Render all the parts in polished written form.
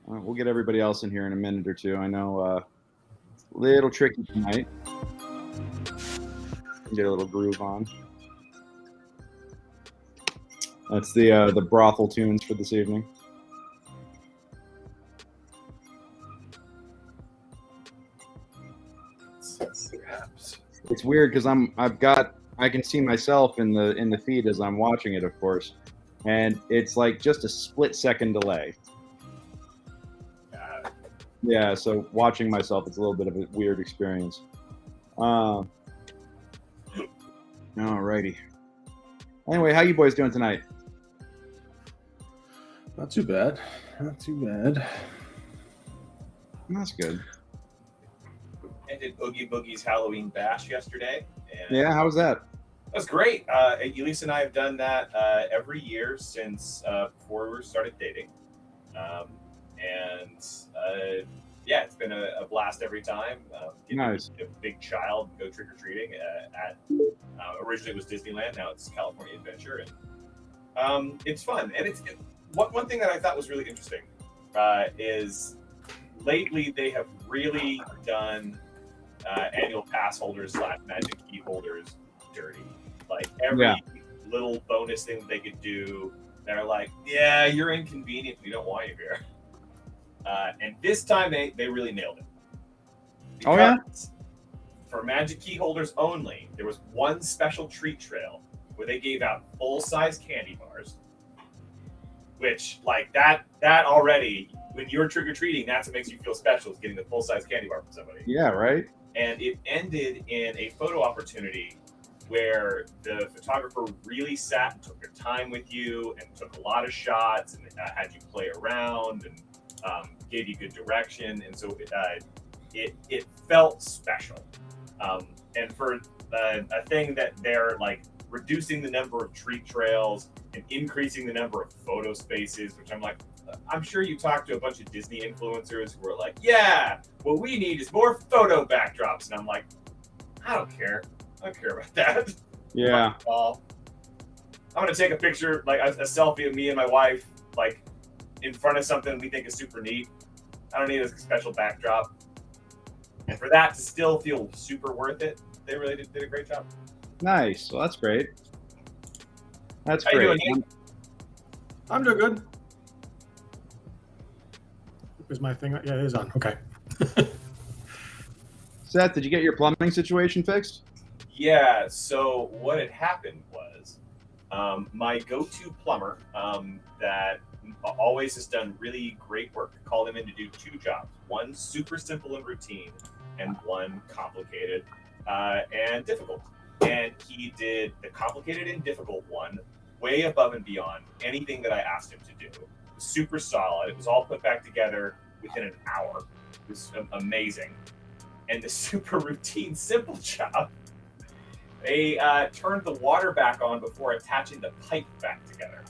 We'll get everybody else in here in a minute or two. I know it's a little tricky tonight. Get a little groove on. That's the brothel tunes for this evening. It's weird because I can see myself in the feed as I'm watching it, of course, and it's like just a split-second delay. Yeah, so watching myself, it's a little bit of a weird experience. Alrighty. Anyway, how you boys doing tonight? Not too bad. Not too bad. That's good. Ended Oogie Boogie's Halloween Bash yesterday. And Yeah, how was that? That was great. Elise and I have done that every year since before we started dating. Yeah, it's been a blast every time. Nice. A big child go trick-or-treating at originally it was Disneyland, now it's California Adventure. And it's fun. And one thing that I thought was really interesting is lately they have really done annual pass holders / magic key holders dirty. Like every little bonus thing that they could do, they're like, yeah, you're inconvenient. We don't want you here. And this time they really nailed it. Because for magic key holders only, there was one special treat trail where they gave out full-size candy bars. Which, like, that already, when you're trick-or-treating, that's what makes you feel special, is getting the full-size candy bar from somebody. Yeah, right? And it ended in a photo opportunity where the photographer really sat and took their time with you and took a lot of shots and had you play around and gave you good direction. And so it felt special. And for a thing that they're, like, reducing the number of treat trails and increasing the number of photo spaces, which I'm like, I'm sure you talked to a bunch of Disney influencers who are like, yeah, what we need is more photo backdrops. And I'm like, I don't care. I don't care about that. Yeah. I'm going to take a picture, like a selfie of me and my wife, like in front of something we think is super neat. I don't need a special backdrop. And for that to still feel super worth it, they really did a great job. Nice. Well, that's great. That's How great. you doing, Nate? I'm doing good. Is my thing? Yeah, it is on. Okay. Seth, did you get your plumbing situation fixed? Yeah, so what had happened was my go-to plumber that always has done really great work called him in to do two jobs. One super simple and routine, and one complicated and difficult. And he did the complicated and difficult one way above and beyond anything that I asked him to do. It was super solid. It was all put back together within an hour. It was amazing. And the super routine, simple job, they turned the water back on before attaching the pipe back together.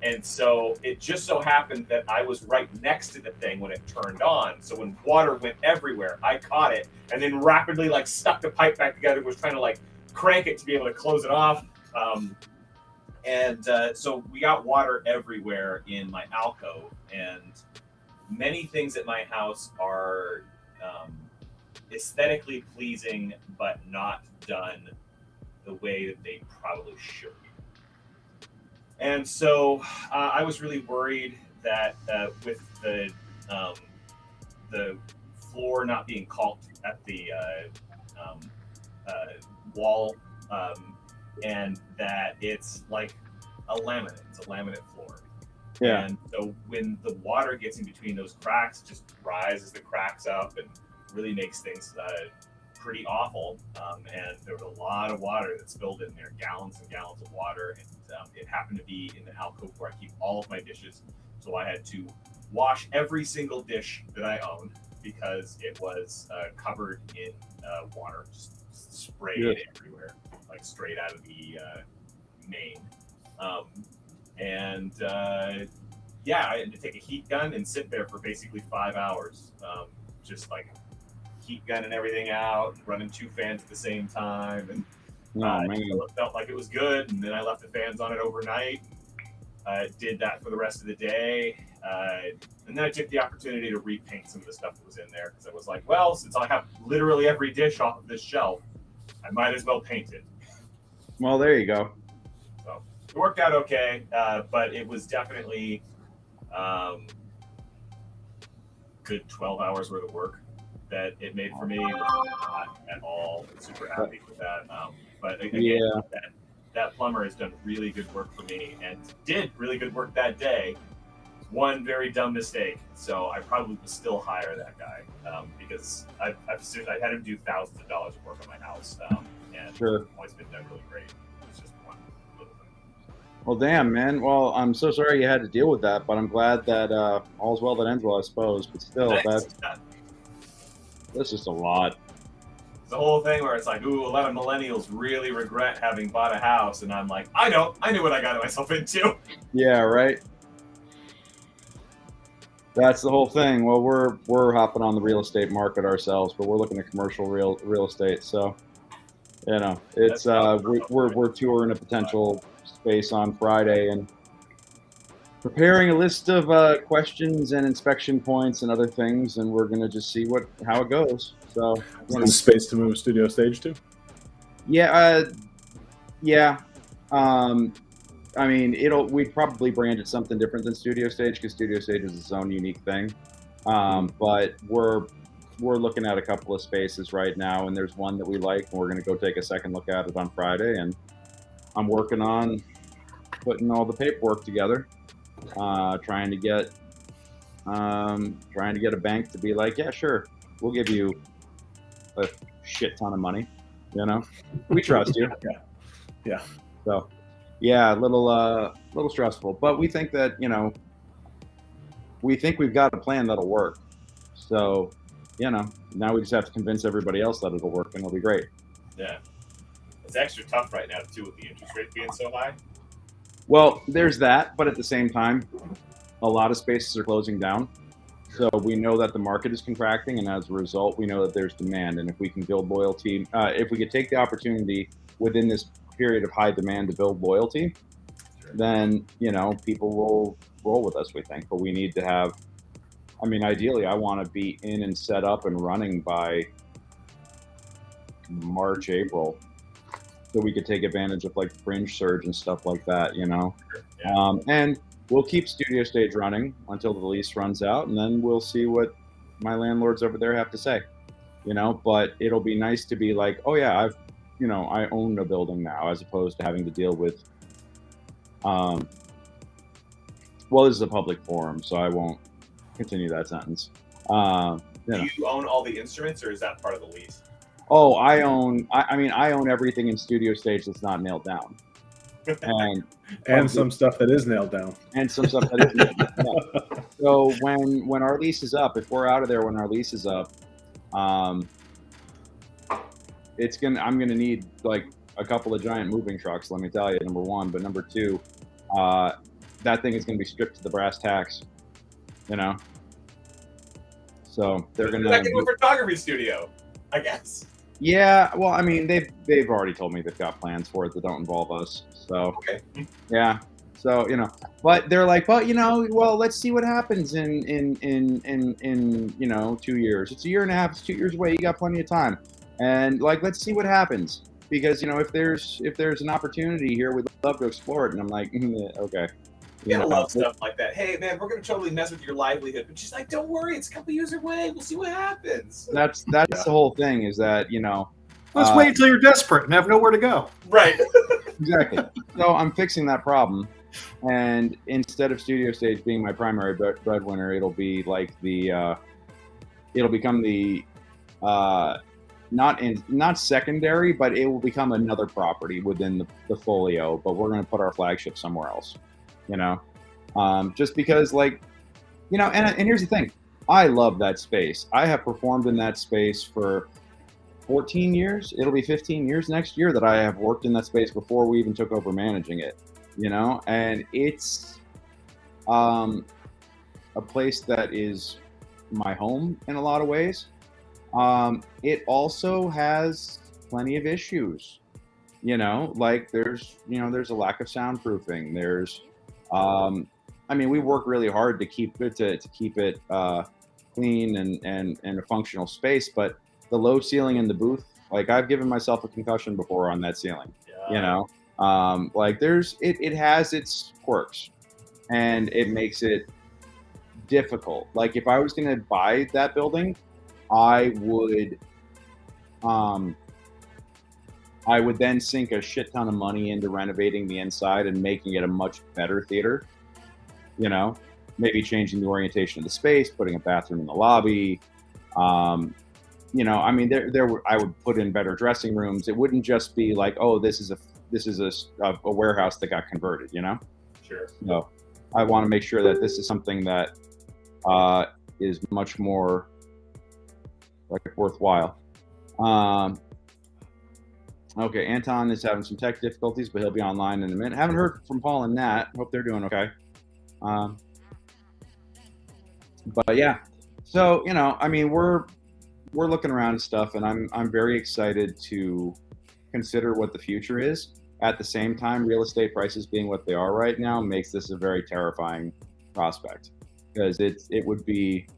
And so it just so happened that I was right next to the thing when it turned on. So when water went everywhere, I caught it and then rapidly like stuck the pipe back together, was trying to like crank it to be able to close it off. So we got water everywhere in my alcove, and many things at my house are aesthetically pleasing, but not done the way that they probably should. And so I was really worried that with the floor not being caulked at the wall, and that it's like a laminate. It's a laminate floor. Yeah. And so when the water gets in between those cracks, it just rises the cracks up and really makes things pretty awful. And there was a lot of water that spilled in there, gallons and gallons of water. And it happened to be in the alcove where I keep all of my dishes. So I had to wash every single dish that I own because it was covered in water, just sprayed everywhere, like straight out of the main. I had to take a heat gun and sit there for basically 5 hours, just like heat gunning everything out, running 2 fans at the same time, and it felt like it was good. And then I left the fans on it overnight. Did that for the rest of the day. And then I took the opportunity to repaint some of the stuff that was in there because I was like, well, since I have literally every dish off of this shelf, I might as well paint it. Well, there you go. So it worked out okay, but it was definitely good 12 hours worth of work that it made for me. Not at all super happy with that. But again, that plumber has done really good work for me and did really good work that day. One very dumb mistake, so I probably would still hire that guy because I had him do thousands of dollars of work on my house, and Sure. always been done really great. It's just one little thing. Well, damn, man. Well, I'm so sorry you had to deal with that, but I'm glad that all's well that ends well, I suppose. But still, that's just a lot. The whole thing where it's like, ooh, a lot of millennials really regret having bought a house, and I'm like, I don't. I knew what I got myself into. Yeah, right. That's the whole thing. Well, we're hopping on the real estate market ourselves, but we're looking at commercial real estate. So, you know, it's we're touring a potential space on Friday and preparing a list of questions and inspection points and other things, and we're gonna just see how it goes. So, you know. Space to move studio stage to? Yeah, yeah. I mean, we'd probably brand it something different than Studio Stage because Studio Stage is its own unique thing. But we're looking at a couple of spaces right now, and there's one that we like, and we're going to go take a second look at it on Friday. And I'm working on putting all the paperwork together, trying to get a bank to be like, yeah, sure, we'll give you a shit ton of money. You know, we trust you. Yeah. So. Yeah, a little stressful, but we think that, you know, we've got a plan that'll work. So, you know, now we just have to convince everybody else that it'll work and it'll be great. Yeah. It's extra tough right now, too, with the interest rate being so high. Well, there's that, but at the same time, a lot of spaces are closing down. So we know that the market is contracting, and as a result, we know that there's demand. And if we can build loyalty, if we could take the opportunity within this period of high demand to build loyalty, then, you know, people will roll with us, we think. But we need to have, I mean, ideally, I want to be in and set up and running by March, April, so we could take advantage of like fringe surge and stuff like that, you know. Yeah. And we'll keep Studio Stage running until the lease runs out, and then we'll see what my landlords over there have to say, you know. But it'll be nice to be like, oh yeah, I own a building now, as opposed to having to deal with, well, this is a public forum, so I won't continue that sentence. Do you own all the instruments, or is that part of the lease? Oh, I own everything in Studio Stage that's not nailed down. And some stuff that is nailed down. And some stuff that is nailed down. So when our lease is up, if we're out of there when our lease is up, I'm gonna need like a couple of giant moving trucks, let me tell you, number one. But number two, that thing is gonna be stripped to the brass tacks, you know. So they're gonna like a photography studio, I guess. Yeah, well, I mean, they've already told me they've got plans for it that don't involve us. So okay. Yeah. So, you know, but they're like, well, you know, let's see what happens in 2 years. It's a year and a half, it's 2 years away, you got plenty of time. And like, let's see what happens. Because, you know, if there's an opportunity here, we'd love to explore it. And I'm like, okay. You gotta love stuff like that. Hey, man, we're gonna totally mess with your livelihood, but she's like, don't worry, it's a couple years away. We'll see what happens. That's the whole thing. Is that, you know, let's wait until you're desperate and have nowhere to go. Right. Exactly. So I'm fixing that problem, and instead of Studio Stage being my primary breadwinner, it'll be like it'll become the not secondary, but it will become another property within the folio. But we're going to put our flagship somewhere else. You know, just because, like, you know, and here's the thing, I love that space. I have performed in that space for 14 years. It'll be 15 years next year that I have worked in that space before we even took over managing it, you know, and it's a place that is my home in a lot of ways. It also has plenty of issues, you know, like there's a lack of soundproofing. There's I mean, we work really hard to keep it clean and a functional space, but the low ceiling in the booth, like I've given myself a concussion before on that ceiling. You know, like it has its quirks, and it makes it difficult. Like if I was going to buy that building, I would then sink a shit ton of money into renovating the inside and making it a much better theater. You know, maybe changing the orientation of the space, putting a bathroom in the lobby. You know, I mean, I would put in better dressing rooms. It wouldn't just be like, oh, this is a warehouse that got converted. You know. Sure. So I want to make sure that this is something that is much more like worthwhile. Okay, Anton is having some tech difficulties, but he'll be online in a minute. Haven't heard from Paul and Nat. Hope they're doing okay. But yeah, so you know, I mean, we're looking around and stuff, and I'm very excited to consider what the future is. At the same time, real estate prices being what they are right now makes this a very terrifying prospect, because it would be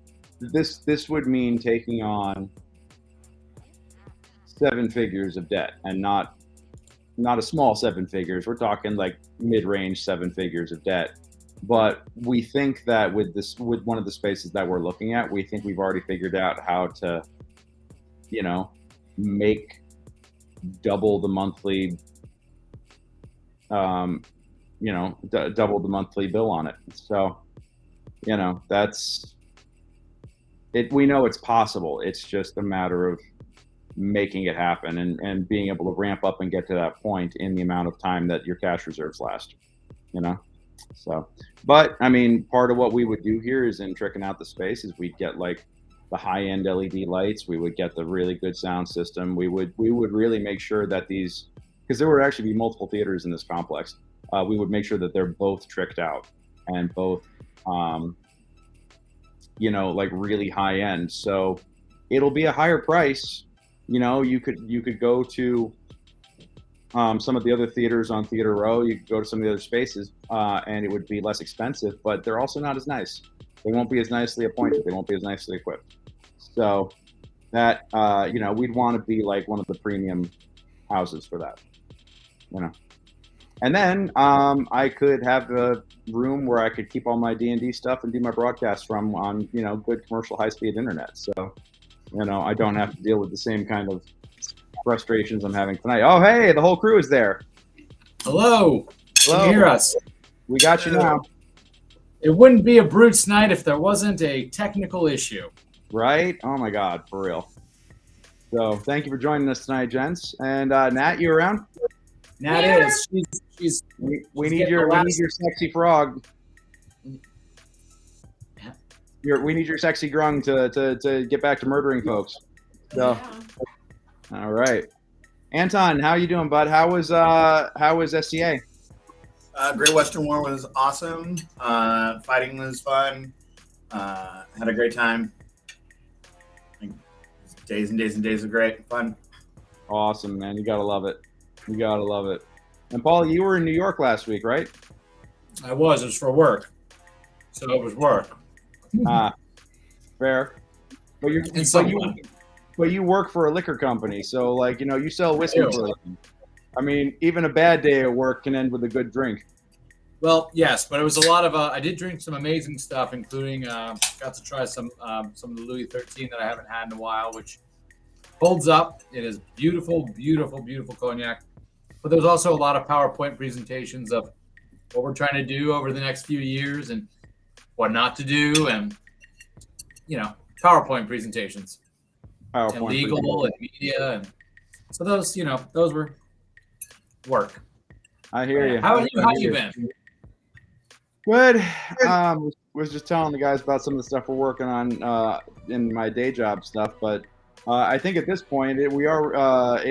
this would mean taking on 7 figures of debt, and not a small 7 figures. We're talking like mid-range 7 figures of debt. But we think that with one of the spaces that we're looking at, we think we've already figured out how to, you know, make double the monthly, you know, double the monthly bill on it. So, you know, that's it. We know it's possible. It's just a matter of making it happen and being able to ramp up and get to that point in the amount of time that your cash reserves last, you know? So, but I mean, part of what we would do here is in tricking out the space is we'd get like the high-end LED lights. We would get the really good sound system. We would really make sure that these, because there would actually be multiple theaters in this complex. We would make sure that they're both tricked out and both, you know, like really high end. So it'll be a higher price. You know, you could go to some of the other theaters on Theater Row. You could go to some of the other spaces, and it would be less expensive, but they're also not as nice. They won't be as nicely appointed. They won't be as nicely equipped. So that, you know, we'd want to be like one of the premium houses for that, you know. And then I could have a room where I could keep all my D&D stuff and do my broadcasts from on, you know, good commercial high-speed internet. So, you know, I don't have to deal with the same kind of frustrations I'm having tonight. Oh, hey, the whole crew is there. Hello. Can you hear us? We got you now. It wouldn't be a Brutes night if there wasn't a technical issue. Right? Oh my God, for real. So thank you for joining us tonight, gents. And Nat, you around? Nat is. She's we need your sexy frog. We need your sexy grung to get back to murdering folks. So, all right, Anton, how you doing, bud? How was SCA? Great Western War was awesome. Fighting was fun. Had a great time. Days and days and days of great fun. Awesome, man. You gotta love it. You gotta love it. And Paul, you were in New York last week, right? I was. It was for work. So it was work. Fair. But you work for a liquor company, so like, you know, you sell whiskey for a living. I mean, even a bad day at work can end with a good drink. Well, yes, but it was a lot of. I did drink some amazing stuff, including got to try some of the Louis XIII that I haven't had in a while, which holds up. It is beautiful, beautiful, beautiful cognac. But there's also a lot of PowerPoint presentations of what we're trying to do over the next few years and what not to do, and you know, PowerPoint presentations, and legal and media, and so those, you know, those were work. I hear you. How you been? Good. Was just telling the guys about some of the stuff we're working on in my day job stuff, but I think at this point it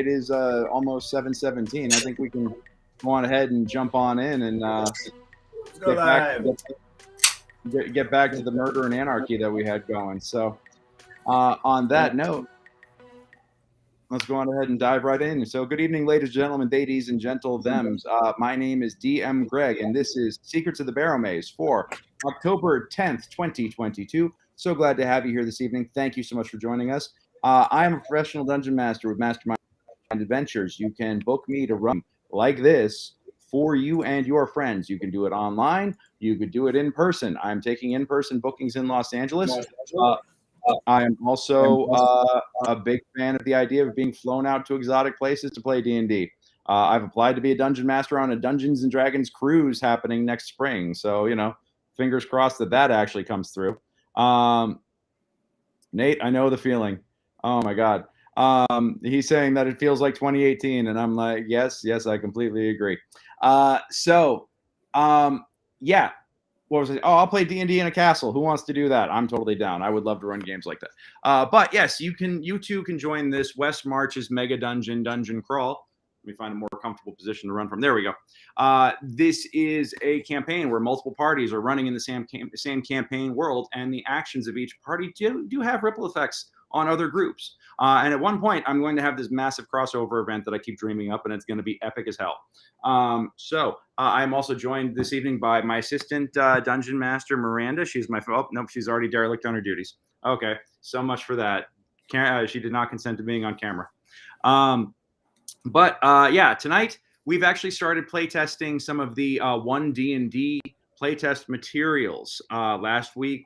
is almost 7:17. I think we can go on ahead and jump on in and get back to the murder and anarchy that we had going. So on that note, let's go on ahead and dive right in. So good evening, ladies and gentlemen, ladies and gentle thems. My name is DM Greg, and this is Secrets of the Barrowmaze for October 10th, 2022. So glad to have you here this evening. Thank you so much for joining us. I am a professional dungeon master with Mastermind Adventures. You can book me to run like this for you and your friends. You can do it online. You could do it in person. I'm taking in-person bookings in Los Angeles. I am also a big fan of the idea of being flown out to exotic places to play D&D. I've applied to be a dungeon master on a Dungeons & Dragons cruise happening next spring. So, fingers crossed that actually comes through. Nate, I know the feeling. Oh, my God. He's saying that it feels like 2018, and I'm like, yes, I completely agree. Yeah. What was it? Oh, I'll play D&D in a castle. Who wants to do that? I'm totally down. I would love to run games like that. But yes, you too can join this West March's MegaDungeon dungeon crawl. Let me find a more comfortable position to run from. There we go. This is a campaign where multiple parties are running in the same campaign world, and the actions of each party do have ripple effects on other groups. And at one point, I'm going to have this massive crossover event that I keep dreaming up, and it's going to be epic as hell. I'm also joined this evening by my assistant dungeon master, Miranda. She's she's already derelict on her duties. Okay, so much for that. She did not consent to being on camera. Tonight we've actually started playtesting some of the 1D&D playtest materials. Last week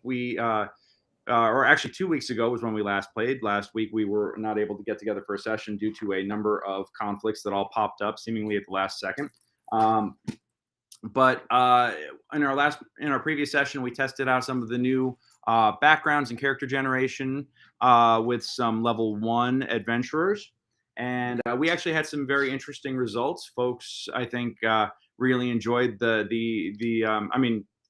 or actually 2 weeks ago was when we last played. Last week we were not able to get together for a session due to a number of conflicts that all popped up seemingly at the last second. But in our previous session, we tested out some of the new backgrounds and character generation with some level 1 adventurers, and we actually had some very interesting results. Folks, I think, really enjoyed the.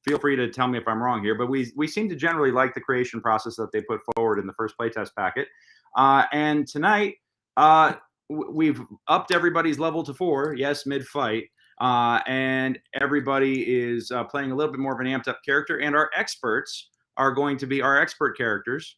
Feel free to tell me if I'm wrong here, but we seem to generally like the creation process that they put forward in the first playtest packet. And tonight, we've upped everybody's level to 4, yes, mid-fight, and everybody is playing a little bit more of an amped-up character, and our expert characters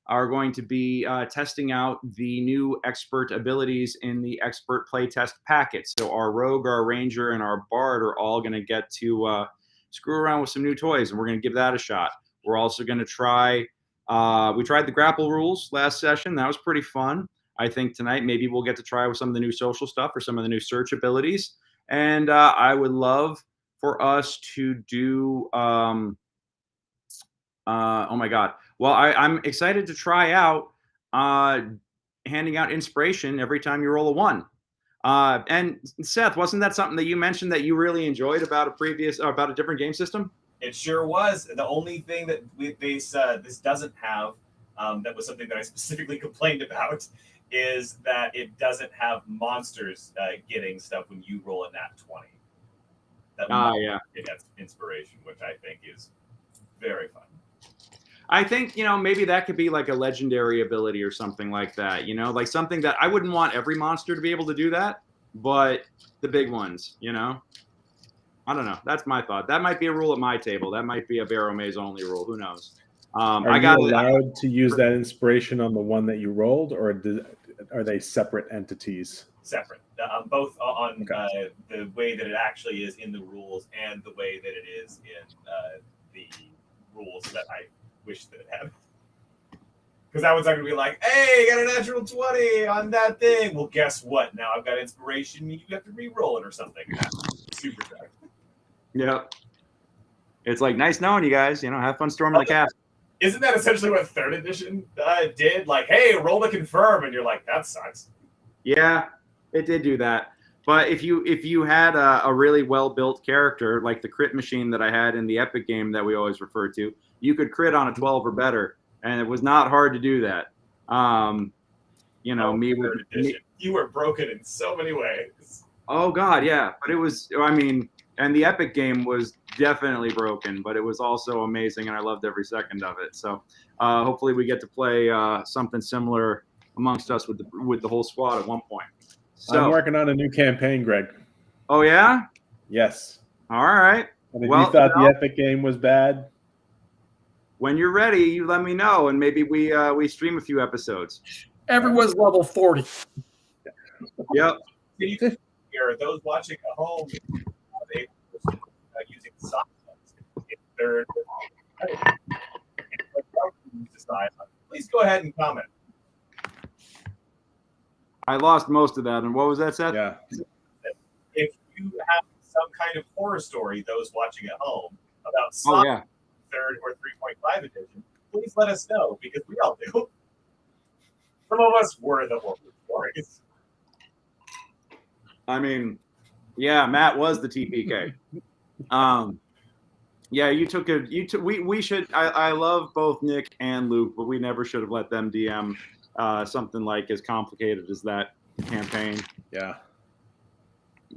are going to be testing out the new expert abilities in the expert playtest packet. So our rogue, our ranger, and our bard are all going to get to screw around with some new toys, and we're going to give that a shot. We're also going to try, we tried the grapple rules last session. That was pretty fun. I think tonight maybe we'll get to try with some of the new social stuff or some of the new search abilities. And I would love for us to do, oh my God. Well, I'm excited to try out handing out inspiration every time you roll a 1. And Seth, wasn't that something that you mentioned that you really enjoyed about a different game system? It sure was. The only thing that this doesn't have, that was something that I specifically complained about, is that it doesn't have monsters getting stuff when you roll a nat 20. It has inspiration, which I think is very fun. I think, maybe that could be like a legendary ability or something like that, like something that I wouldn't want every monster to be able to do that, but the big ones, I don't know. That's my thought. That might be a rule at my table. That might be a Barrowmaze only rule. Who knows? Are you allowed to use that inspiration on the one that you rolled, or are they separate entities? Separate. Both on the way that it actually is in the rules and the way that it is in the rules that I wish that it had. Because that one's not going to be like, hey, got a natural 20 on that thing. Well, guess what? Now I've got inspiration. You have to re-roll it or something. Super track. Yep. It's like, nice knowing you guys. Have fun storming the castle. Isn't that essentially what 3rd edition did? Like, hey, roll to confirm. And you're like, that sucks. Yeah, it did do that. But if you had a really well-built character, like the crit machine that I had in the Epic game that we always refer to, you could crit on a 12 or better, and it was not hard to do that. You were broken in so many ways. Oh God, yeah. But it was, and the Epic game was definitely broken, but it was also amazing, and I loved every second of it. So hopefully we get to play something similar amongst us with the whole squad at one point. So, I'm working on a new campaign, Greg. Oh yeah? Yes. All right. And if you thought the Epic game was bad, when you're ready, you let me know, and maybe we stream a few episodes. Everyone's level 40. Yep. Can you hear those watching at home? They using soft ones. If they're please go ahead and comment. I lost most of that. And what was that, Seth? Yeah. If you have some kind of horror story, those watching at home, about Oh, Soft yeah. 3rd or 3.5 edition, please let us know, because we all do. Some of us were the horror stories. I mean, yeah, Matt was the TPK. Yeah, we should. I love both Nick and Luke, but we never should have let them DM something like as complicated as that campaign. Yeah.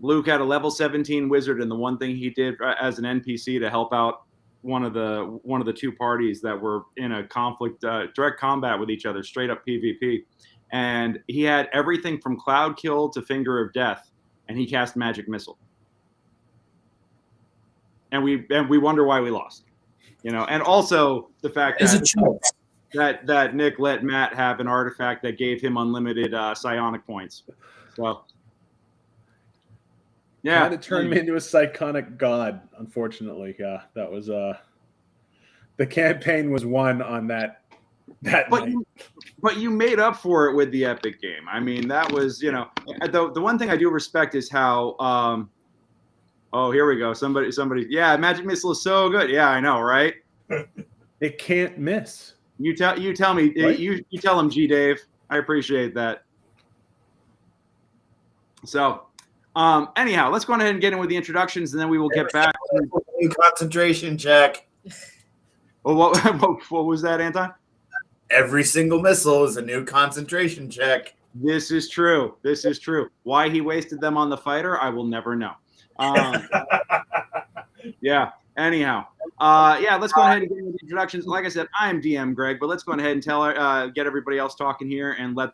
Luke had a level 17 wizard, and the one thing he did as an NPC to help out one of the two parties that were in a conflict, direct combat with each other, straight up PvP, and he had everything from Cloud Kill to Finger of Death, and he cast Magic Missile. And we wonder why we lost, and also the fact that Nick let Matt have an artifact that gave him unlimited psionic points. So, yeah, Kind of turned me into a psionic god. Unfortunately, yeah, that was the campaign was won on that night. But you made up for it with the epic game. I mean, that was the one thing I do respect is how. Oh, here we go. Somebody. Yeah, Magic Missile is so good. Yeah, I know, right? It can't miss. You tell me. Right? You tell him, G. Dave. I appreciate that. So, anyhow, let's go ahead and get in with the introductions, and then we will get back. Concentration check. Oh, what was that, Anton? Every single missile is a new concentration check. This is true. Why he wasted them on the fighter, I will never know. Yeah. Anyhow, let's go ahead and get into the introductions. Like I said, I am DM Greg, but let's go ahead and get everybody else talking here and have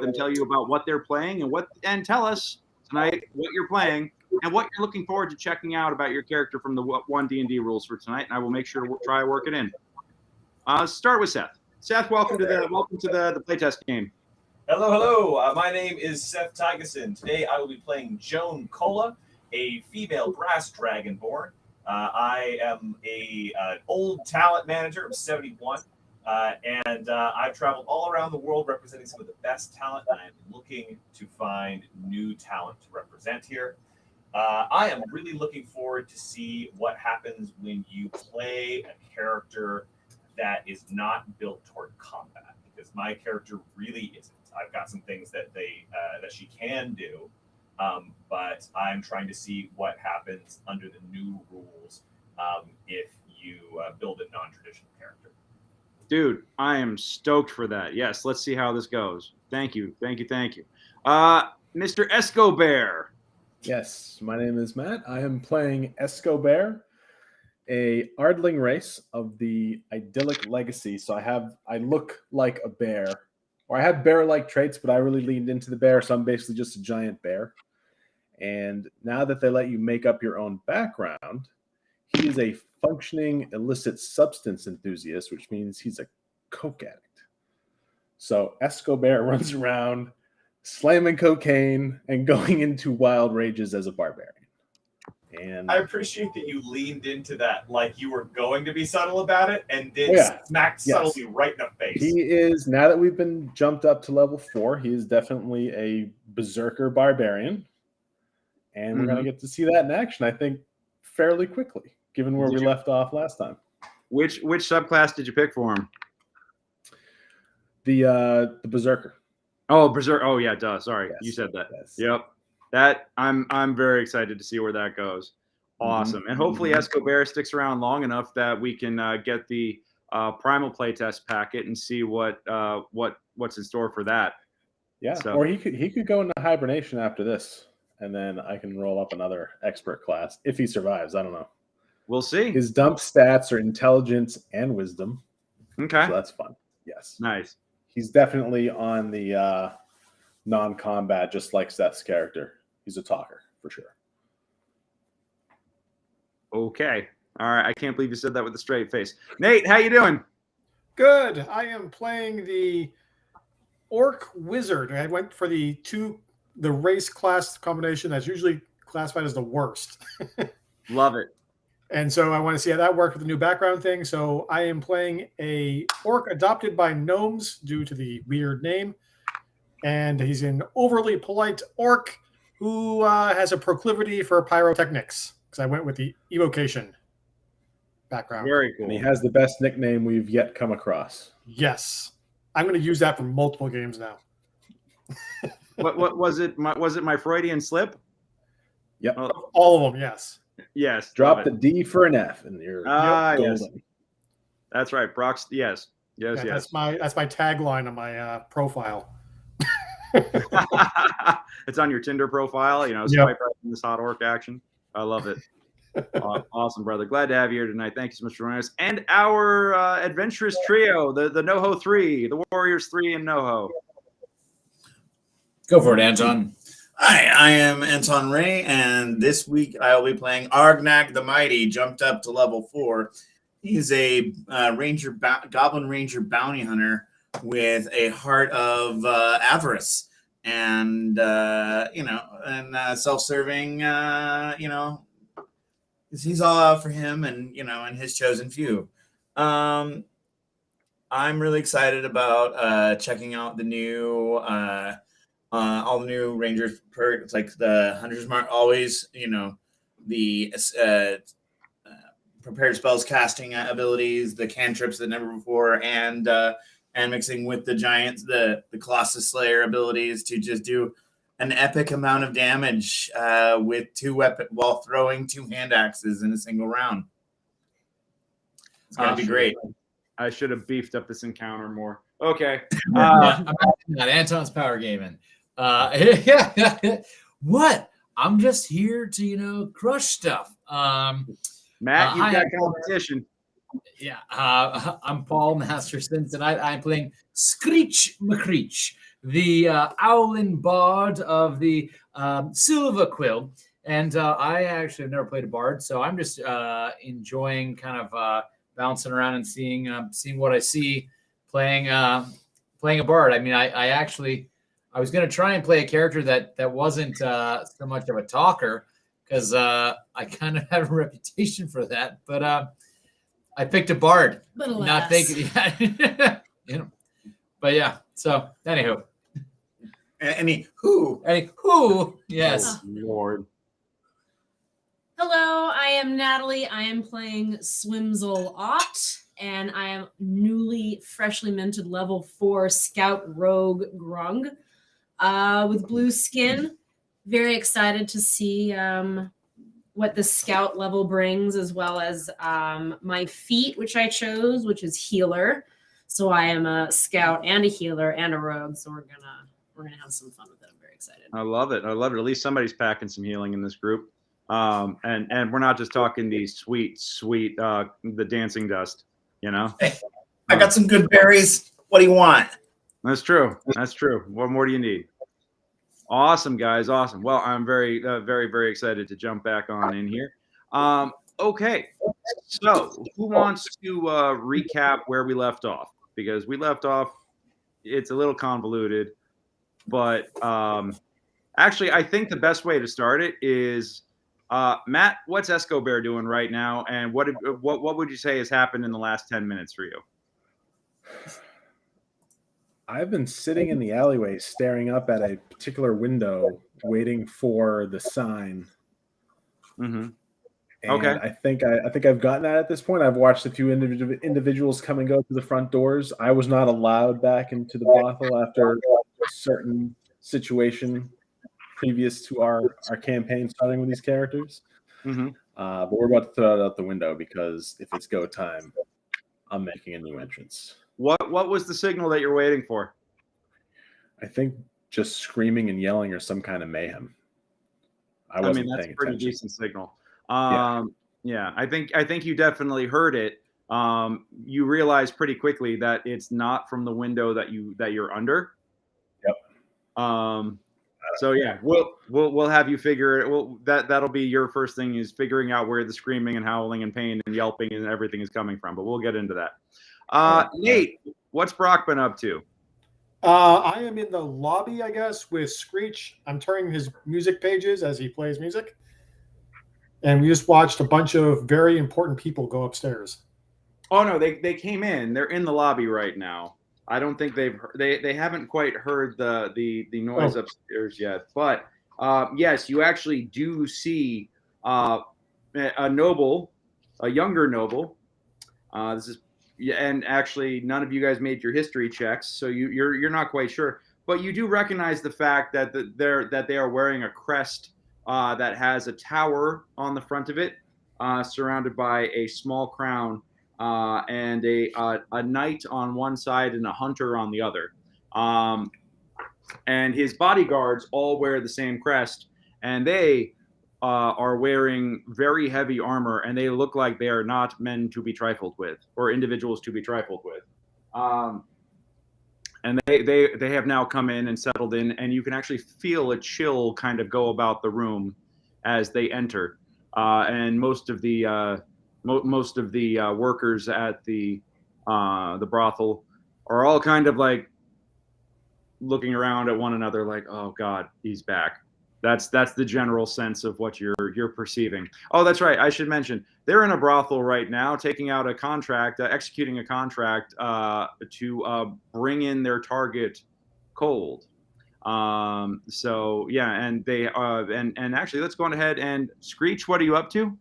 them tell you about what they're playing and tell us tonight what you're playing and what you're looking forward to checking out about your character from the one D&D rules for tonight. And I will make sure to try to work it in. Start with Seth. Seth, welcome to the playtest game. Hello. My name is Seth Thygesen. Today I will be playing Joan Cola, a female brass dragonborn. I am an old talent manager. I'm 71, and I've traveled all around the world representing some of the best talent. And I'm looking to find new talent to represent here. I am really looking forward to see what happens when you play a character that is not built toward combat, because my character really isn't. I've got some things that she can do, but I'm trying to see what happens under the new rules if you build a non-traditional character. Dude, I am stoked for that. Yes, let's see how this goes. Thank you. Mr. Escobar. Yes, my name is Matt. I am playing Escobar, a Ardling race of the idyllic legacy. So I look like a bear, or I have bear-like traits, but I really leaned into the bear, so I'm basically just a giant bear. And now that they let you make up your own background, he is a functioning illicit substance enthusiast, which means he's a coke addict. So Escobar runs around slamming cocaine and going into wild rages as a barbarian. And I appreciate that you leaned into that like you were going to be subtle about it and did smack subtly right in the face. He is, now that we've been jumped up to level 4, he is definitely a berserker barbarian. And we're going to get to see that in action, I think, fairly quickly, given where we left off last time. Which subclass did you pick for him? The berserker. Oh, berserker. Oh, yeah, duh. Sorry, Yes. You said that. Yes. Yep. That I'm very excited to see where that goes. Awesome. And hopefully Escobar sticks around long enough that we can get the primal playtest packet and see what's in store for that. Yeah. So. Or he could go into hibernation after this, and then I can roll up another expert class if he survives. I don't know. We'll see. His dump stats are intelligence and wisdom. Okay. So that's fun. Yes. Nice. He's definitely on the non-combat, just like Seth's character. He's a talker for sure. Okay. All right. I can't believe you said that with a straight face. Nate, how you doing? Good. I am playing the Orc Wizard. I went for the race class combination that's usually classified as the worst. Love it. And so I want to see how that worked with the new background thing. So I am playing a orc adopted by gnomes due to the weird name. And he's an overly polite orc who has a proclivity for pyrotechnics. Because I went with the evocation background. Very cool. And he has the best nickname we've yet come across. Yes. I'm going to use that for multiple games now. What was it? Was it my Freudian slip? Yep. All of them, yes. Yes. Drop the D for an F, and you're golden. Yes. That's right. Brock's. Yes. Yes. Yeah, Yes. That's my tagline on my profile. It's on your Tinder profile. Swipe right in this hot orc action. I love it. Awesome, brother. Glad to have you here tonight. Thank you so much for joining us. And our adventurous trio, the NoHo 3, the Warriors 3 and NoHo. Go for it, Anton. Hi, I am Anton Ray, and this week I will be playing Argnak the Mighty, jumped up to level 4. He's a goblin ranger bounty hunter with a heart of avarice, and self-serving. He's all out for him, and and his chosen few. I'm really excited about checking out the new. All the new Rangers perks, like the Hunter's Mark, always, the prepared spells casting abilities, the cantrips that never before, and mixing with the giants, the Colossus Slayer abilities to just do an epic amount of damage with 2 weapons while throwing 2 hand axes in a single round. It's gonna be great. I should have beefed up this encounter more. Okay. I'm not Anton's power gaming. What? I'm just here to crush stuff. Matt, you've got competition. Yeah, I'm Paul Masterson. Tonight I'm playing Screech McCreech, the Owlin Bard of the Silver Quill. And I actually have never played a bard, so I'm just enjoying kind of bouncing around and seeing what I see playing a bard. I mean, I was going to try and play a character that wasn't so much of a talker, because I kind of have a reputation for that. But I picked a bard, not thinking. But yeah. So anywho, who? Yes, Lord. Hello, I am Nathalie. I am playing Swimzel Ott, and I am freshly minted level 4 Scout Rogue Grung with blue skin. Very excited to see what the Scout level brings, as well as my feat, which I chose, which is Healer. So I am a Scout and a Healer and a Rogue. So we're gonna have some fun with it. I'm very excited. I love it. At least somebody's packing some healing in this group. And we're not just talking these sweet, the dancing dust, Hey, I got some good berries. What do you want? That's true. What more do you need? Awesome, guys. Awesome. Well, I'm very, very, very excited to jump back on in here. Okay. So who wants to recap where we left off? Because we left off, it's a little convoluted, but actually, I think the best way to start it is, Matt, what's Escobar doing right now, and what would you say has happened in the last 10 minutes for you? I've been sitting in the alleyway staring up at a particular window, waiting for the sign. Mm-hmm. And okay. I think I've gotten that at this point. I've watched a few individuals come and go through the front doors. I was not allowed back into the brothel after a certain situation previous to our campaign starting with these characters. Mm-hmm. But we're about to throw it out the window, because if it's go time, I'm making a new entrance. What was the signal that you're waiting for? I think just screaming and yelling or some kind of mayhem. I mean, that's a pretty decent signal. Yeah, I think you definitely heard it. You realize pretty quickly that it's not from the window that you're under. Yep. So yeah, we'll have you figure it. Well, that'll be your first thing, is figuring out where the screaming and howling and pain and yelping and everything is coming from. But we'll get into that. Nate, what's Brock been up to? I am in the lobby, I guess, with Screech. I'm turning his music pages as he plays music. And we just watched a bunch of very important people go upstairs. Oh no, they came in. They're in the lobby right now. I don't think they haven't quite heard the noise upstairs yet. But yes, you actually do see a noble, a younger noble. This is and actually none of you guys made your history checks, so you're not quite sure. But you do recognize the fact that they are wearing a crest that has a tower on the front of it, surrounded by a small crown. And a knight on one side and a hunter on the other. And his bodyguards all wear the same crest, and they are wearing very heavy armor, and they look like they are not men to be trifled with, or individuals to be trifled with. And they have now come in and settled in, and you can actually feel a chill kind of go about the room as they enter. And most of the workers at the brothel are all kind of like looking around at one another like, oh God, he's back. That's the general sense of what you're perceiving. Oh, that's right. I should mention they're in a brothel right now, taking out a contract, executing a contract to bring in their target cold. So yeah, and they and actually, let's go on ahead and Screech. What are you up to?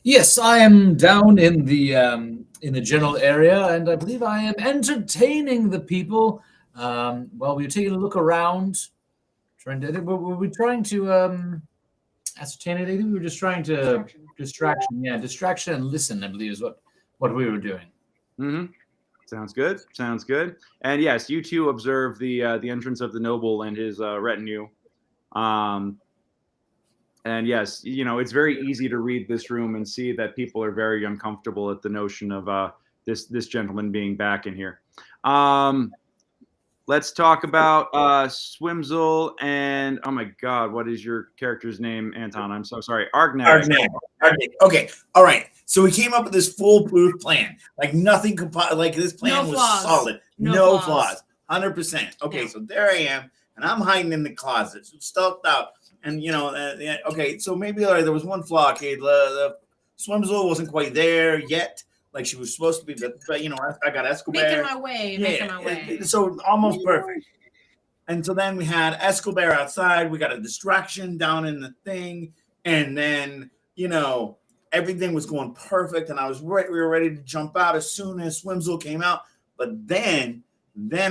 Yes, I am down in the general area, and I believe I am entertaining the people while we're taking a look around. Were we trying to ascertain anything? We were just trying to distraction and listen. I believe is what we were doing. Mm-hmm. Sounds good. And yes, you two observe the entrance of the noble and his retinue. And yes, it's very easy to read this room and see that people are very uncomfortable at the notion of this gentleman being back in here. Let's talk about Swimzel and, oh my God, what is your character's name, Anton? I'm so sorry. Argnag. Okay, all right. So we came up with this foolproof plan. Like nothing could, this plan was solid. No flaws. 100%. Okay, so there I am, and I'm hiding in the closet, stuffed out. And, okay, so maybe there was one flaw. Okay, the Swimzel wasn't quite there yet. Like she was supposed to be, but I got Escobar. Making my way. So almost perfect. And so then we had Escobar outside. We got a distraction down in the thing. And then, everything was going perfect. And we were ready to jump out as soon as Swimzel came out. But then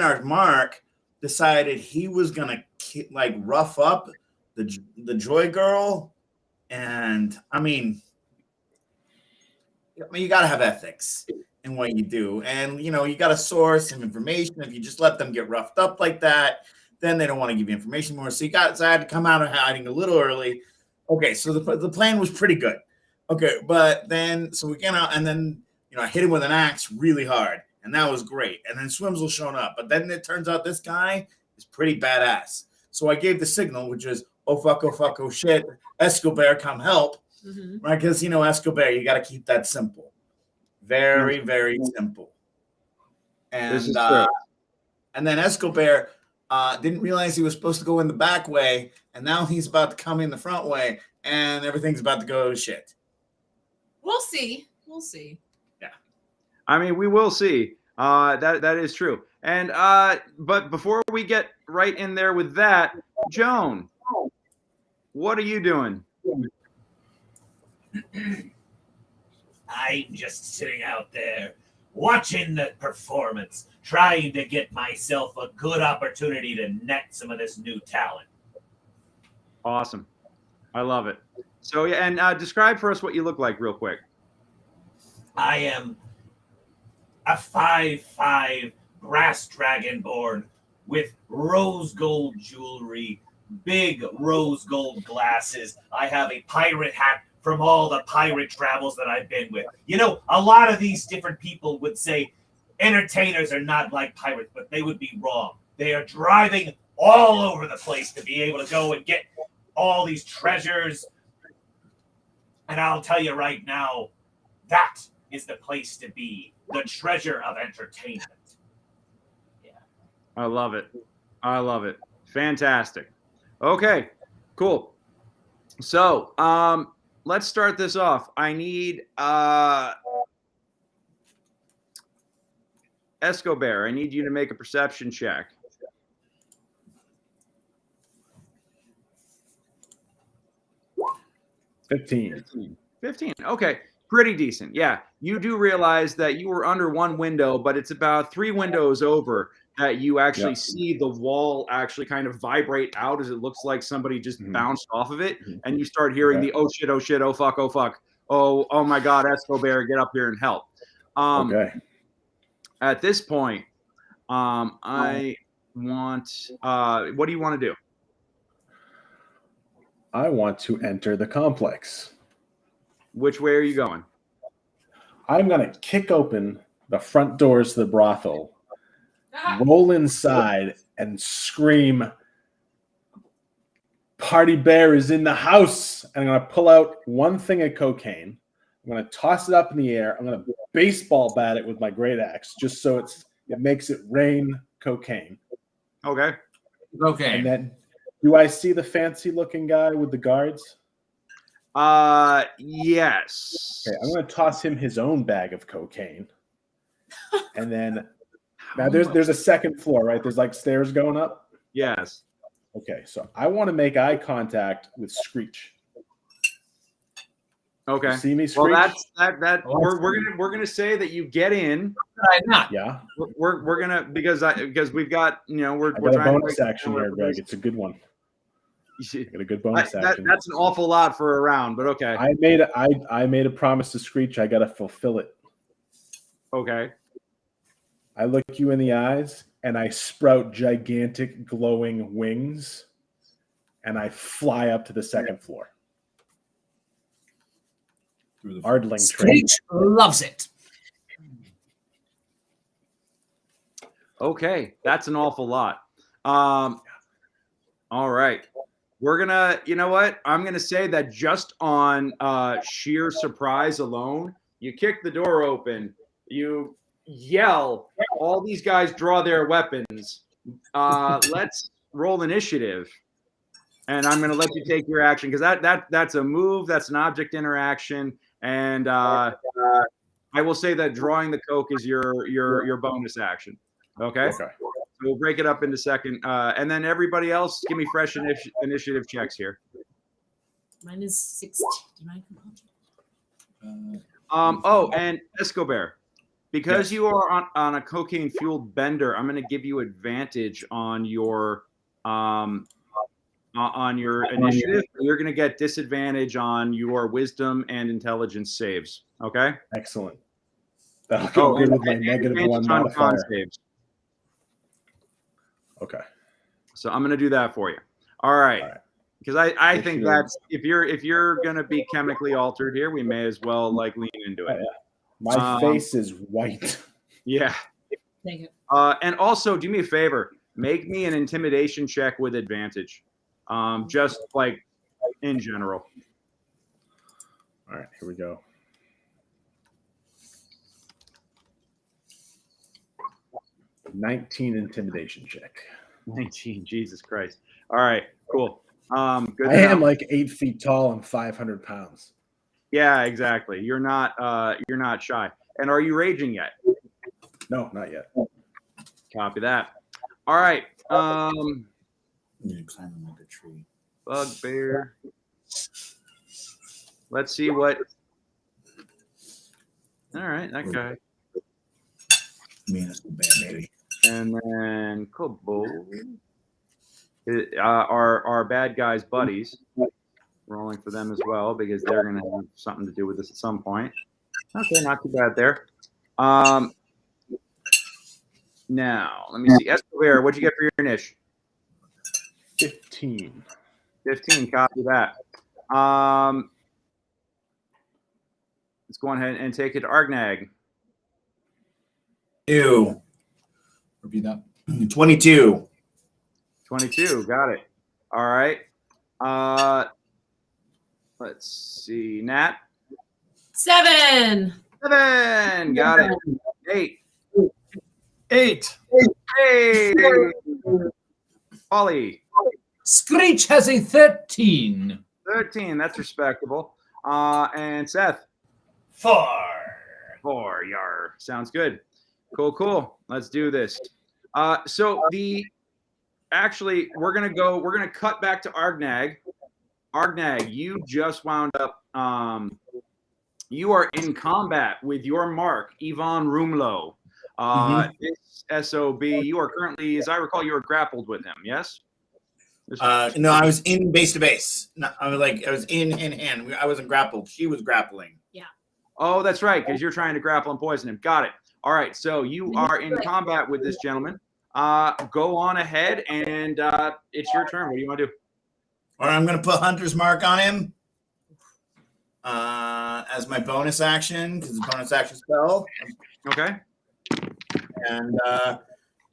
our Mark decided he was going to rough up the Joy Girl. And I mean, you got to have ethics in what you do. And, you got to source some information. If you just let them get roughed up like that, then they don't want to give you information more. So I had to come out of hiding a little early. Okay, so the plan was pretty good. Okay, but then, so we get out, and then, I hit him with an axe really hard. And that was great. And then Swimzel showing up. But then it turns out this guy is pretty badass. So I gave the signal, which is, oh, fuck, oh, shit. Escobar, come help. Mm-hmm. Right, because Escobar, you got to keep that simple, very, very simple. And and then Escobar didn't realize he was supposed to go in the back way, and now he's about to come in the front way, and everything's about to go to shit. We'll see. Yeah, I mean, we will see. That is true. And but before we get right in there with that, Joan, what are you doing? I'm just sitting out there watching the performance, trying to get myself a good opportunity to net some of this new talent. Awesome. I love it. So, yeah, and describe for us what you look like real quick. I am a 5'5" brass dragonborn with rose gold jewelry, big rose gold glasses. I have a pirate hat from all the pirate travels that I've been with. A lot of these different people would say entertainers are not like pirates, but they would be wrong. They are driving all over the place to be able to go and get all these treasures. And I'll tell you right now, that is the place to be, the treasure of entertainment. I love it. I love it. Fantastic. Okay, cool. So, let's start this off. I need Escobar, I need you to make a perception check. 15. 15. Okay. Pretty decent. Yeah. You do realize that you were under one window, but it's about 3 windows over that you actually see the wall actually kind of vibrate out as it looks like somebody just bounced off of it. And you start hearing the oh shit, oh fuck, oh fuck. Oh my God, Escobar, get up here and help. Okay. At this point, I want what do you want to do? I want to enter the complex. Which way are you going? I'm going to kick open the front doors to the brothel, roll inside, and scream, "Party Bear is in the house!" And I'm going to pull out one thing of cocaine. I'm going to toss it up in the air. I'm going to baseball bat it with my great axe, just so it makes it rain cocaine. Okay. Okay. And then, do I see the fancy-looking guy with the guards? Yes. Okay, I'm going to toss him his own bag of cocaine. And then, now there's a second floor, right? There's like stairs going up? Yes. Okay, so I want to make eye contact with Screech. Okay. You see me, Screech? Well, we're gonna say that you get in. Yeah. We're gonna because we've got we're I got a trying bonus action there, Greg. It's a good one. I got a good bonus action. That's an awful lot for a round, but okay. I made a promise to Screech. I got to fulfill it. Okay. I look you in the eyes, and I sprout gigantic glowing wings, and I fly up to the second floor. Ardling train. Screech loves it. Okay, that's an awful lot. All right. We're gonna, you know what? I'm gonna say that just on sheer surprise alone, you kick the door open, you yell, all these guys draw their weapons. Let's roll initiative. And I'm gonna let you take your action because that's a move, that's an object interaction, and I will say that drawing the coke is your bonus action. Okay. Okay. We'll break it up into second, and then everybody else, give me fresh initiative checks here. Mine is 16. Did mine come out? Oh, and Escobar, because you are on a cocaine fueled bender, I'm going to give you advantage on your initiative. You're going to get disadvantage on your wisdom and intelligence saves. Okay. Excellent. That'll go good with my -1 modifier. Saves. Okay. So I'm going to do that for you. All right. Because I think that's if you're going to be chemically altered here, we may as well like lean into it. My face is white. Yeah. Thank you. And also, do me a favor. Make me an intimidation check with advantage. Just like in general. All right. Here we go. 19 intimidation check. 19, Jesus Christ. All right, cool. Good. I am like 8 feet tall and 500 pounds. Yeah, exactly. You're not shy. And are you raging yet? No, not yet. Copy that. All right. You're climbing like a tree. Bugbear. Let's see what. All right, that guy. Man, it's bad, baby. And then Kobo. Our bad guys' buddies. Rolling for them as well because they're going to have something to do with this at some point. Okay, not too bad there. Now, let me see. Escobar, what'd you get for your niche? 15. 15, copy that. Let's go ahead and take it to Argnag. Ew. Repeat that. 22. 22, got it. All right. Let's see. Nat? 7. 7, got it. 8. 8. Hey, Ollie. Screech has a 13. 13. That's respectable. And Seth. 4. 4. Yar. Sounds good. Cool. Let's do this. Actually, we're gonna cut back to Argnag. Argnag, you just wound up. You are in combat with your mark, Ivan Rumlow. This SOB, you are currently, as I recall, you are grappled with him. Yes. No, I was in base to base. No, I was in hand. I wasn't grappled. She was grappling. Yeah. Oh, that's right, because you're trying to grapple and poison him. Got it. All right, so you are in combat with this gentleman. Go on ahead, and it's your turn. What do you want to do? All right, I'm going to put Hunter's Mark on him as my bonus action, because it's a bonus action spell. Okay. And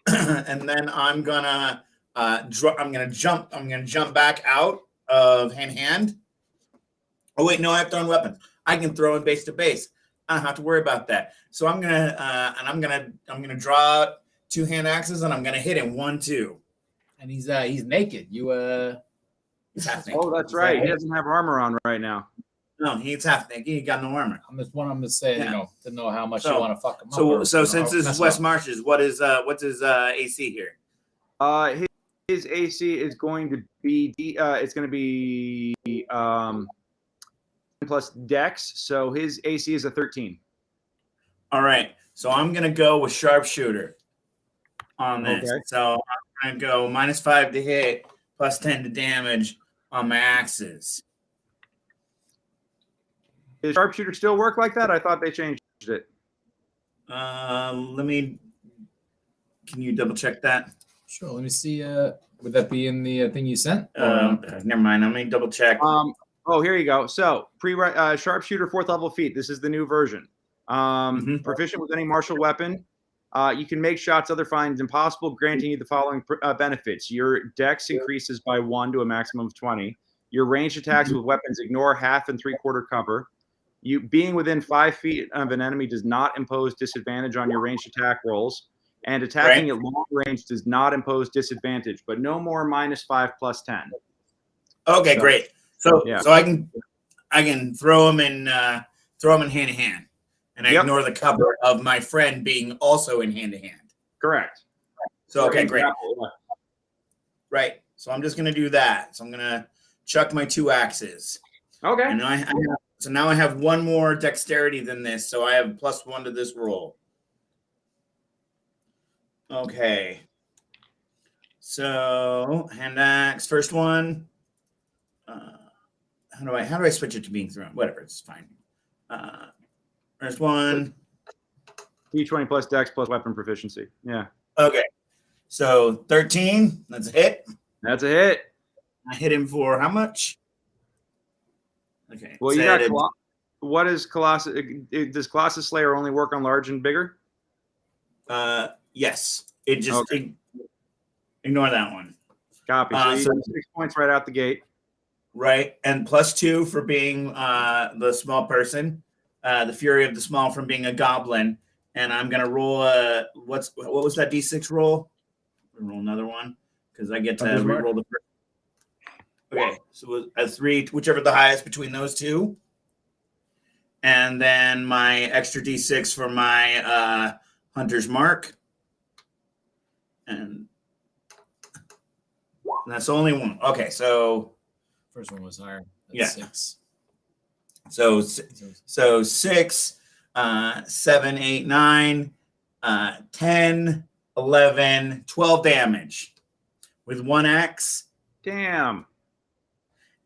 and then I'm gonna jump back out of hand. Oh wait, no, I have thrown weapons. I can throw in base to base. I don't have to worry about that. So I'm gonna draw out 2 hand axes, and I'm gonna hit him 1, 2. And he's naked. He's half naked. Oh, that's right. He doesn't have armor on right now. No, he's half naked. He got no armor. I'm just saying, Yeah. To know how much you want to fuck him up. So since this is West Marshes, what's his AC here? His AC is going to be it's going to be plus Dex, so his AC is a 13. All right, so I'm gonna go with Sharpshooter on this. Okay. So I'm gonna go -5 to hit, +10 to damage on my axes. Does Sharpshooter still work like that? I thought they changed it. Can you double check that? Sure. Let me see. Would that be in the thing you sent? Never mind. Let me double check. Oh, here you go. So Sharpshooter 4th level feat. This is the new version. Proficient with any martial weapon. You can make shots other finds impossible, granting you the following benefits. Your dex increases by 1 to a maximum of 20. Your ranged attacks with weapons ignore half and 3/4 cover. You being within 5 feet of an enemy does not impose disadvantage on your ranged attack rolls, and attacking at long range does not impose disadvantage, but no more -5 +10. Okay, So, great. So yeah. so I can throw him in hand to hand, and I ignore the cover of my friend being also in hand to hand. Correct. So okay, great. Right. So I'm just gonna do that. So I'm gonna chuck my 2 axes. Okay. And now I have 1 more dexterity than this, so I have +1 to this roll. Okay. So hand axe, first one. How do I switch it to being thrown? Whatever, it's fine. First one. D20 plus Dex plus weapon proficiency. Yeah. Okay. So 13. That's a hit. That's a hit. I hit him for how much? Okay. Well, you got what is Colossus? Does Colossus Slayer only work on large and bigger? Yes. It just ignore that one. Copy. So you get 6 points right out the gate. Right, and +2 for being the small person, the fury of the small from being a goblin, and I'm gonna roll what was that D6 roll? Roll another one because I get to re-roll the first. Okay, so a 3, whichever the highest between those two, and then my extra D6 for my Hunter's Mark, and that's only one. Okay, so. First one was higher. That's 6. So 6, 7, 8, 9, 10, 11, 12 damage with 1 axe. Damn.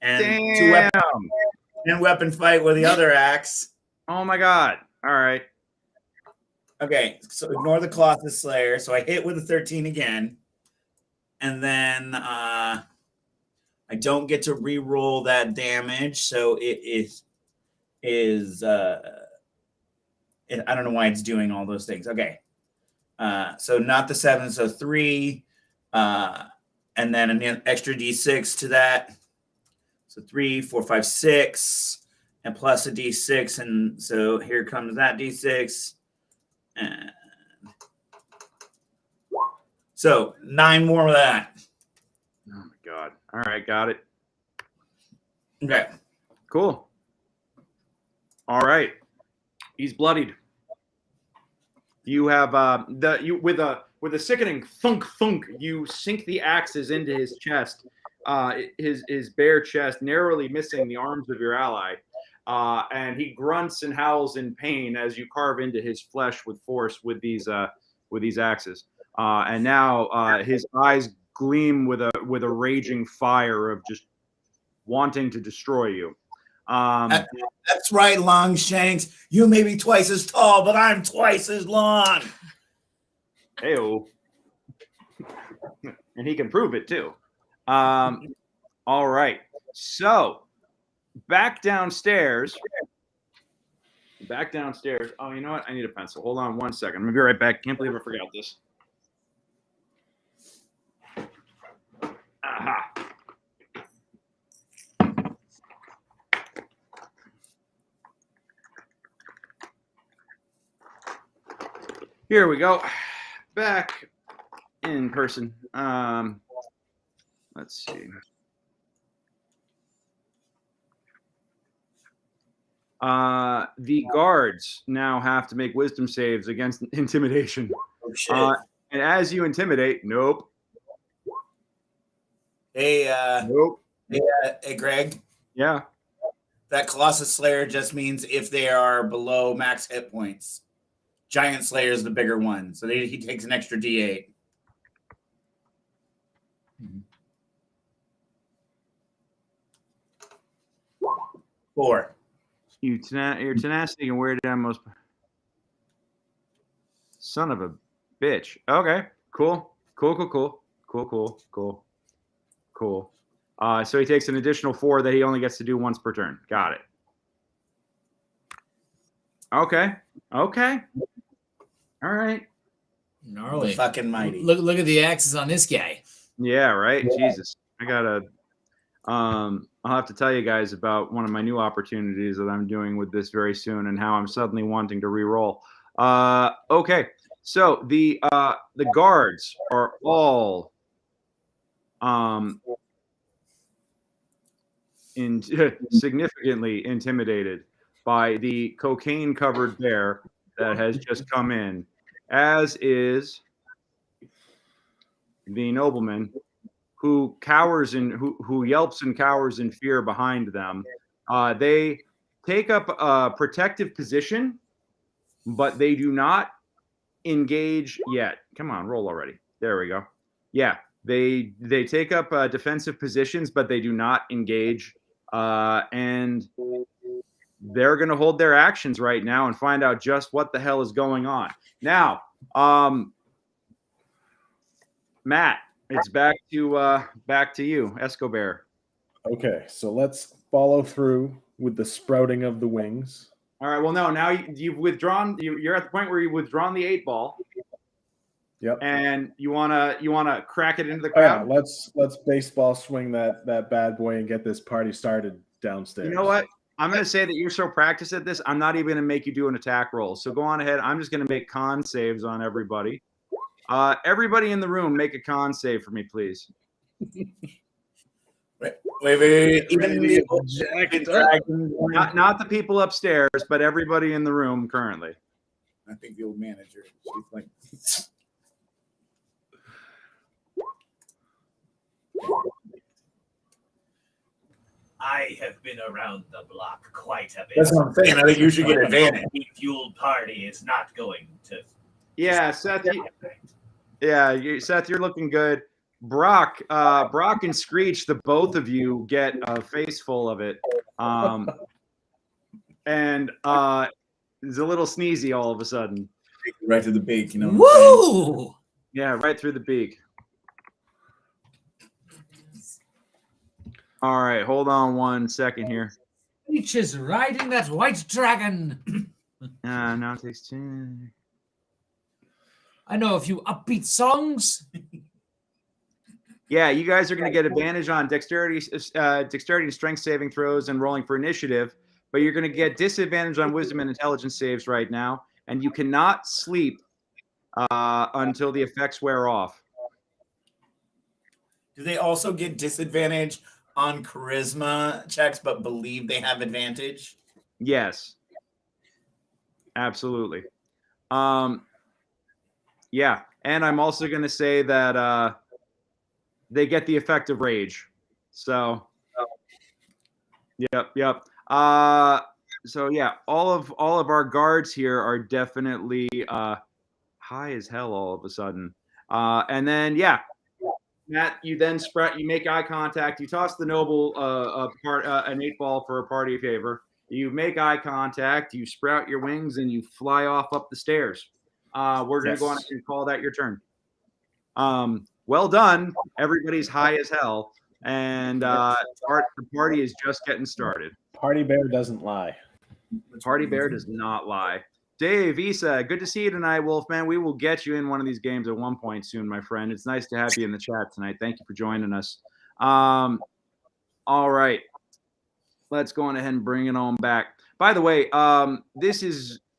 And 2 weapon fight with the other axe. Oh my god. All right. Okay, so ignore the Colossus Slayer. So I hit with a 13 again. And then I don't get to re-roll that damage, so it is I don't know why it's doing all those things. Okay. So not the 7, so 3, and then an extra D6 to that. So 3, 4, 5, 6, and plus a D6, and so here comes that D6. And So 9 more of that. Oh my god. All right, got it. Okay. Cool. All right. He's bloodied. You have with a sickening thunk thunk, you sink the axes into his chest, his bare chest, narrowly missing the arms of your ally. And he grunts and howls in pain as you carve into his flesh with force with these axes. And now his eyes gleam with a raging fire of just wanting to destroy you. That's right, Longshanks. You may be twice as tall, but I'm twice as long. Heyo. And he can prove it too. All right. So back downstairs. Oh, you know what? I need a pencil. Hold on 1 second. I'm gonna be right back. Can't believe I forgot this. Aha. Here we go. Back in person. Let's see. The guards now have to make wisdom saves against intimidation. Oh, shit. And as you intimidate, nope. Hey, Nope. hey, Greg. Yeah. That Colossus Slayer just means if they are below max hit points. Giant Slayer is the bigger one, so he takes an extra D8. Mm-hmm. 4. Your tenacity can wear down most. Son of a bitch. Okay. Cool. So he takes an additional 4 that he only gets to do once per turn. Got it. Okay. All right. Gnarly. Fucking mighty. Look at the axes on this guy. Yeah, right. Yeah. Jesus. I gotta I'll have to tell you guys about one of my new opportunities that I'm doing with this very soon and how I'm suddenly wanting to re-roll. Okay. So the guards are all significantly intimidated by the cocaine-covered bear that has just come in, as is the nobleman who cowers and who yelps and cowers in fear behind them. They take up a protective position, but they do not engage yet. Come on, roll already. There we go. Yeah, they take up defensive positions, but they do not engage. And they're going to hold their actions right now and find out just what the hell is going on. Now, Matt, it's back to you, Escobar. Okay, so let's follow through with the sprouting of the wings. All right. Well, no. Now you've withdrawn. You're at the point where you've withdrawn the 8 ball. Yep. And you wanna crack it into the crowd. Yeah, let's baseball swing that bad boy and get this party started downstairs. You know what? I'm gonna say that you're so practiced at this. I'm not even gonna make you do an attack roll. So go on ahead. I'm just gonna make con saves on everybody. Everybody in the room, make a con save for me, please. Wait. Even Not the people upstairs, but everybody in the room currently. I think the old manager. She's like. I have been around the block quite a bit. That's what I'm saying. I think you should get advantage. The fueled party is not going to. Yeah, Seth. Seth, you're looking good. Brock and Screech, the both of you get a face full of it, and it's a little sneezy all of a sudden. Right to the beak, you know. Woo! Yeah, right through the beak. All right, hold on 1 second here. Peach is riding that white dragon. Now it takes 10. I know a few upbeat songs. Yeah, you guys are going to get advantage on dexterity and strength saving throws and rolling for initiative, but you're going to get disadvantage on wisdom and intelligence saves right now, and you cannot sleep until the effects wear off. Do they also get disadvantage on charisma checks, but believe they have advantage? Yes. Absolutely. Yeah, and I'm also going to say that they get the effect of rage. So, yep. So yeah, all of our guards here are definitely high as hell all of a sudden. And then yeah, Matt, you then sprout. You make eye contact. You toss the noble an 8-ball for a party favor. You make eye contact. You sprout your wings and you fly off up the stairs. We're going to go on and call that your turn. Well done. Everybody's high as hell. And the party is just getting started. Party bear doesn't lie. Party bear does not lie. Dave, Issa, good to see you tonight, Wolfman. We will get you in one of these games at one point soon, my friend. It's nice to have you in the chat tonight. Thank you for joining us. All right. Let's go on ahead and bring it on back. By the way,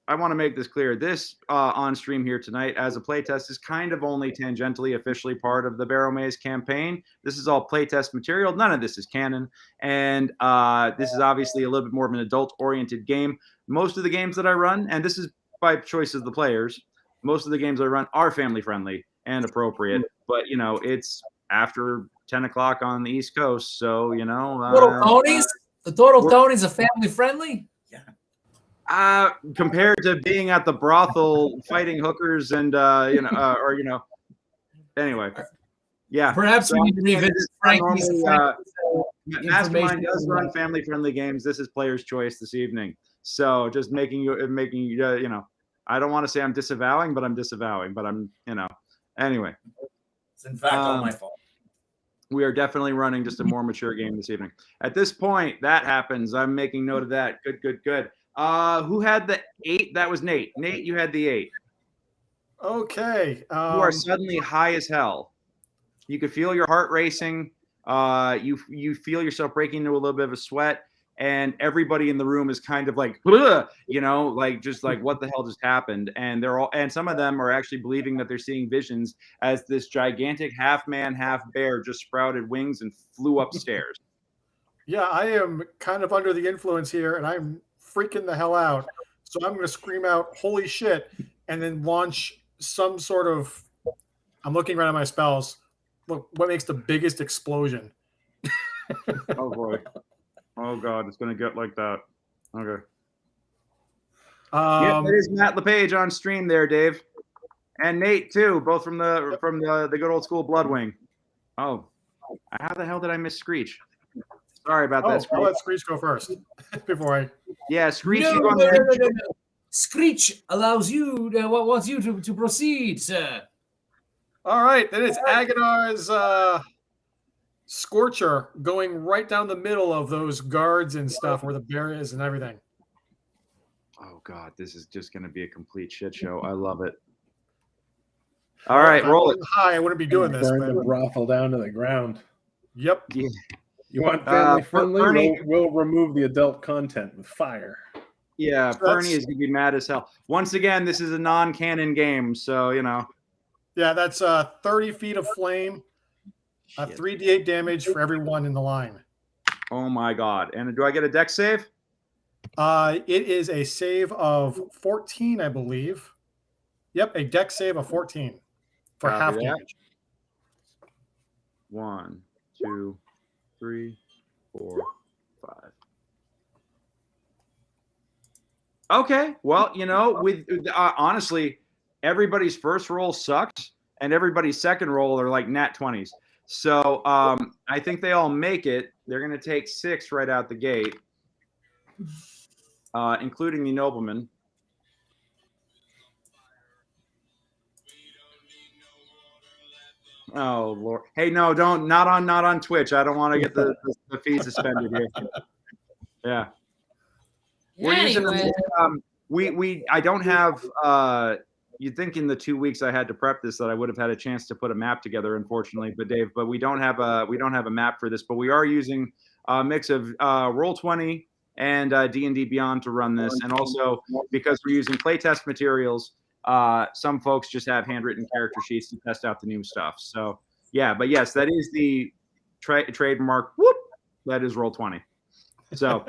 I want to make this clear. This on stream here tonight as a playtest is kind of only tangentially officially part of the Barrowmaze campaign. This is all playtest material. None of this is canon. And this is obviously a little bit more of an adult-oriented game. Most of the games that I run, and this is by choice of the players, most of the games I run are family-friendly and appropriate. But, it's after 10 o'clock on the East Coast. So, Total Tony's? The Total Tony's are family-friendly? Compared to being at the brothel fighting hookers and anyway, yeah. Perhaps we need to revisit Frankie's. Mastermind does run family-friendly games. This is player's choice this evening. So just making you, I don't want to say I'm disavowing, but I'm disavowing. But I'm, anyway. It's in fact all my fault. We are definitely running just a more mature game this evening. At this point, that happens. I'm making note of that. Good. Who had the 8? That was Nate. Nate, you had the 8. Okay. You are suddenly high as hell. You could feel your heart racing. You feel yourself breaking into a little bit of a sweat, and everybody in the room is kind of like, just like what the hell just happened? And some of them are actually believing that they're seeing visions as this gigantic half man, half bear just sprouted wings and flew upstairs. Yeah, I am kind of under the influence here, and I'm freaking the hell out. So I'm going to scream out, "Holy shit!" and then launch some sort of. I'm looking around at my spells. Look, what makes the biggest explosion? Oh boy! Oh god, it's going to get like that. Okay. Yeah, that is Matt LePage on stream there, Dave, and Nate too, both from the good old school Bloodwing. Oh, how the hell did I miss Screech? Sorry about that. I'll let Screech go first before I. Yeah, Screech. No. Screech allows you. Wants you to proceed, sir. All right, then it's Agonar's Scorcher going right down the middle of those guards and stuff where the bear is and everything. Oh god, this is just going to be a complete shit show. I love it. All right, roll it. Hi, I wouldn't be doing this. Burn the brothel down to the ground. Yep. Yeah. You want family friendly? Bernie, We'll remove the adult content with fire. Yeah, Bernie is going to be mad as hell. Once again, this is a non-canon game, so Yeah, that's 30 feet of flame, 3d8 damage for everyone in the line. Oh my god! And do I get a dex save? It is a save of 14, I believe. Yep, a dex save of 14 for half damage. 1, 2, 3, 4, 5. Okay, well, with honestly, everybody's first roll sucks, and everybody's second roll are like nat 20s. So I think they all make it. They're going to take 6 right out the gate, including the nobleman. Oh Lord! Hey, no, don't not on Twitch. I don't want to get the feed suspended here. Yeah. We're using I don't have you'd think in the 2 weeks I had to prep this that I would have had a chance to put a map together, unfortunately, but we don't have a map for this, but we are using a mix of Roll20 and D&D Beyond to run this, and also because we're using playtest materials, some folks just have handwritten character sheets to test out the new stuff. So Yeah, but yes, that is the trademark. Whoop! That is roll 20. So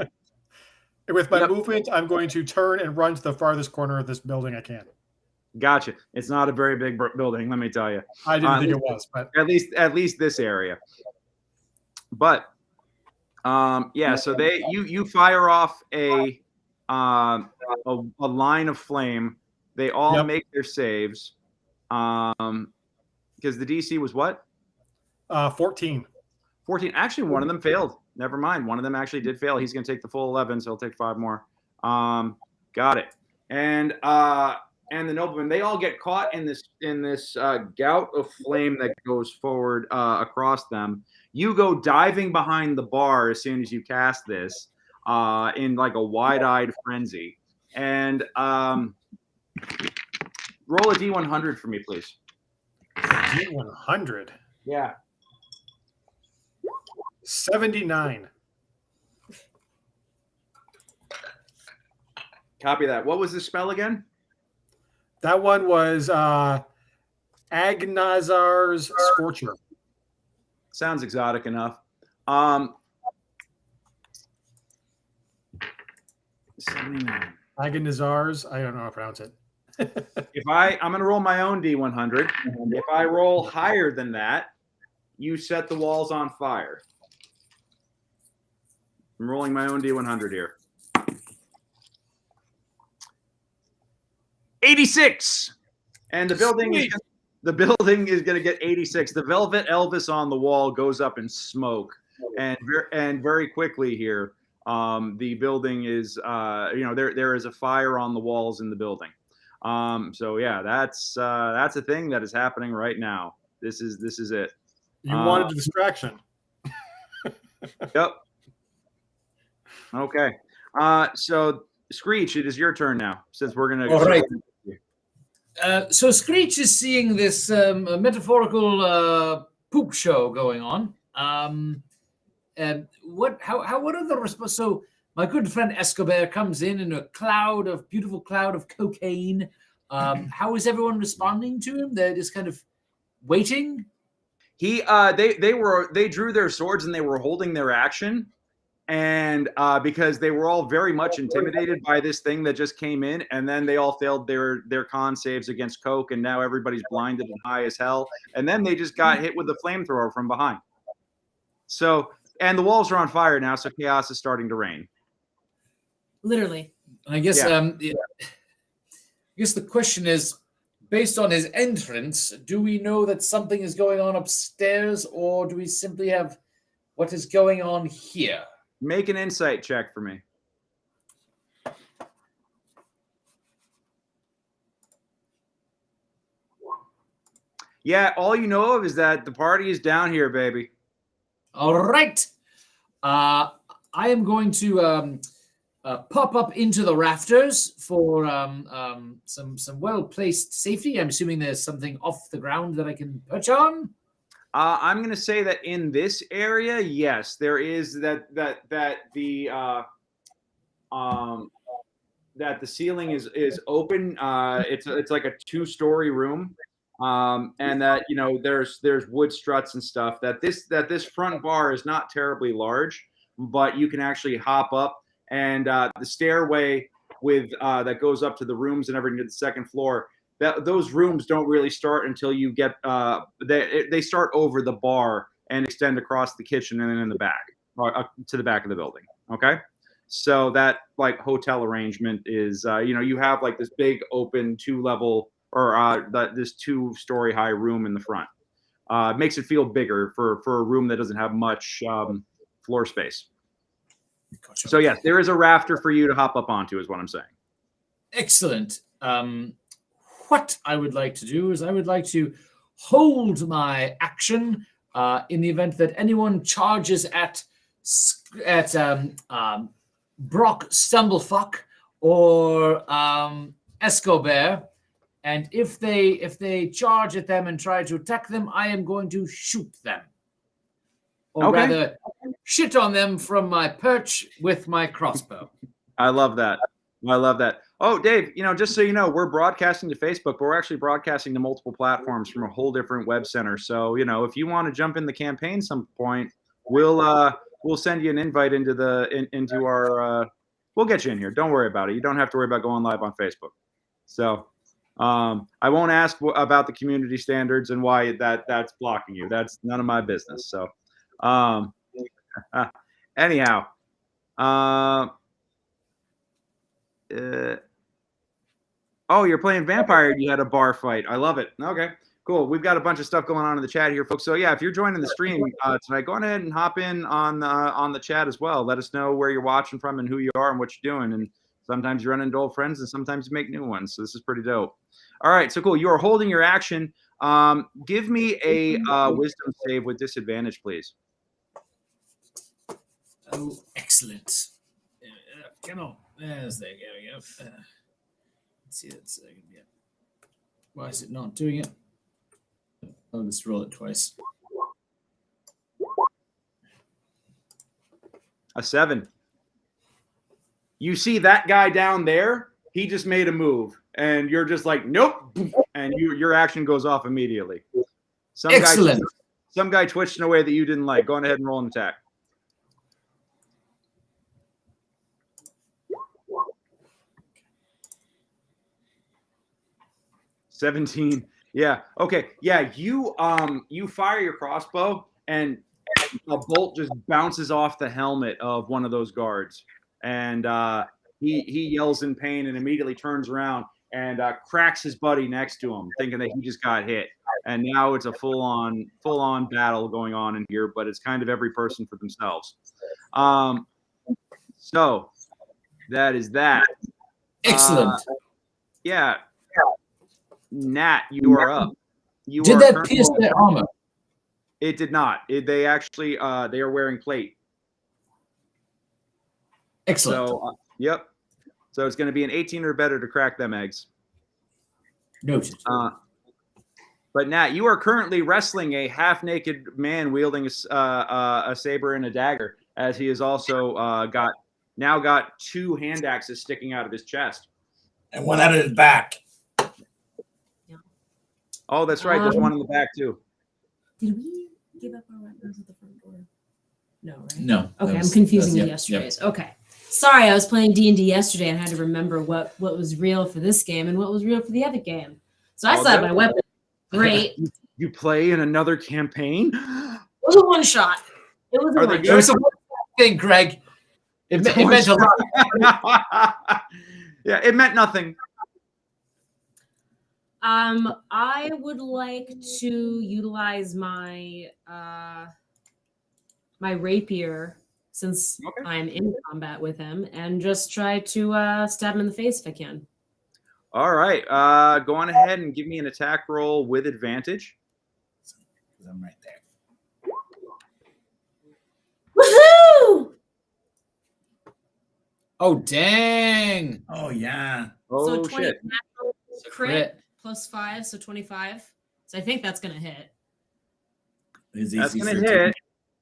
With my Yep. movement, I'm going to turn and run to the farthest corner of this building I can. gotcha. It's not a very big building, let me tell you. I didn't think it was, but At least this area. But yeah, so you fire off a line of flame. They all Yep. make their saves. Because the DC was what? 14. 14. Actually, one of them failed. Never mind. One of them actually did fail. He's going to take the full 11, so he'll take 5 more. Got it. And the noblemen, they all get caught in this gout of flame that goes forward across them. You go diving behind the bar as soon as you cast this in like a wide-eyed frenzy. And roll a D100 for me, please. D100. Yeah. 79. Copy that. What was the spell again? That one was Agnazar's Scorcher. Sounds exotic enough. 79. Agnazar's. I don't know how to pronounce it. I'm going to roll my own D100. If I roll higher than that, you set the walls on fire. I'm rolling my own D100 here. 86. And the building is going to get 86. The Velvet Elvis on the wall goes up in smoke, and very quickly here, the building is there is a fire on the walls in the building. So yeah, that's a thing that is happening right now. This is it. You wanted a distraction. Yep. Okay. So Screech, it is your turn now, since we're gonna. All right. So Screech is seeing this metaphorical poop show going on. And what are the response? So my good friend Escobar comes in a beautiful cloud of cocaine. How is everyone responding to him? They're just kind of waiting. They drew their swords and they were holding their action. And because they were all very much intimidated by this thing that just came in, and then they all failed their con saves against coke, and now everybody's blinded and high as hell. And then they just got hit with the flamethrower from behind. So, and the walls are on fire now, so chaos is starting to reign. Literally. I guess I guess the question is, based on his entrance, do we know that something is going on upstairs, or do we simply have what is going on here? Make an insight check for me. Yeah, all you know of is that the party is down here, baby. All right. I am going to pop up into the rafters for some well-placed safety. I'm assuming there's something off the ground that I can perch on. I'm going to say that in this area, yes, there is that the ceiling is open. It's like a 2-story room, and that there's wood struts and stuff. That this front bar is not terribly large, but you can actually hop up, and the stairway with that goes up to the rooms and everything to the second floor. Those rooms don't really start until you get they start over the bar and extend across the kitchen and then in the back to the back of the building. Okay, so that like hotel arrangement is you have like this big open 2-level or this 2-story high room in the front. Makes it feel bigger for a room that doesn't have much floor space. Gotcha. So yes, there is a rafter for you to hop up onto, is what I'm saying. Excellent. What I would like to do is I would like to hold my action in the event that anyone charges at Brock Stumblefuck or Escobar, and if they charge at them and try to attack them, I am going to shoot them, or rather, shit on them from my perch with my crossbow. I love that. Oh, Dave, just so you know, we're broadcasting to Facebook, but we're actually broadcasting to multiple platforms from a whole different web center. So, if you want to jump in the campaign some point, we'll send you an invite into our we'll get you in here. Don't worry about it. You don't have to worry about going live on Facebook. So, I won't ask about the community standards and why that's blocking you. That's none of my business. So, anyhow, oh, you're playing vampire and you had a bar fight. I love it. Okay, cool. We've got a bunch of stuff going on in the chat here, folks. So yeah, if you're joining the stream tonight, go on ahead and hop in on the chat as well. Let us know where you're watching from and who you are and what you're doing. And sometimes you run into old friends and sometimes you make new ones. So this is pretty dope. All right, so cool. You are holding your action. Give me a wisdom save with disadvantage, please. Oh, excellent. Come on. There's there. There we go. Let's see. That's yeah. Why is it not doing it? I'll just roll it twice. A 7. You see that guy down there? He just made a move, and you're just like, nope, and your action goes off immediately. Excellent. Some guy twitched in a way that you didn't like. Go on ahead and roll an attack. 17. Yeah. Okay. Yeah. You fire your crossbow and a bolt just bounces off the helmet of one of those guards, and he yells in pain and immediately turns around and cracks his buddy next to him, thinking that he just got hit. And now it's a full on battle going on in here, but it's kind of every person for themselves. So that is that. Excellent. Yeah. Nat, you are up. Did that pierce their armor? It did not. They actually they are wearing plate. Excellent. So yep. So it's going to be an 18 or better to crack them eggs. Noted. But Nat, you are currently wrestling a half-naked man wielding a saber and a dagger, as he has also got 2 hand axes sticking out of his chest. And one out of his back. Oh, that's right. There's one in the back too. Did we give up our weapons at the front door? No, right? No. Okay, I'm confusing the yesterday's. Yep. Okay. Sorry, I was playing D&D yesterday and had to remember what was real for this game and what was real for the other game. So I still had my weapon. Great. You play in another campaign? It was a one shot. It was a one shot. It was a thing, Greg. It meant a lot. Yeah, it meant nothing. I would like to utilize my my rapier since I'm in combat with him and just try to stab him in the face if I can. All right. Go on ahead and give me an attack roll with advantage. I'm right there. Woohoo! Oh, dang. Oh, yeah. Oh, So 20 shit. crit plus 5, so 25. So I think that's going to hit. That's going to hit.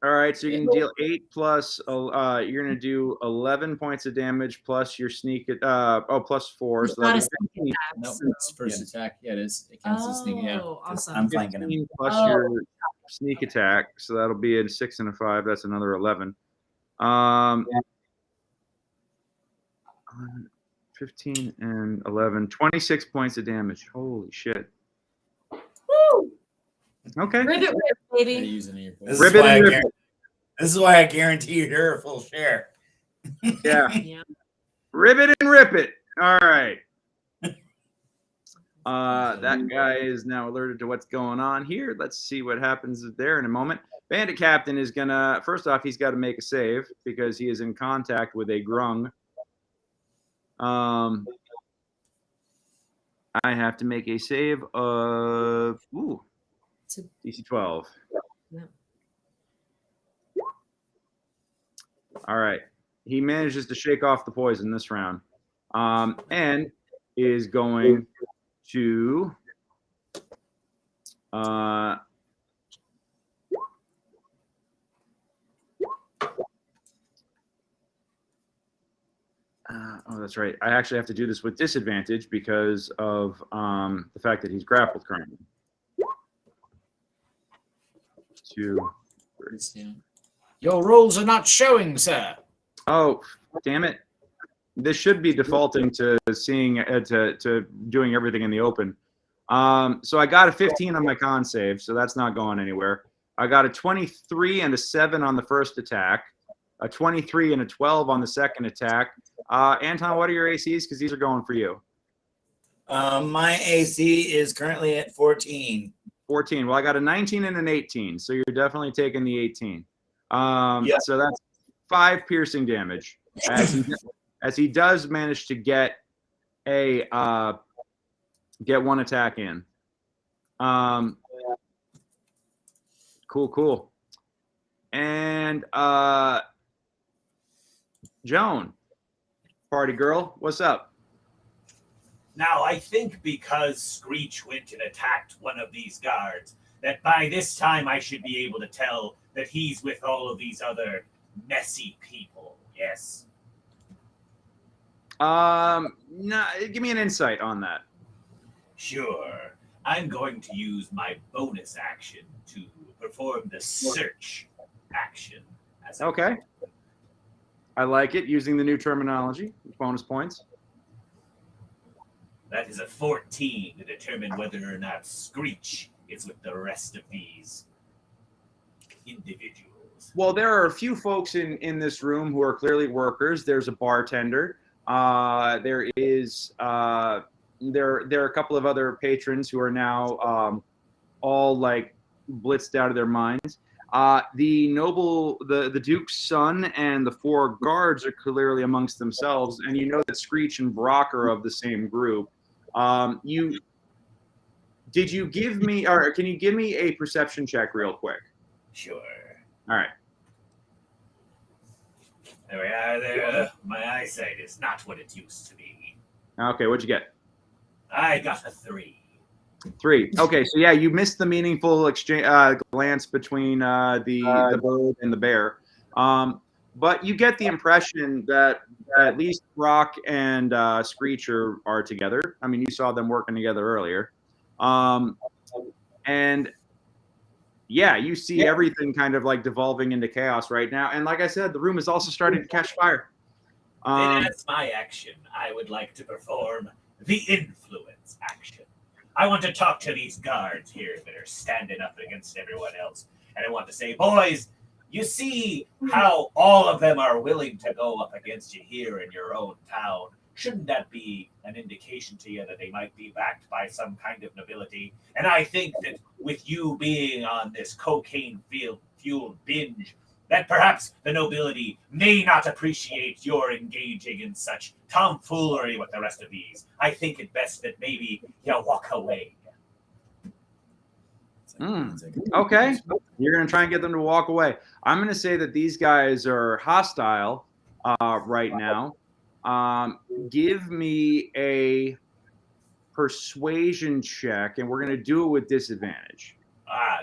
All right, so you can deal 8 plus, you're going to do 11 points of damage plus your sneak, plus 4. It's So not a that's sneak attack. No, so- it's first attack. Yeah, it is. It counts as sneaking out. Oh, awesome. I'm flanking him. 15 plus Oh. your sneak attack. So that'll be a 6 and a 5. That's another 11. 15 and 11. 26 points of damage. Holy shit. Woo! Okay. Ribbit rip, Yeah, baby. using it. This is Ribbit why I and rip. guarantee- This is why I guarantee her a full share. Yeah. Yeah. Ribbit and rip it. All right. That guy is now alerted to what's going on here. Let's see what happens there in a moment. Bandit Captain is gonna, first off, he's got to make a save because he is in contact with a grung. I have to make a save of DC 12. Yeah. All right. He manages to shake off the poison this round. And is going to that's right. I actually have to do this with disadvantage because of the fact that he's grappled currently. 2, 3. Your rolls are not showing, sir. Oh, damn it! This should be defaulting to seeing to doing everything in the open. So I got a 15 on my con save, so that's not going anywhere. I got a 23 and a 7 on the first attack, a 23 and a 12 on the second attack. Anton, what are your ACs? Because these are going for you. My AC is currently at 14. 14. Well, I got a 19 and an 18, so you're definitely taking the 18. Yeah. So that's 5 piercing damage as he does manage to get one attack in. Cool. And Joan, party girl, what's up? Now, I think because Screech went and attacked one of these guards, that by this time I should be able to tell that he's with all of these other messy people. Yes. No, give me an insight on that. Sure. I'm going to use my bonus action to perform the search action. Okay. I like it, using the new terminology. Bonus points. That is a 14 to determine whether or not Screech is with the rest of these individuals. Well, there are a few folks in this room who are clearly workers. There's a bartender. There are a couple of other patrons who are now all like blitzed out of their minds. The noble, the Duke's son, and the 4 guards are clearly amongst themselves, and you know that Screech and Brock are of the same group. Can you give me a perception check real quick? Sure. All right. There we are. There. My eyesight is not what it used to be. Okay, what'd you get? I got a 3. 3. Okay, so yeah, you missed the meaningful exchange glance between the bird and the bear, but you get the impression that at least Brock and Screech are together. I mean, you saw them working together earlier, and yeah, you see everything kind of like devolving into chaos right now. And like I said, the room is also starting to catch fire. And as my action, I would like to perform the influence action. I want to talk to these guards here that are standing up against everyone else. And I want to say, boys, you see how all of them are willing to go up against you here in your own town. Shouldn't that be an indication to you that they might be backed by some kind of nobility? And I think that with you being on this cocaine-fueled binge, that perhaps the nobility may not appreciate your engaging in such tomfoolery with the rest of these. I think it best that maybe you walk away. Okay, you're going to try and get them to walk away. I'm going to say that these guys are hostile right now. Give me a persuasion check, and we're going to do it with disadvantage.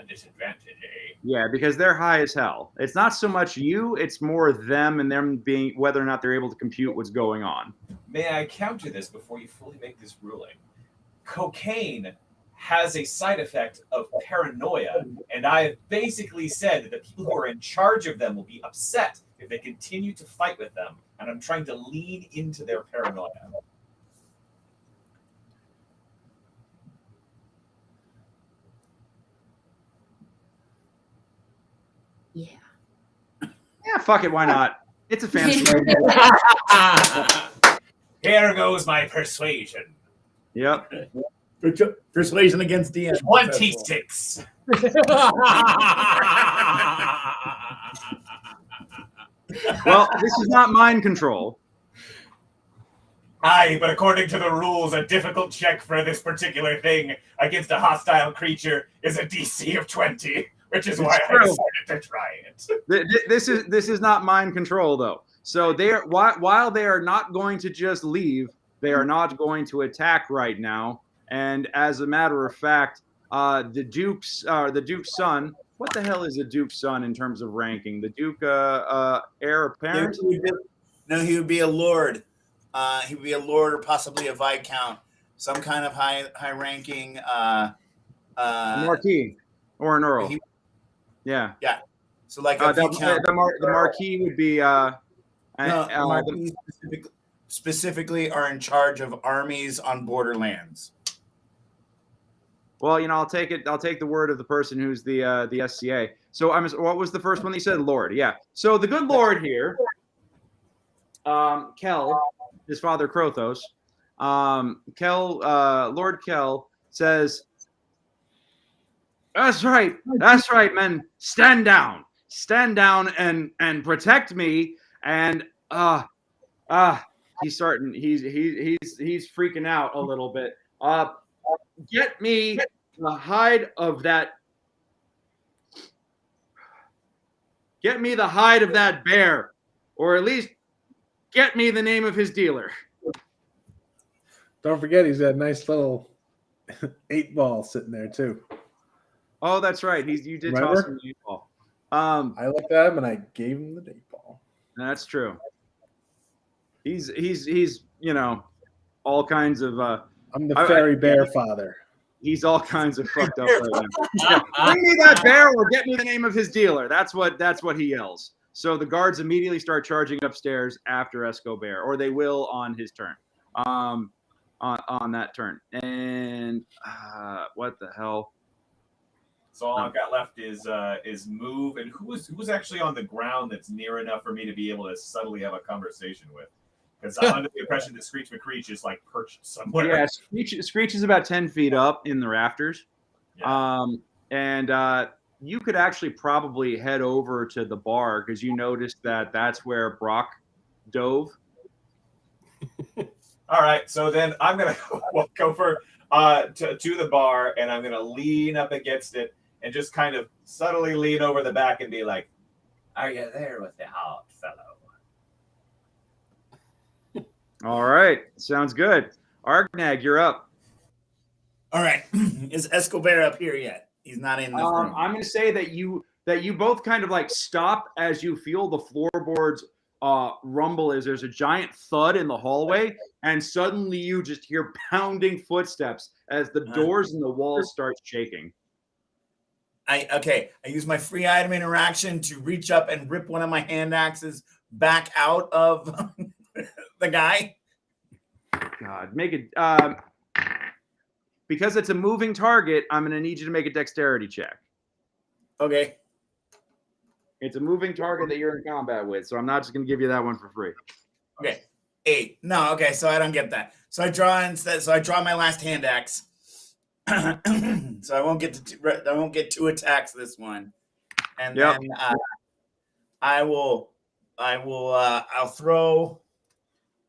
Disadvantage, eh? Yeah, because they're high as hell. It's not so much you, it's more them and them being whether or not they're able to compute what's going on. May I counter this before you fully make this ruling? Cocaine has a side effect of paranoia, and I have basically said that the people who are in charge of them will be upset if they continue to fight with them, and I'm trying to lean into their paranoia. Yeah. Yeah, fuck it, why not? It's a fantasy. Here goes my persuasion. Yep. Persuasion against DM. 26. Well, this is not mind control. Aye, but according to the rules, a difficult check for this particular thing against a hostile creature is a DC of 20, which is why I decided to try it. This is not mind control though. So they are while they are not going to just leave, they are not going to attack right now. And as a matter of fact, the Duke's son. What the hell is a Duke's son in terms of ranking? The Duke heir apparent? No, he would be a lord. He would be a lord or possibly a viscount, some kind of high-ranking. A marquis or an earl. Yeah. So like a viscount. The marquis would be. Marquis specifically are in charge of armies on borderlands. Well, I'll take it. I'll take the word of the person who's the SCA. So what was the first one he said? Lord. Yeah. So the good Lord here, Kel, his father Krothos, Lord Kel says, That's right, men. Stand down and protect me. And he's freaking out a little bit. Get me the hide of that. Get me the hide of that bear, or at least get me the name of his dealer. Don't forget, he's got a nice little 8-ball sitting there too. Oh, that's right. You did toss him the 8-ball. I looked at him and I gave him the 8-ball. That's true. He's all kinds of. I'm the fairy bear father. He's all kinds of fucked up right now. Bring me that bear or get me the name of his dealer. That's what he yells. So the guards immediately start charging upstairs after Escobar, or they will on his turn. On that turn. And what the hell? So all I've got left is move, and who's actually on the ground that's near enough for me to be able to subtly have a conversation with. Because I'm under the impression that Screech McCreech is like perched somewhere. Yeah, Screech is about 10 feet up in the rafters. Yeah. And you could actually probably head over to the bar because you noticed that that's where Brock dove. All right, so then I'm gonna go for to the bar, and I'm gonna lean up against it and just kind of subtly lean over the back and be like, "Are you there with the odd fellow?" All right, sounds good. Argnag, you're up. All right, is Escobar up here yet? He's not in the room. I'm going to say that you both kind of like stop as you feel the floorboards rumble as there's a giant thud in the hallway, and suddenly you just hear pounding footsteps as the doors and the walls start shaking. I use my free item interaction to reach up and rip one of my hand axes back out of the guy. God, make it because it's a moving target. I'm going to need you to make a dexterity check. Okay. It's a moving target that you're in combat with, so I'm not just going to give you that one for free. Okay. 8. No, okay, so I don't get that. So I draw instead. So I draw my last hand axe. So I won't get 2 attacks this one, and then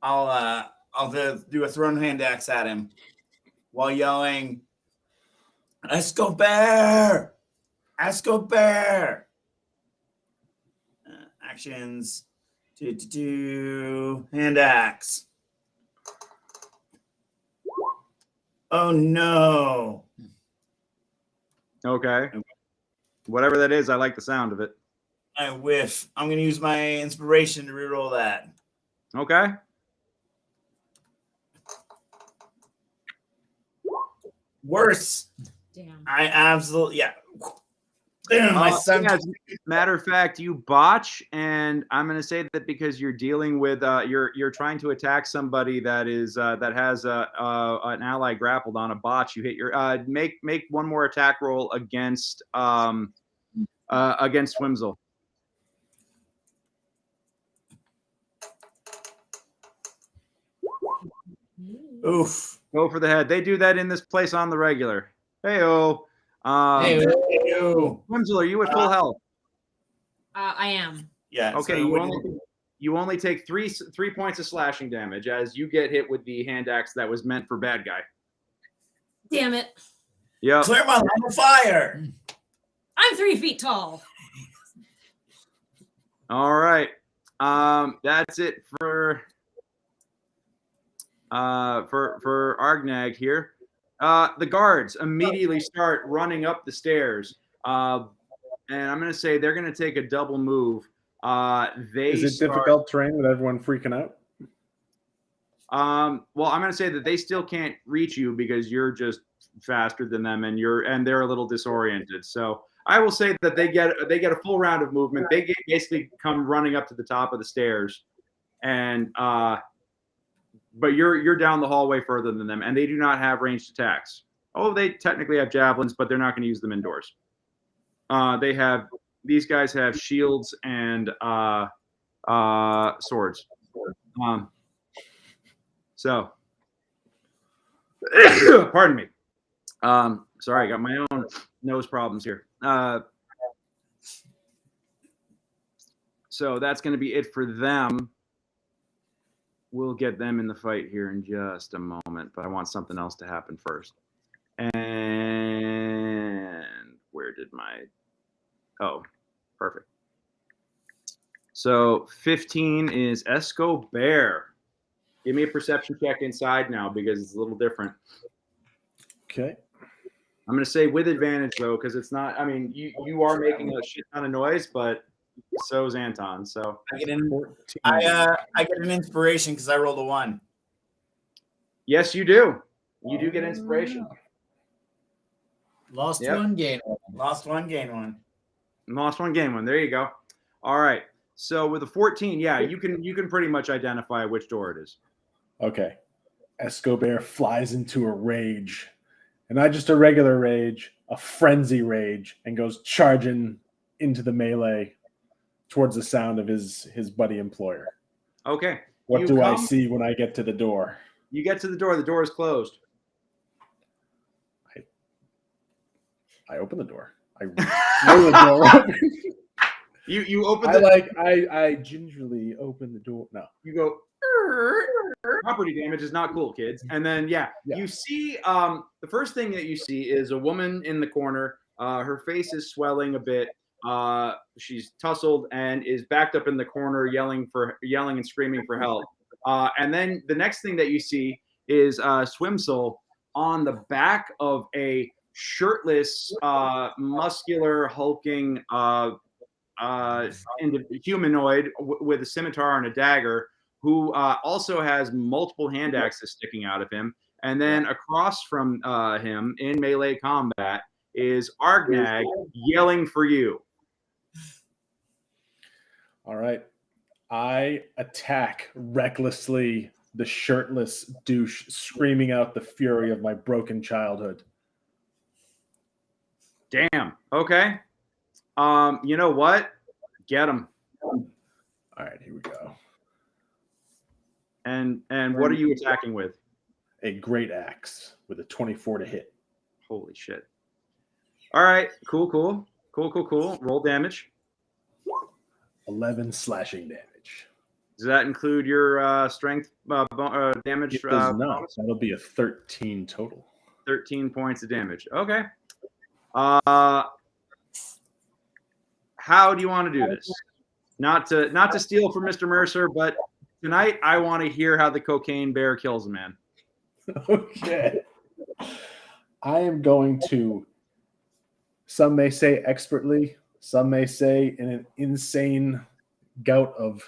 I'll do a thrown hand axe at him while yelling, "Escobar! Escobar!" Actions. Hand axe. Oh no. Okay. Whatever that is, I like the sound of it. I whiff. I'm going to use my inspiration to reroll that. Okay. Worse. Damn. I absolutely, Damn, my son. As a matter of fact, you botch, and I'm going to say that because you're dealing with, you're trying to attack somebody that is that has an ally grappled on a botch. You hit your make one more attack roll against Swimsel. Oof. Go for the head. They do that in this place on the regular. Hey-o. Swimsel, are you at full health? I am. Yeah. Okay. So you only take three points of slashing damage as you get hit with the hand axe that was meant for bad guy. Damn it. Yeah. clear my line of fire. I'm 3 feet tall. All right. That's it for Argnag here. The guards immediately start running up the stairs, and I'm going to say they're going to take a double move. Is it difficult terrain with everyone freaking out? Well, I'm going to say that they still can't reach you because you're just faster than them, and they're a little disoriented. So I will say that they get a full round of movement. They basically come running up to the top of the stairs, and but you're down the hallway further than them, and they do not have ranged attacks. Oh, they technically have javelins, but they're not going to use them indoors. These guys have shields and swords. So, pardon me. Sorry, I got my own nose problems here. So that's going to be it for them. We'll get them in the fight here in just a moment, but I want something else to happen first. And where did my... Oh, perfect. So 15 is Escobar. Give me a perception check inside now because it's a little different. Okay. I'm going to say with advantage, though, because it's not... I mean, you are making a shit ton of noise, but so is Anton. So I get an inspiration because I rolled a 1. yes, you do. You do get inspiration. Lost Yep. one, gain one. Lost 1, gain 1. Lost one, gain one. There you go. All right. So with a 14, yeah, you can pretty much identify which door it is. Okay. Escobar flies into a rage. And not just a regular rage, a frenzy rage, and goes charging into the melee towards the sound of his buddy employer. Okay. What do I see when I get to the door? You get to the door. The door is closed. I open the door. I roll the door open. You open I gingerly open the door. No. You go, property damage is not cool, kids. And then, yeah. You see, the first thing that you see is a woman in the corner. Her face is swelling a bit. She's tussled and is backed up in the corner, yelling and screaming for help. And then the next thing that you see is Swimsoul on the back of a shirtless, muscular, hulking humanoid with a scimitar and a dagger, who also has multiple hand axes sticking out of him. And then across from him in melee combat is Argnag yelling for you. All right. I attack recklessly the shirtless douche, screaming out the fury of my broken childhood. Damn. Okay. You know what? Get him. All right, here we go. And what are you attacking with? A great axe with a 24 to hit. Holy shit. All right. Cool. Roll damage. 11 slashing damage. Does that include your strength damage? It does not. That'll be a 13 total. 13 points of damage. Okay. How do you want to do this? Not to steal from Mr. Mercer, but tonight I want to hear how the cocaine bear kills a man. Okay. I am going to, some may say expertly, some may say in an insane gout of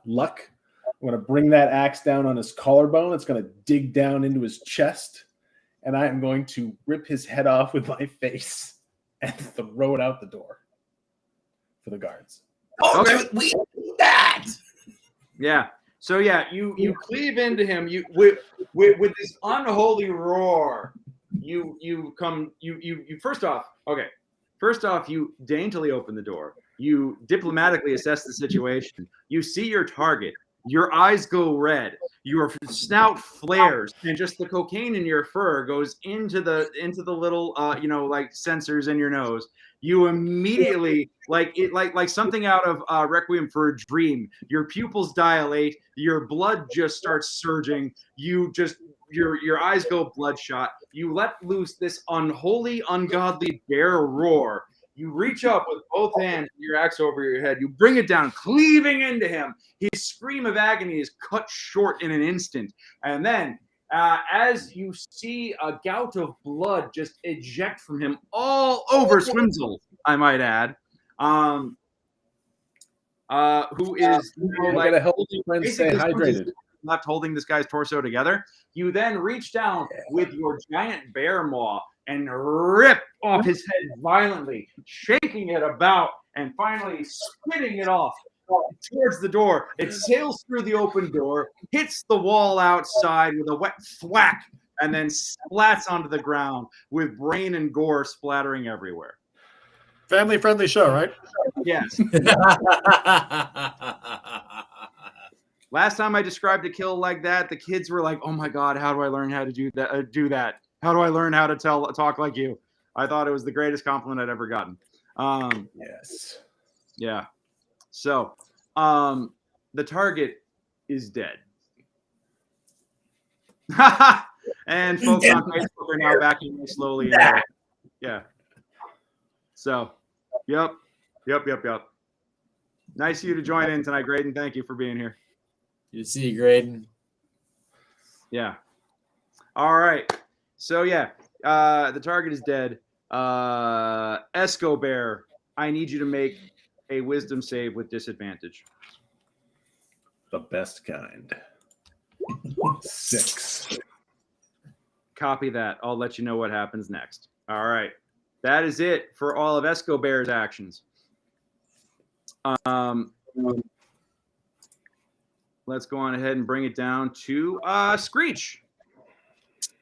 luck. I'm going to bring that axe down on his collarbone. It's going to dig down into his chest, and I am going to rip his head off with my face and throw it out the door for the guards. Oh, Okay. we need that. Yeah. So yeah, you cleave into him. You with this unholy roar. You first off, you daintily open the door. You diplomatically assess the situation. You see your target. Your eyes go red. Your snout flares, and just the cocaine in your fur goes into the little like sensors in your nose. You immediately like something out of Requiem for a Dream. Your pupils dilate. Your blood just starts surging. Your eyes go bloodshot. You let loose this unholy, ungodly bear roar. You reach up with both hands, your axe over your head. You bring it down, cleaving into him. His scream of agony is cut short in an instant. And then, as you see a gout of blood just eject from him all over Swimsoul, I might add, who is I gotta help my friends stay hydrated. left holding this guy's torso together. You then reach down with your giant bear maw and rip off his head violently, shaking it about and finally spitting it off towards the door. It sails through the open door, hits the wall outside with a wet thwack, and then splats onto the ground with brain and gore splattering everywhere. Family-friendly show, right? Yes. Last time I described a kill like that, the kids were like, "Oh my God, how do I learn how to do that? How do I learn how to talk like you?" I thought it was the greatest compliment I'd ever gotten. Yes. Yeah. So, the target is dead. And folks on Facebook are now backing me slowly. Yeah. So, yep. Nice of you to join in tonight, Graydon. Thank you for being here. You see, Graydon. Yeah. All right. So, yeah, the target is dead. Escobar, I need you to make a wisdom save with disadvantage. The best kind. 6. Copy that. I'll let you know what happens next. All right. That is it for all of Escobar's actions. Let's go on ahead and bring it down to Screech.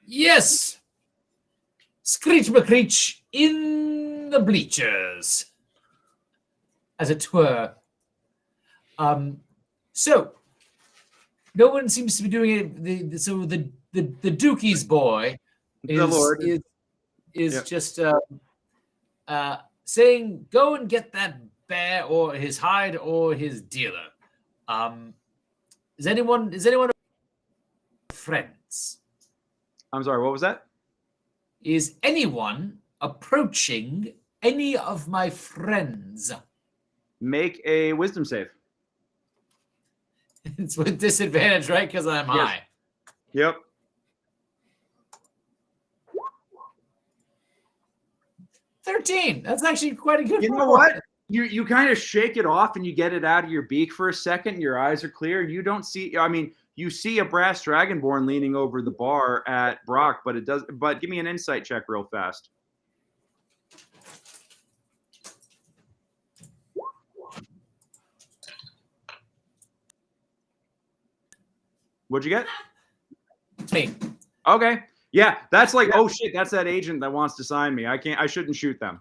Yes. Screech McCreech in the bleachers, as it were. So no one seems to be doing it. So the Dookie's boy is just saying, "Go and get that bear or his hide or his dealer." Is anyone friends? I'm sorry, what was that? Is anyone approaching any of my friends? Make a wisdom save. It's with disadvantage, right? Because I'm high. Yep. $13. That's actually quite a good. You know what? You kind of shake it off and you get it out of your beak for a second. Your eyes are clear. You don't see. I mean, you see a brass dragonborn leaning over the bar at Brock, but it does. But give me an insight check real fast. What'd you get? Me. Okay. Yeah, that's like, oh shit, that's that agent that wants to sign me. I shouldn't shoot them.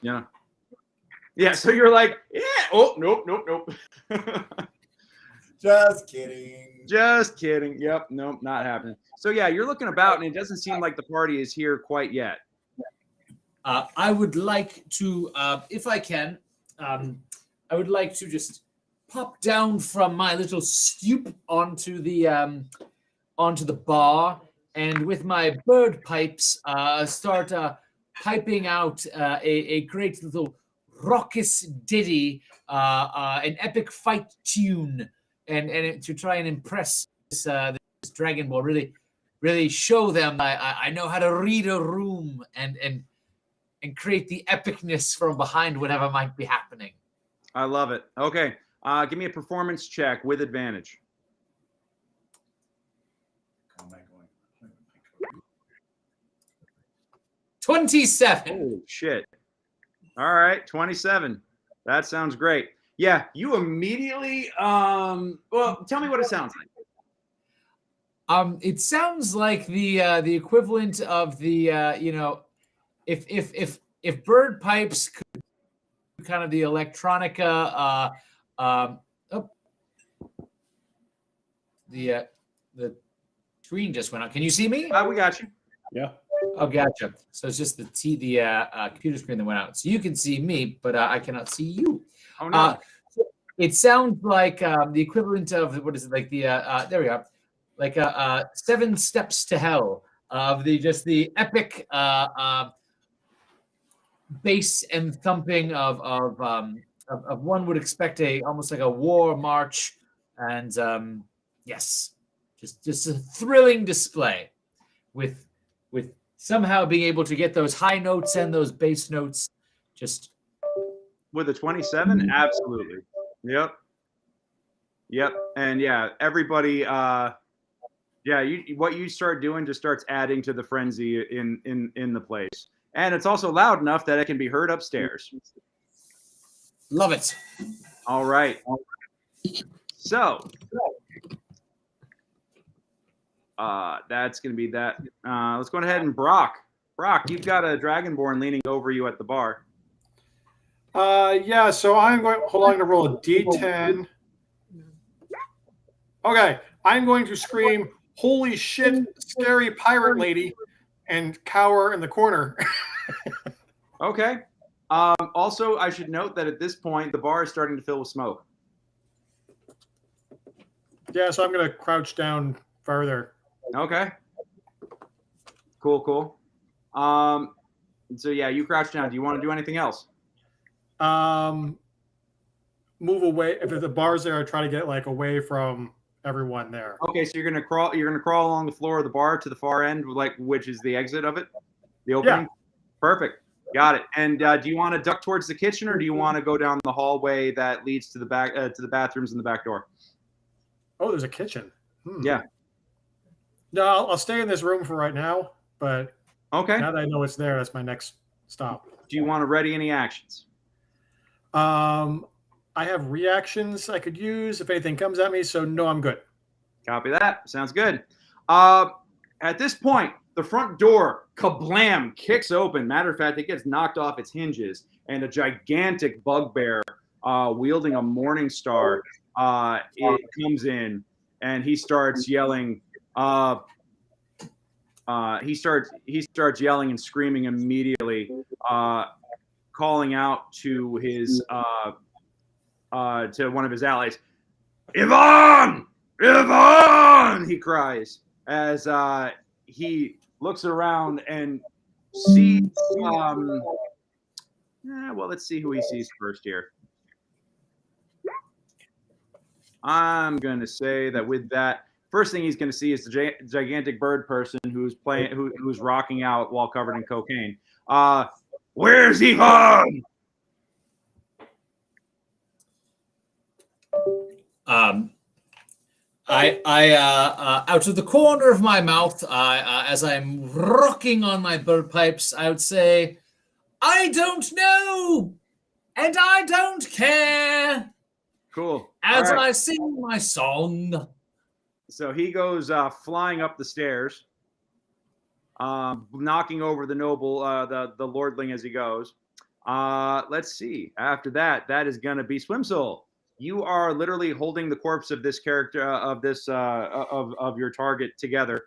Yeah. Yeah, so you're like, yeah, oh, nope. Just kidding. Just kidding. Yep, nope, not happening. So yeah, you're looking about and it doesn't seem like the party is here quite yet. I would like to, if I can, I would like to just pop down from my little stoop onto the bar, and with my bird pipes, start piping out a great little raucous ditty, an epic fight tune, and to try and impress this dragon ball, really show them I know how to read a room and create the epicness from behind whatever might be happening. I love it. Okay, give me a performance check with advantage. 27. Oh shit. All right, 27. That sounds great. Yeah, you immediately well, tell me what it sounds like. It sounds like the equivalent of the if bird pipes could do kind of the electronica the screen just went out. Can you see me? We got you. Yeah. Oh, gotcha. So it's just the computer screen that went out. So you can see me, but I cannot see you. Oh no. It sounds like the equivalent of what is it, like the there we are, like 7 Steps to Hell of the epic bass and thumping of one would expect almost like a war march, and yes, just a thrilling display with somehow being able to get those high notes and those bass notes just with a 27, absolutely. Yep. Yep. And yeah, everybody. What you start doing just starts adding to the frenzy in the place, and it's also loud enough that it can be heard upstairs. Love it. All right. So that's going to be that. Let's go ahead and Brock. Brock, you've got a Dragonborn leaning over you at the bar. Yeah, so I'm going. Hold on, I'm going to roll a d10. Okay, I'm going to scream, "Holy shit, scary pirate lady," and cower in the corner. Okay. Also, I should note that at this point, the bar is starting to fill with smoke. Yeah, so I'm going to crouch down further. Okay. Cool. So yeah, you crouch down. Do you want to do anything else? Move away. If the bar's there, I try to get like away from everyone there. Okay, so you're gonna crawl. You're gonna crawl along the floor of the bar to the far end, like which is the exit of it, the opening. Yeah. Perfect. Got it. And do you want to duck towards the kitchen, or do you want to go down the hallway that leads to the back to the bathrooms and the back door? Oh, there's a kitchen. Yeah. No, I'll stay in this room for right now. But Okay. now that I know it's there, that's my next stop. Do you want to ready any actions? I have reactions I could use if anything comes at me. So no, I'm good. Copy that. Sounds good. At this point, the front door, kablam, kicks open. Matter of fact, it gets knocked off its hinges, and a gigantic bugbear wielding a morning star it comes in, and he starts yelling. He starts yelling and screaming immediately, calling out to his to one of his allies. Ivan! Ivan! He cries as he looks around and sees. Well, let's see who he sees first here. I'm going to say that with that, first thing he's going to see is the gigantic bird person who's rocking out while covered in cocaine. Where's Ivan? I out of the corner of my mouth, as I'm rocking on my bird pipes, I would say, I don't know, and I don't care. Cool. As All right. I sing my song. So he goes flying up the stairs, knocking over the noble, the lordling as he goes. Let's see. After that, that is going to be Swimsoul. You are literally holding the corpse of this character, of your target together,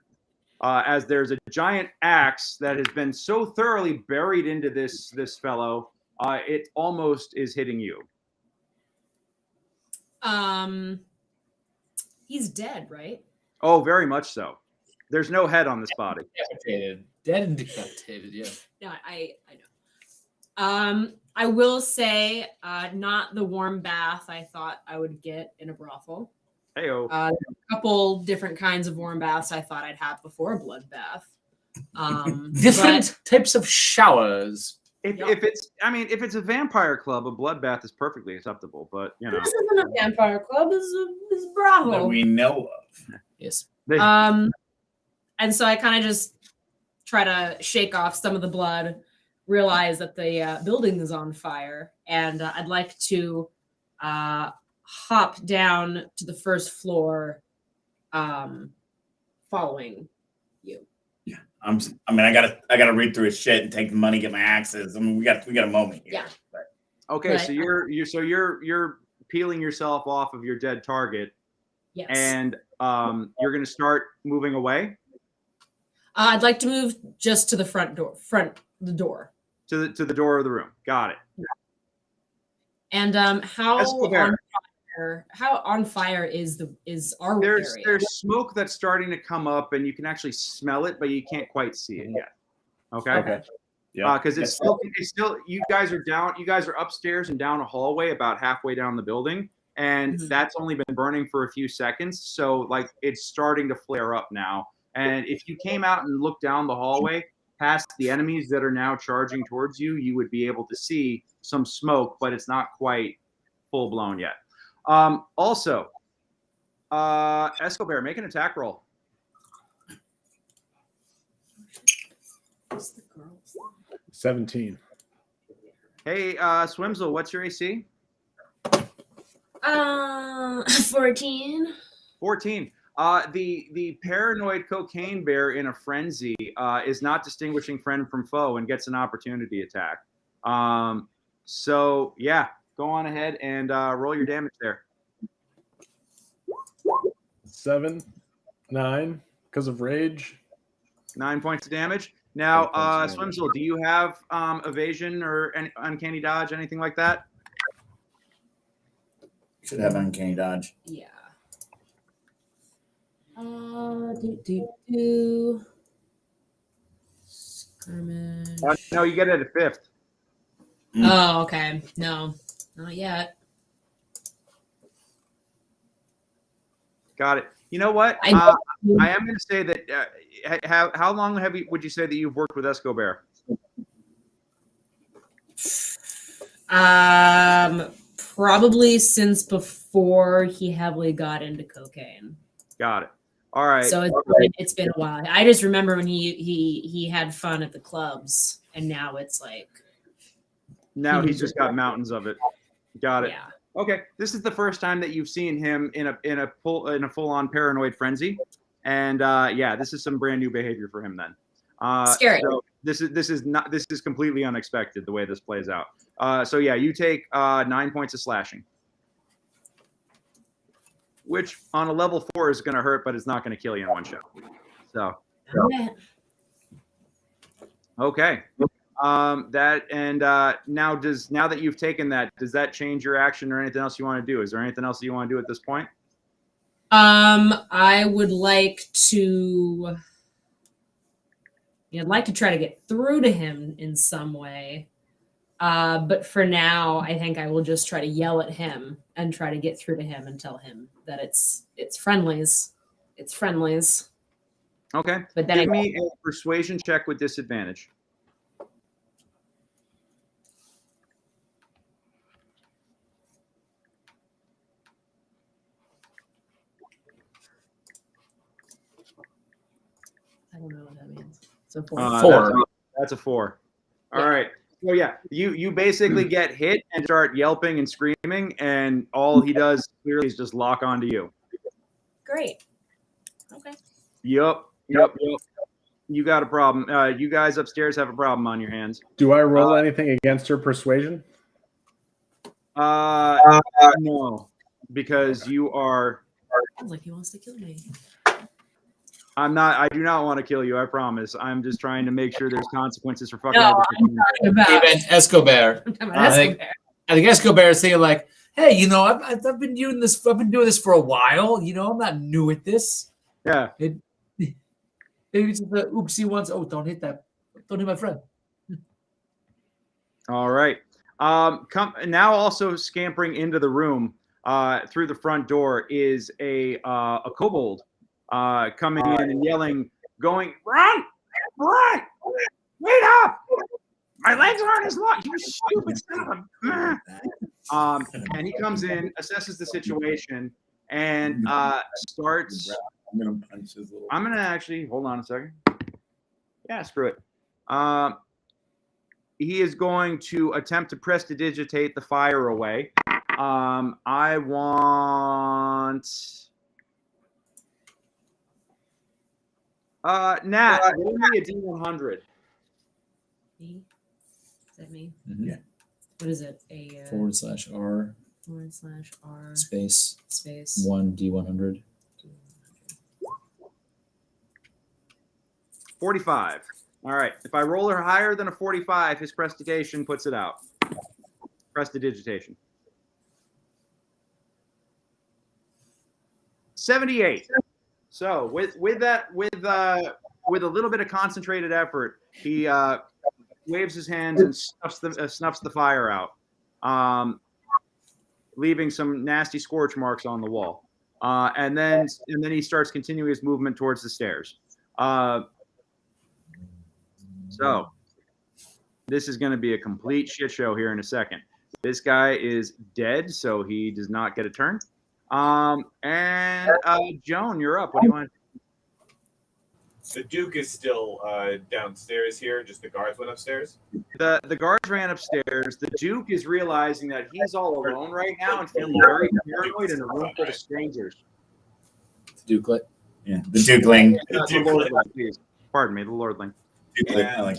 as there's a giant axe that has been so thoroughly buried into this fellow, it almost is hitting you. He's dead, right? Oh, very much so. There's no head on this body. Decapitated. Dead and decapitated, yeah. No, I know. I will say, not the warm bath I thought I would get in a brothel. Heyo. A couple different kinds of warm baths I thought I'd have before a bloodbath. Different types of showers. If it's a vampire club, a bloodbath is perfectly acceptable. But you know, This isn't a vampire club. This is a brothel. That we know of. Yes. And so I kind of just try to shake off some of the blood, realize that the building is on fire, and I'd like to hop down to the first floor, following you. Yeah, I gotta read through his shit and take the money, get my axes. I mean, we got a moment here. Yeah. But. okay, But, so you're peeling yourself off of your dead target, Yes. and you're going to start moving away I'd like to move just to the the door. to the door of the room. Got it. And how Escobar. on fire is our There's area? smoke that's starting to come up, and you can actually smell it, but you can't quite see it yet. Okay. Okay. Yeah. Because it's still you guys are upstairs and down a hallway about halfway down the building, and that's only been burning for a few seconds. So like it's starting to flare up now. And if you came out and looked down the hallway past the enemies that are now charging towards you, you would be able to see some smoke, but it's not quite full blown yet. Also, Escobar, make an attack roll. What's the girls? 17. Hey, Swimzel, what's your AC? 14. 14. The paranoid cocaine bear in a frenzy is not distinguishing friend from foe and gets an opportunity attack. So yeah, go on ahead and roll your damage there. 7, 9, because of rage. 9 points of damage. Now, 8 points of damage. Swimzel, do you have evasion or uncanny dodge, anything like that? Should have uncanny dodge. Yeah. Skirmish. No, you get it at 5th. Oh, okay. No, not yet. Got it. You know what? I I am going to say that. How long would you say that you've worked with Escobar? Probably since before he heavily got into cocaine. Got it. All right. So it's been a while. I just remember when he had fun at the clubs, and now it's like Now he's just got mountains of it. Got it. yeah. Okay, this is the first time that you've seen him in a full-on paranoid frenzy, and yeah, this is some brand new behavior for him. Then, Scary. So this is completely unexpected the way this plays out. So yeah, you take 9 points of slashing, which on a level 4 is going to hurt, but it's not going to kill you in one shot. So okay. Now that you've taken that, does that change your action or anything else you want to do? Is there anything else that you want to do at this point? I would like to. I'd like to try to get through to him in some way. But for now, I think I will just try to yell at him and try to get through to him and tell him that it's friendlies. It's friendlies. Okay. But then Give me a persuasion check with disadvantage. I don't know what that means. So 4. That's a 4. All right. So yeah, you basically get hit and start yelping and screaming, and all he does clearly is just lock onto you. Great. Okay. Yep. You got a problem. You guys upstairs have a problem on your hands. Do I roll anything against her persuasion? No, because you are. Sounds like he wants to kill me. I'm not. I do not want to kill you. I promise. I'm just trying to make sure there's consequences for fucking. No, everything. I'm talking about. Even Escobar. I think Escobar is saying like, "Hey, I've been doing this. I've been doing this for a while. I'm not new at this. Yeah. Maybe it's the oopsie once. Oh, don't hit that. Don't hit my friend." All right. Come now. Also scampering into the room through the front door is a kobold. Coming in and yelling, going, run, wait up! My legs aren't as long. You stupid son of a. And he comes in, assesses the situation, and starts. I'm gonna punch his little. I'm gonna actually hold on a second. Yeah, screw it. He is going to attempt to prestidigitate the fire away. I want. Nat, give me a D100. Me? Is that me? Mm-hmm. Yeah. What is it? A /R /R space space 1 D100. 45. All right. If I roll her higher than a 45, his prestidigitation puts it out. Prestidigitation. 78. So with a little bit of concentrated effort, he waves his hands and snuffs the fire out, leaving some nasty scorch marks on the wall. And then he starts continuing his movement towards the stairs. So this is going to be a complete shit show here in a second. This guy is dead, so he does not get a turn. And Joan, you're up. What do you want? The Duke is still downstairs here. Just the guards went upstairs. The guards ran upstairs. The Duke is realizing that he's all alone right now and feeling very paranoid in a room full of strangers. Dukelet. Yeah, the Dukeling. The Lordling, please. Pardon me, the Lordling. Dukeling. I like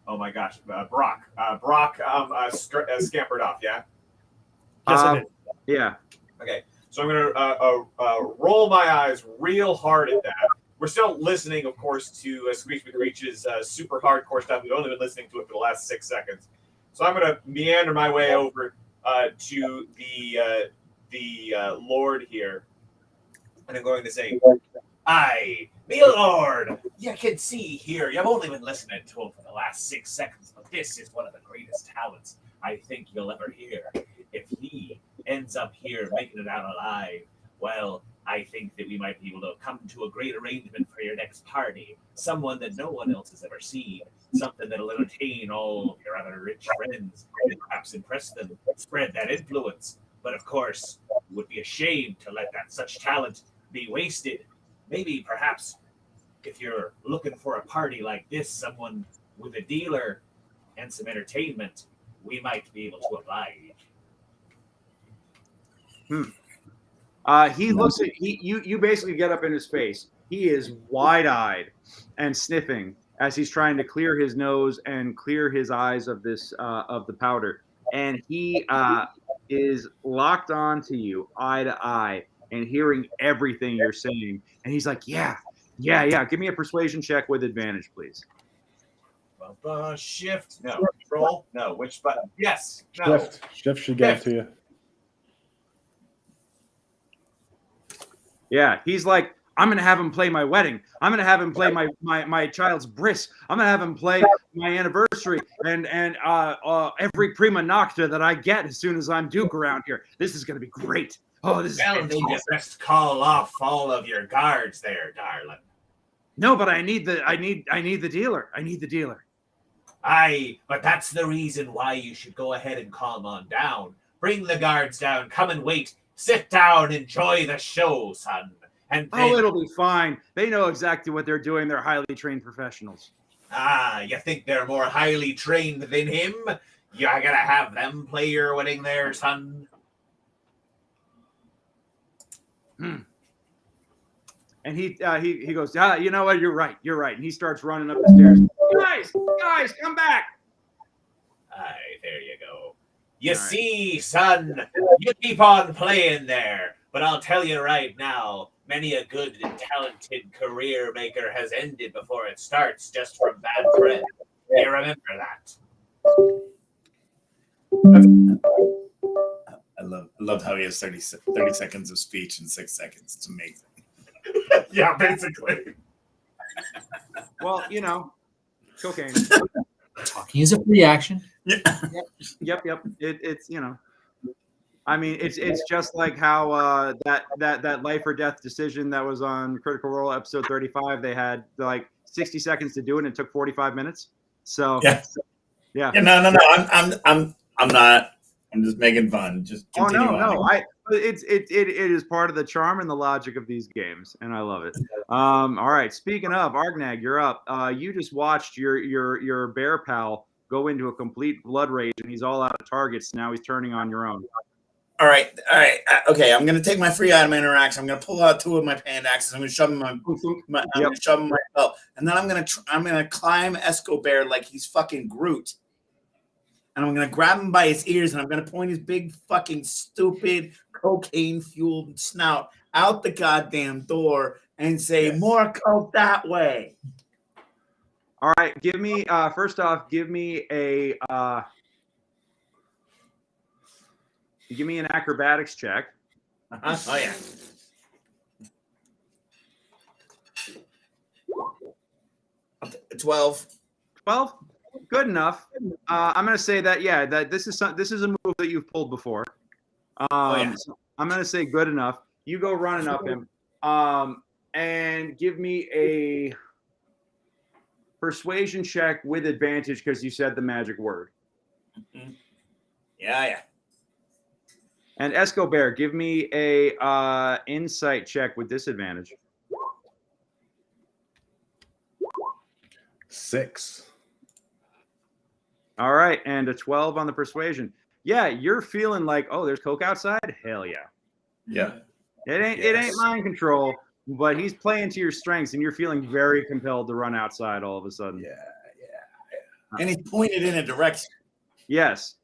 oh my gosh, Brock. Brock scampered off. Yeah. Yes, I did. Yeah. Okay. So I'm gonna roll my eyes real hard at that. We're still listening, of course, to Screech McCreech's super hardcore stuff. We've only been listening to it for the last 6 seconds. So I'm gonna meander my way over to the Lord here, and I'm going to say, Aye, me lord, you can see here, you've only been listening to him for the last 6 seconds, but this is one of the greatest talents I think you'll ever hear. If he ends up here making it out alive, well, I think that we might be able to come to a great arrangement for your next party. Someone that no one else has ever seen. Something that'll entertain all of your other rich friends and perhaps impress them, spread that influence. But of course, it would be a shame to let that such talent be wasted. Maybe perhaps if you're looking for a party like this, someone with a dealer and some entertainment, we might be able to oblige. He looks at you basically get up in his face. He is wide-eyed and sniffing as he's trying to clear his nose and clear his eyes of this of the powder. And he is locked onto you eye to eye and hearing everything you're saying. And he's like, yeah. Give me a persuasion check with advantage, please. Shift. No. Control. No. Which button? Yes. No. Shift should get to you. Yeah, he's like, I'm going to have him play my wedding. I'm going to have him play my child's bris. I'm going to have him play my anniversary and every prima nocta that I get as soon as I'm Duke around here. This is going to be great. Oh, this is fantastic. You best call off all of your guards there, darling. No, but I need the dealer. I need the dealer. Aye, but that's the reason why you should go ahead and calm on down. Bring the guards down. Come and wait. Sit down, enjoy the show, son. And then, it'll be fine. They know exactly what they're doing. They're highly trained professionals. You think they're more highly trained than him? You gotta have them play your wedding there, son. And he goes, you know what? You're right. And he starts running up the stairs. Guys, come back. Aye, there you go. You see, son, you keep on playing there. But I'll tell you right now, many a good and talented career maker has ended before it starts just from bad friends. You remember that? I love how he has 30 seconds of speech in 6 seconds. It's amazing. Yeah, basically. Well, cocaine. Talking is a free action. Yep. It's I mean, it's just like how that life or death decision that was on Critical Role episode 35. They had like 60 seconds to do it, and it took 45 minutes. So yeah. No. I'm not. I'm just making fun. Just continue on. It is part of the charm and the logic of these games, and I love it. All right. Speaking of, Argnag, you're up. You just watched your bear pal go into a complete blood rage, and he's all out of targets. Now he's turning on your own. All right. Okay, I'm gonna take my free item interaction. I'm gonna pull out 2 of my pand axes. I'm gonna shove them in my belt, and then I'm gonna climb Escobar like he's fucking Groot. And I'm going to grab him by his ears, and I'm going to point his big fucking stupid cocaine-fueled snout out the goddamn door and say, more coke that way. All right. Give me, first off, give me an acrobatics check. Oh, yeah. $12. 12? Good enough. I'm going to say that that this is a move that you've pulled before. So I'm going to say good enough. You go running up him, and give me a persuasion check with advantage because you said the magic word. Mm-hmm. Yeah. And Escobar, give me a insight check with disadvantage. 6. All right, and a 12 on the persuasion. Yeah, you're feeling like, oh, there's coke outside? Hell yeah. Yeah. It ain't mind control, but he's playing to your strengths, and you're feeling very compelled to run outside all of a sudden. Yeah. And he's pointed in a direction. Yes.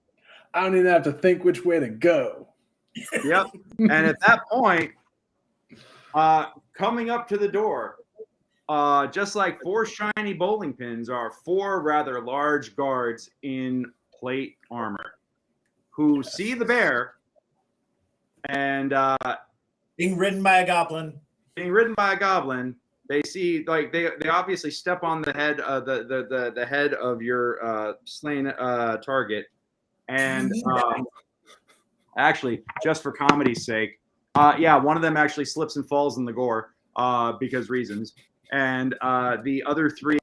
I don't even have to think which way to go. Yep. And at that point, coming up to the door, just like 4 shiny bowling pins, are 4 rather large guards in plate armor who see the bear and Being ridden by a goblin. They see, like, they obviously step on the head of the head of your slain target, and actually, just for comedy's sake, one of them actually slips and falls in the gore because reasons, and the other 3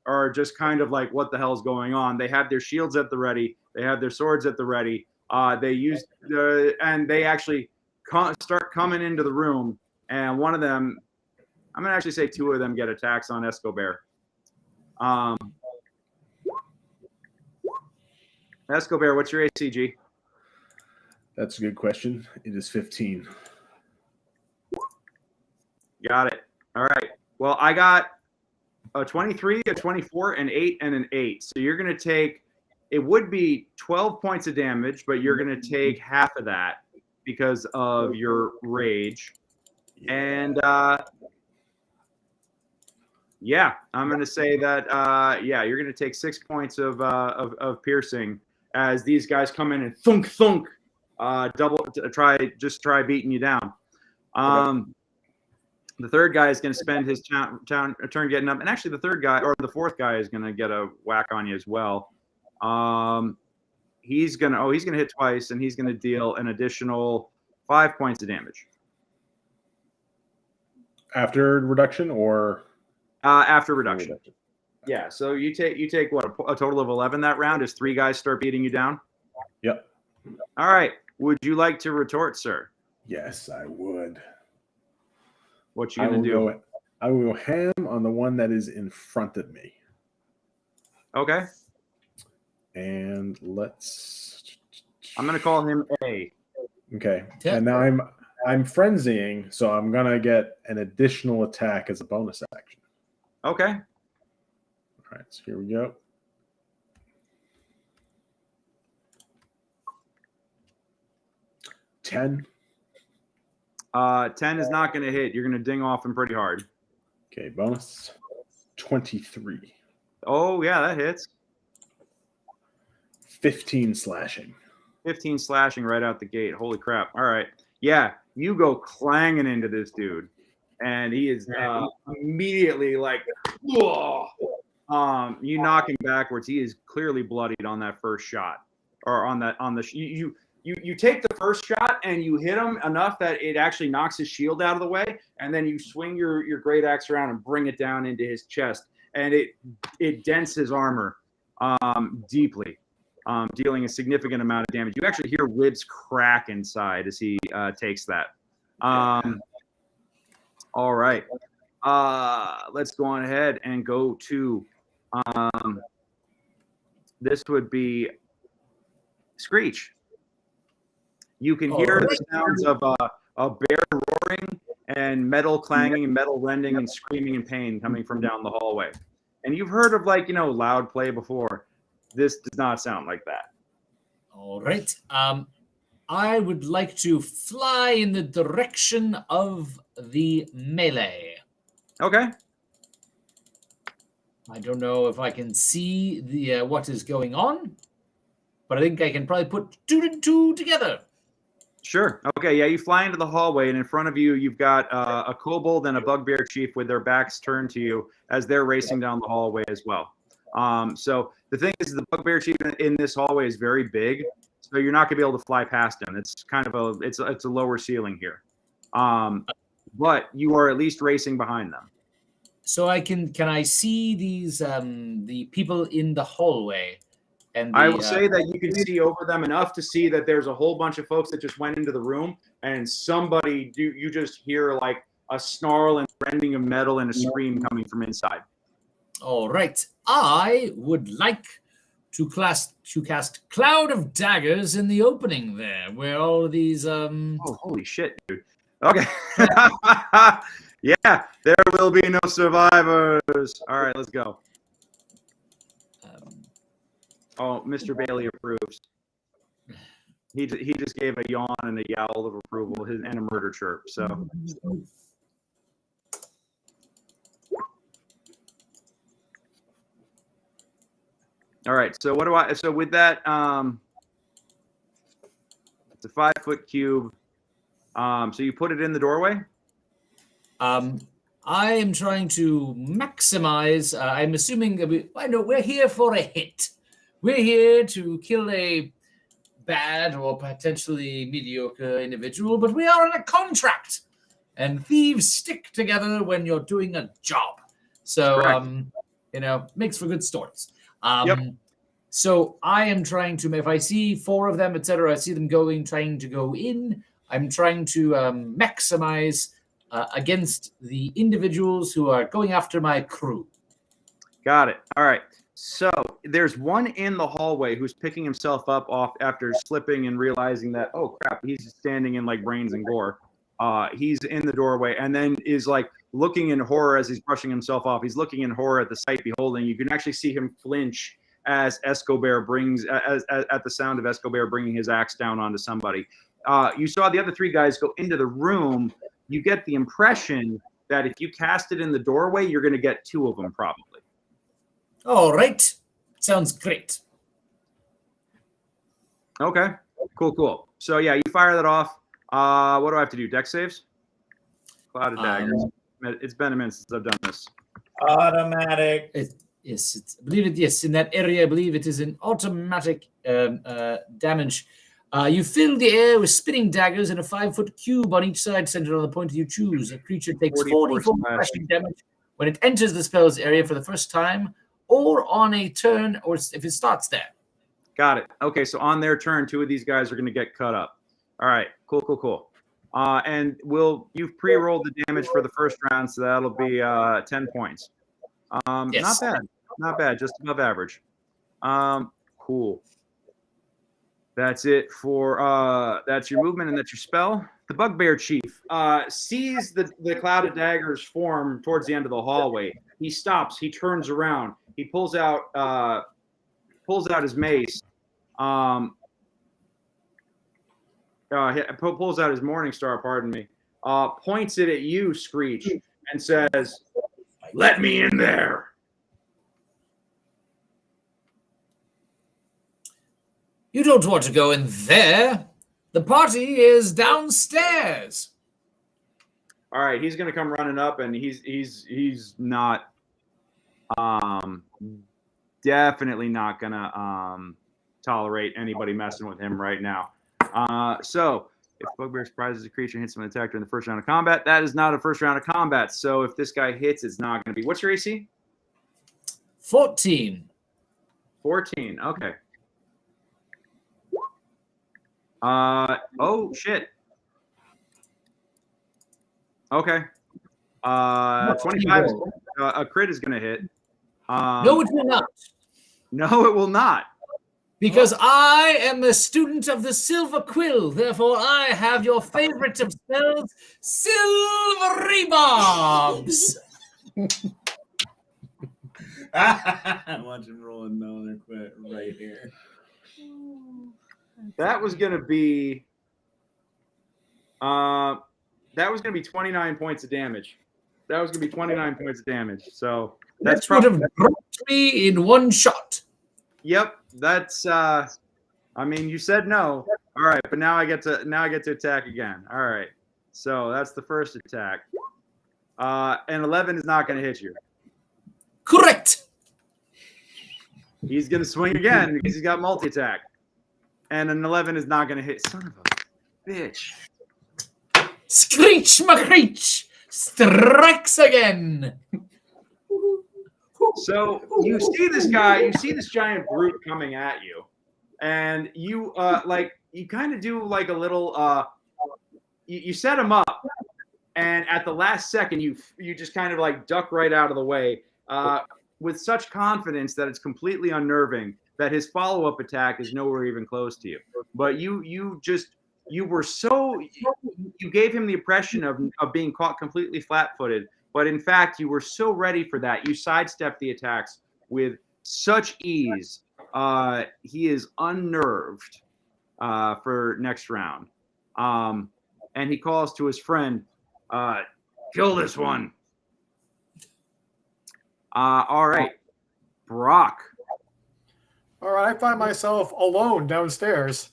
are just kind of like, what the hell's going on? They have their shields at the ready, they have their swords at the ready. They use and they actually start coming into the room, and one of them, I'm gonna actually say 2 of them get attacks on Escobar. Escobar, what's your ACG? That's a good question. It is 15. Got it. All right. Well, I got a 23, a 24, an 8, and an 8. So you're going to take, it would be 12 points of damage, but you're going to take half of that because of your rage. And yeah, I'm going to say that, you're going to take 6 points of piercing as these guys come in and thunk, thunk, try beating you down. The third guy is going to spend his turn getting up, and actually the third guy, or the fourth guy, is going to get a whack on you as well. He's going to hit twice, and he's going to deal an additional 5 points of damage. After reduction or after reduction? Yeah. So you take what, a total of 11 that round as 3 guys start beating you down. Yep. All right. Would you like to retort, sir? Yes, I would. What you gonna do? I will go ham on the one that is in front of me. Okay. And let's. I'm gonna call him A. Okay. Yeah. And now I'm frenzying, so I'm gonna get an additional attack as a bonus action. Okay. All right. So here we go. $10. 10 is not going to hit. You're going to ding off him pretty hard. Okay, bonus 23. Oh, yeah, that hits. 15 slashing. 15 slashing right out the gate. Holy crap. All right. Yeah, you go clanging into this dude, and he is immediately like, whoa. You knock him backwards. He is clearly bloodied on that first shot, or you take the first shot and you hit him enough that it actually knocks his shield out of the way, and then you swing your great axe around and bring it down into his chest, and it dents his armor deeply, dealing a significant amount of damage. You actually hear ribs crack inside as he takes that. All right. Let's go on ahead and go to this would be Screech. You can hear the sounds of a bear roaring and metal clanging and metal rending and screaming in pain coming from down the hallway. And you've heard of loud play before. This does not sound like that. All right. I would like to fly in the direction of the melee. Okay. I don't know if I can see the what is going on, but I think I can probably put 2 and 2 together. Sure. Okay. Yeah, you fly into the hallway, and in front of you, you've got a kobold and a bugbear chief with their backs turned to you as they're racing down the hallway as well. So the thing is, the bugbear chief in this hallway is very big, so you're not going to be able to fly past him. It's kind of it's a lower ceiling here, but you are at least racing behind them. So can I see these the people in the hallway, And I will say that you can see over them enough to see that there's a whole bunch of folks that just went into the room, and you just hear like a snarl and rending of metal and a scream coming from inside. All right. I would like to cast Cloud of Daggers in the opening there, where all these Oh, holy shit, dude. Okay. Yeah, there will be no survivors. All right, let's go. Oh, Mr. Bailey approves. He just gave a yawn and a yowl of approval and a murder chirp. So. All right. So what do I? So with that, it's a 5-foot cube. So you put it in the doorway. I am trying to maximize. I'm assuming that we're here for a hit. We're here to kill a bad or potentially mediocre individual, but we are on a contract, and thieves stick together when you're doing a job. So, makes for good stories. Yep. So I am trying to, if I see 4 of them, etc., I see them trying to go in. I'm trying to maximize against the individuals who are going after my crew. Got it. All right. So there's one in the hallway who's picking himself up off after slipping and realizing that, oh crap, he's standing in like brains and gore. He's in the doorway and then is like looking in horror as he's brushing himself off. He's looking in horror at the sight beholding. You can actually see him flinch as Escobar at the sound of Escobar bringing his axe down onto somebody. You saw the other 3 guys go into the room. You get the impression that if you cast it in the doorway, you're going to get 2 of them probably. All right. Sounds great. Okay. Cool. So yeah, you fire that off. What do I have to do? Dex saves? Cloud of Daggers. It's been a minute since I've done this. Automatic. Yes, I believe it. Yes, in that area, I believe it is an automatic damage. You fill the air with spinning daggers and a 5-foot cube on each side, centered on the point you choose. A creature takes 44 slashing damage when it enters the spell's area for the first time, or on a turn, or if it starts there. Got it. Okay, so on their turn, 2 of these guys are going to get cut up. All right, cool. And you've pre-rolled the damage for the first round, so that'll be 10 points. Yes. Not bad, just above average. Cool. That's it for that's your movement and that's your spell. The Bugbear Chief sees the cloud of daggers form towards the end of the hallway. He stops. He turns around. He pulls out his mace. Pulls out his Morning Star. Pardon me. Points it at you, Screech, and says, "Let me in there." You don't want to go in there. The party is downstairs. All right, he's gonna come running up, and he's not definitely not gonna tolerate anybody messing with him right now. So if Bugbear surprises a creature and hits him with an attack during the first round of combat, that is not a first round of combat. So if this guy hits, it's not gonna be. What's your AC? 14. 14. Okay. Oh shit. Okay. 25. A crit is gonna hit. No, it will not. No, it will not. Because I am a student of the Silver Quill. Therefore, I have your favorite of spells, Silvery Bombs. Watch him roll another quit right here. That was gonna be 29 points of damage. So that's would have broke me in one shot. Yep, that's I mean, you said no. All right, but now I get to attack again. All right. So that's the first attack. And 11 is not going to hit you. Correct. He's going to swing again because he's got multi-attack. And an 11 is not going to hit. Son of a bitch. Screech McCreech strikes again. So you see this guy, you see this giant brute coming at you, and you you kind of do like a little you set him up, and at the last second you just kind of like duck right out of the way with such confidence that it's completely unnerving that his follow-up attack is nowhere even close to you. But you were so you gave him the impression of being caught completely flat-footed, but in fact you were so ready for that. You sidestepped the attacks with such ease. He is unnerved for next round. And he calls to his friend, kill this one. All right, Brock. All right, I find myself alone downstairs.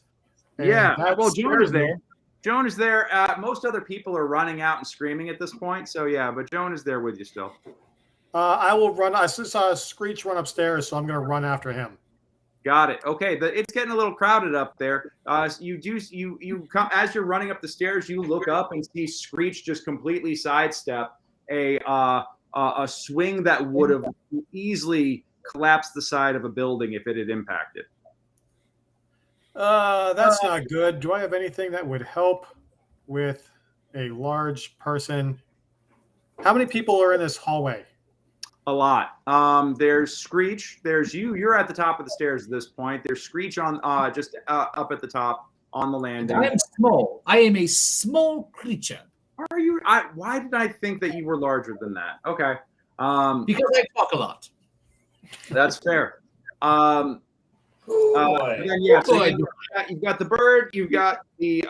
Yeah, that well, Joan scares is me. there. Joan is there. Most other people are running out and screaming at this point. So, yeah, but Joan is there with you still. I will run. I saw Screech run upstairs, so I'm going to run after him. Got it. Okay, it's getting a little crowded up there. You come as you're running up the stairs. You look up and see Screech just completely sidestep a swing that would have easily collapsed the side of a building if it had impacted. That's not good. Do I have anything that would help with a large person? How many people are in this hallway? A lot. There's Screech. There's you. You're at the top of the stairs at this point. There's Screech on just up at the top on the landing. I am small. I am a small creature. Are you? Why did I think that you were larger than that? Okay. Because I talk a lot. That's fair. Boy. Then, yeah, so you've got the bird, you've got the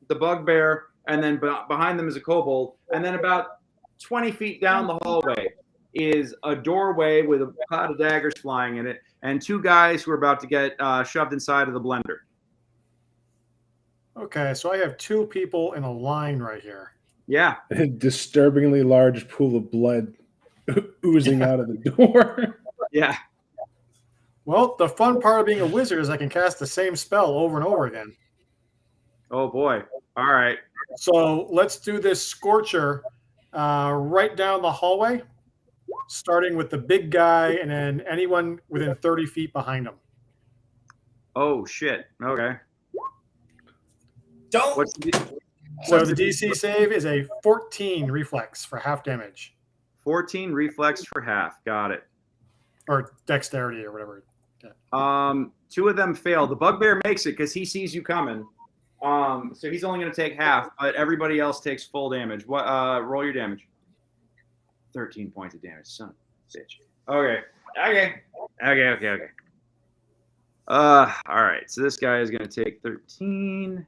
bugbear, and then behind them is a kobold, and then about 20 feet down the hallway is a doorway with a cloud of daggers flying in it, and two guys who are about to get shoved inside of the blender. Okay, so I have two people in a line right here. Yeah. A disturbingly large pool of blood oozing out of the door. Yeah. Well, the fun part of being a wizard is I can cast the same spell over and over again. Oh, boy. All right. So let's do this Scorcher right down the hallway, starting with the big guy and then anyone within 30 feet behind him. Oh, shit. Okay. Don't. So the DC save is a 14 reflex for half damage. 14 reflex for half. Got it. Or dexterity or whatever. Two of them fail. The bugbear makes it because he sees you coming. So he's only going to take half, but everybody else takes full damage. What? Roll your damage. 13 points of damage, son of a bitch. Okay. All right. So this guy is going to take 13.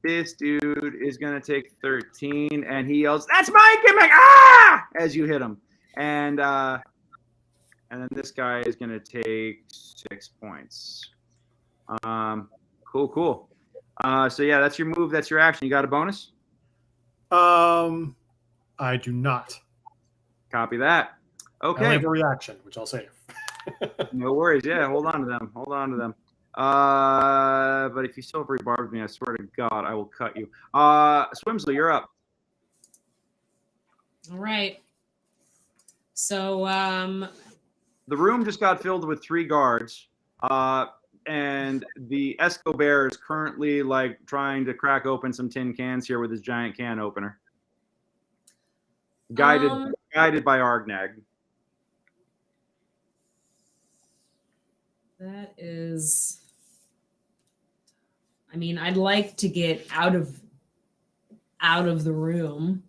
This dude is going to take 13, and he yells, "That's my gimmick!" Ah! As you hit him, and then this guy is going to take 6 points. Cool. So yeah, that's your move. That's your action. You got a bonus? I do not. Copy that. I Okay. have a reaction, which I'll save. No worries. Yeah, hold on to them. But if you still rebarb me, I swear to God, I will cut you. Swimsley, you're up. All right. So The room just got filled with 3 guards. And the Escobar is currently like trying to crack open some tin cans here with his giant can opener. Guided by Argnag. that is. I mean, I'd like to get out of the room.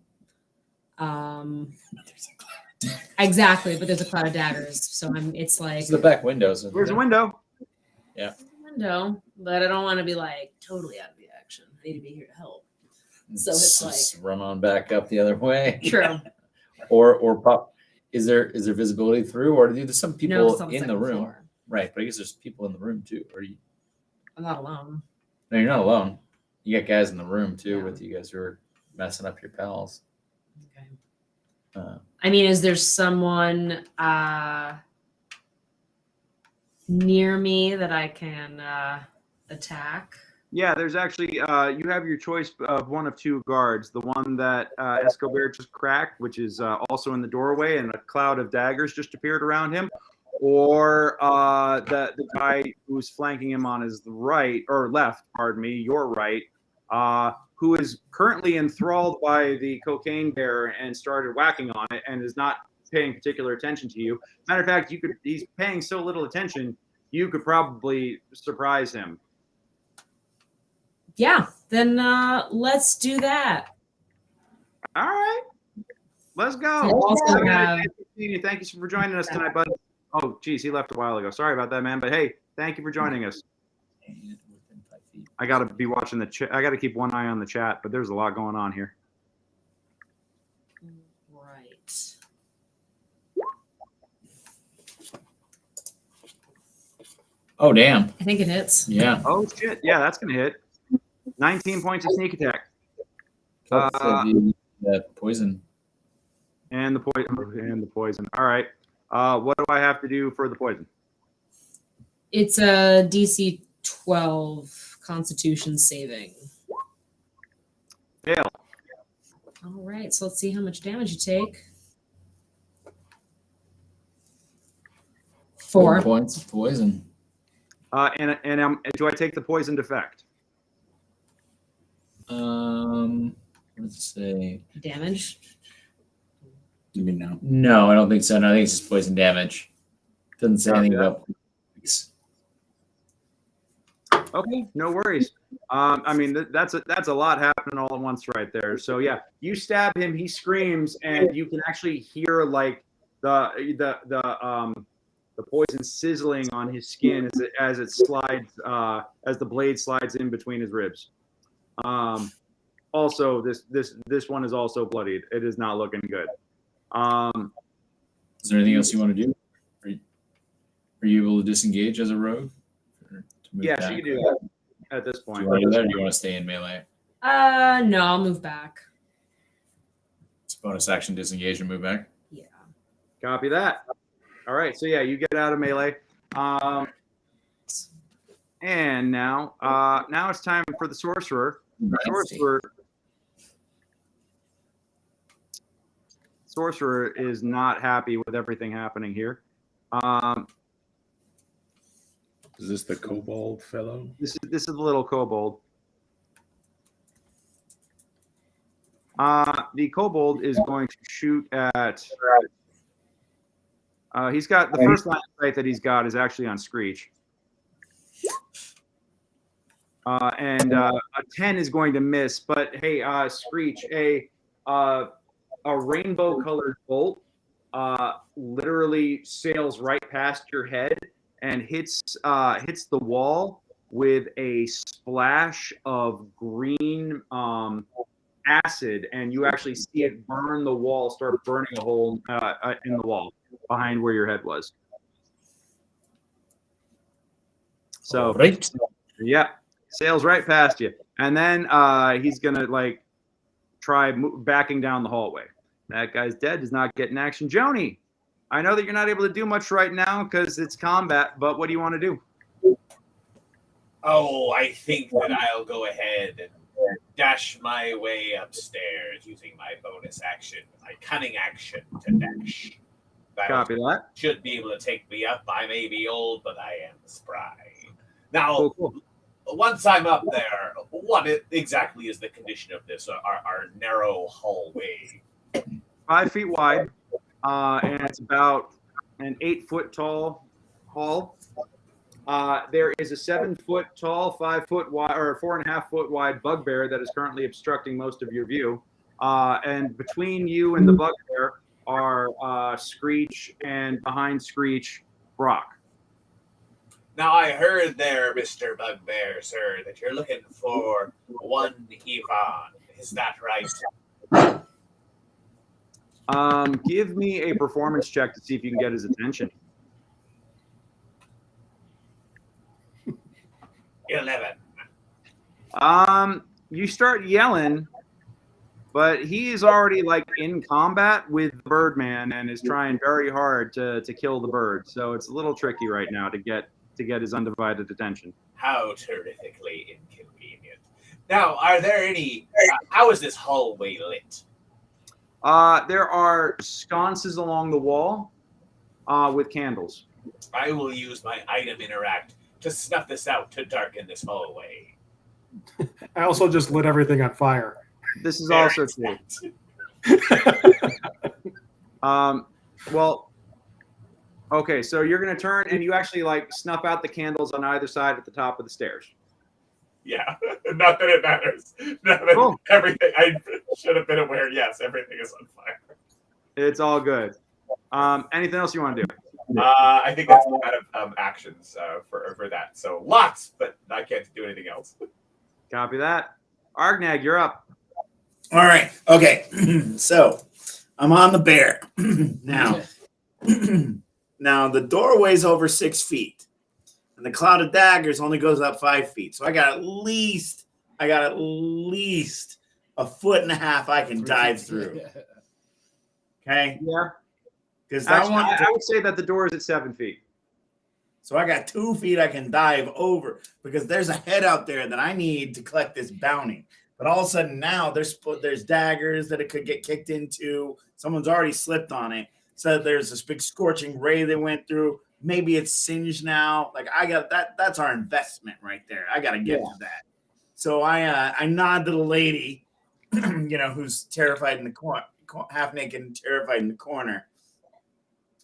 Exactly, but there's a cloud of daggers, so it's like It's the back windows. Where's the window? window, but I don't want to be like totally out of the action. I need to be here to help. So it's Just run on back up the other way. True. Or pop. Is there visibility through, or there's some No, people it's on the in the second room? floor. Right, but I guess there's people in the room too. Or you? I'm not alone. No, you're not alone. You got guys in the room too Yeah. with you guys who are messing up your pals. Okay. Uh, I mean, is there someone near me that I can attack? Yeah, there's actually you have your choice of one of two guards. The one that Escobar just cracked, which is also in the doorway, and a cloud of daggers just appeared around him, or the guy who's flanking him on his right or left, pardon me, your right, who is currently enthralled by the cocaine bear and started whacking on it and is not paying particular attention to you. Matter of fact, he's paying so little attention, you could probably surprise him. Yeah, then let's do that. All right, let's go. I also have- Thank you for joining us tonight, bud. Oh, geez, he left a while ago. Sorry about that, man. But hey, thank you for joining us. I gotta be watching the chat. I gotta keep one eye on the chat, but there's a lot going on here. Right. Oh, damn. I think it hits. Yeah. Oh shit! Yeah, that's gonna hit. 19 points of sneak attack. Poison. And the poison. All right. What do I have to do for the poison? It's a DC 12 Constitution saving. Fail. All right, so let's see how much damage you take. 4 points of poison. Do I take the poisoned effect? What does it say? damage. You mean no? No, I don't think so. No, I think it's just poison damage. Doesn't say anything about. Okay, no worries. I mean, that's a lot happening all at once right there. So yeah, you stab him, he screams, and you can actually hear like the poison sizzling on his skin as it slides as the blade slides in between his ribs. Also, this one is also bloodied. It is not looking good. Is there anything else you want to do? Are you able to disengage as a rogue? Yeah, she can do that at this point. Do you want to do that, or do you want to stay in melee? No, I'll move back. It's bonus action disengage and move back. Yeah. Copy that. All right, so yeah, you get out of melee. And now it's time for the sorcerer. Sorcerer is not happy with everything happening here. Is this the kobold fellow? This is the little kobold. The kobold is going to shoot at. He's got the first line of sight that he's got is actually on Screech. And a 10 is going to miss, but hey, Screech, a rainbow-colored bolt literally sails right past your head and hits the wall with a splash of green acid, and you actually see it burn the wall, start burning a hole in the wall behind where your head was. So, right. Yeah, sails right past you, and then he's gonna like try backing down the hallway. That guy's dead. Does not get an action. Joni, I know that you're not able to do much right now because it's combat, but what do you want to do? Oh, I think that I'll go ahead and dash my way upstairs using my bonus action, my cunning action to dash. Copy that. Should be able to take me up. I may be old, but I am spry. Now, Cool. once I'm up there, what exactly is the condition of this, our narrow hallway? 5 feet wide, and it's about an 8 foot tall hall. There is a 7 foot tall, 5 foot wide, or 4.5 foot wide bugbear that is currently obstructing most of your view. And between you and the bugbear are Screech, and behind Screech, Brock. Now, I heard there, Mr. Bugbear, sir, that you're looking for one Yvonne. Is that right? Give me a performance check to see if you can get his attention. 11. You start yelling, but he is already like in combat with the Birdman and is trying very hard to kill the bird. So it's a little tricky right now to get his undivided attention. How terrifically inconvenient. Now, are there any? How is this hallway lit? There are sconces along the wall with candles. I will use my item interact to snuff this out to darken this hallway. I also just lit everything on fire. This is also true. Well, okay, so you're going to turn and you actually like snuff out the candles on either side at the top of the stairs. Yeah, not that it matters. Cool. Everything, I should have been aware. Yes, everything is on fire. It's all good. Anything else you want to do? I think that's the kind of actions for that. So lots, but I can't do anything else. Copy that. Argnag, you're up. All right. Okay. So I'm on the bear now. Now the doorway's over 6 feet, and the cloud of daggers only goes up 5 feet. So I got at least a foot and a half I can dive through. Okay. Yeah. Because I would say that the door is at 7 feet. So I got 2 feet I can dive over because there's a head out there that I need to collect this bounty. But all of a sudden now there's daggers that it could get kicked into. Someone's already slipped on it. So there's this big scorching ray they went through. Maybe it's singed now. Like I got that. That's our investment right there. I got to get to that. So I nod to the lady, who's terrified in the corner, half naked and terrified in the corner.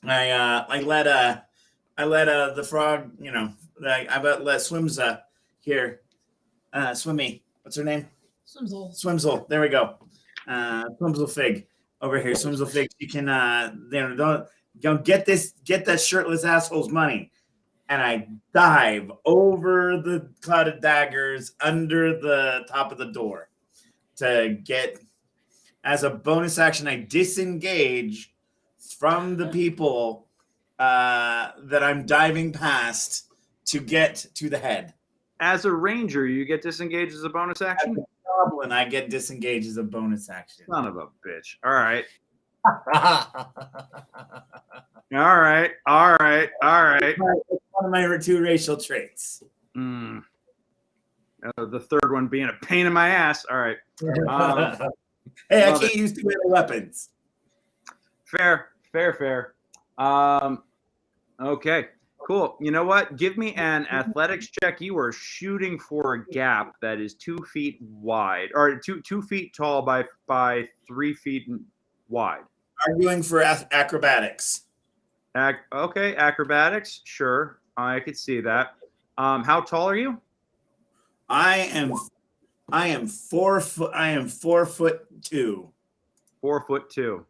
I let the frog, let Swims here. Swimmy. What's her name? Swimsel. There we go. Swimsel Fig over here. Swimsel Fig. You can don't get that shirtless asshole's money. And I dive over the clouded daggers under the top of the door to get, as a bonus action, I disengage from the people that I'm diving past to get to the head. As a ranger, you get disengaged as a bonus action? As a goblin, I get disengaged as a bonus action. Son of a bitch. All right. All right. It's one of my 2 racial traits. The third one being a pain in my ass. All right. Hey, I can't use 2 other weapons. Fair. Okay, cool. You know what? Give me an athletics check. You are shooting for a gap that is 2 feet wide, or 2 feet tall by 3 feet wide. Arguing for acrobatics. Okay, acrobatics. Sure, I could see that. How tall are you? I am 4 foot. I am 4'2". 4'2".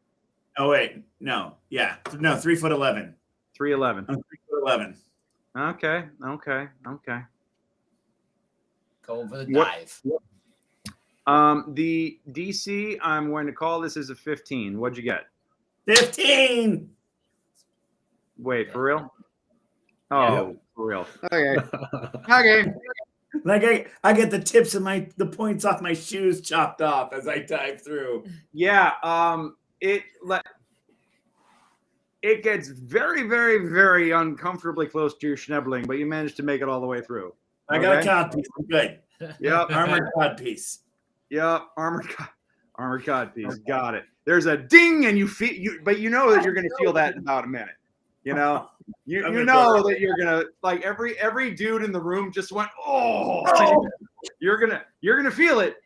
Oh wait, no, 3'11". 3'11". I'm 3'11". Okay. Go for the dive. The DC, I'm going to call this as a 15. What'd you get? 15. Wait, for real? Oh, Yeah. for real. Okay. Like I get the tips of the points off my shoes chopped off as I dive through. Yeah. It gets very, very, very uncomfortably close to your schnebbling, but you managed to make it all the way through. I got a codpiece. I'm good. Yep. Armored codpiece. Yep. Armored codpiece. Got it. There's a ding, and but you know that you're going to feel that in about a minute. You know that you're gonna, like, every dude in the room just went, oh. You're gonna feel it,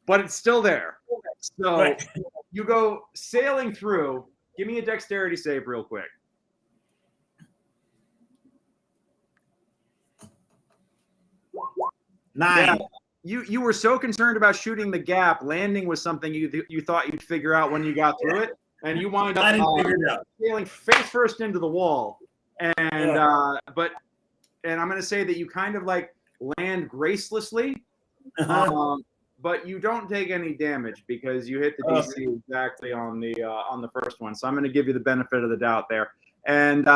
but it's still there. So Right. You go sailing through. Give me a dexterity save real quick. Nine. Yeah. You were so concerned about shooting the gap. Landing was something you thought you'd figure out when you got through it, and you wind up sailing face first into the wall. And I'm going to say that you kind of like land gracelessly, but you don't take any damage because you hit the DC exactly on the first one. So I'm going to give you the benefit of the doubt there. And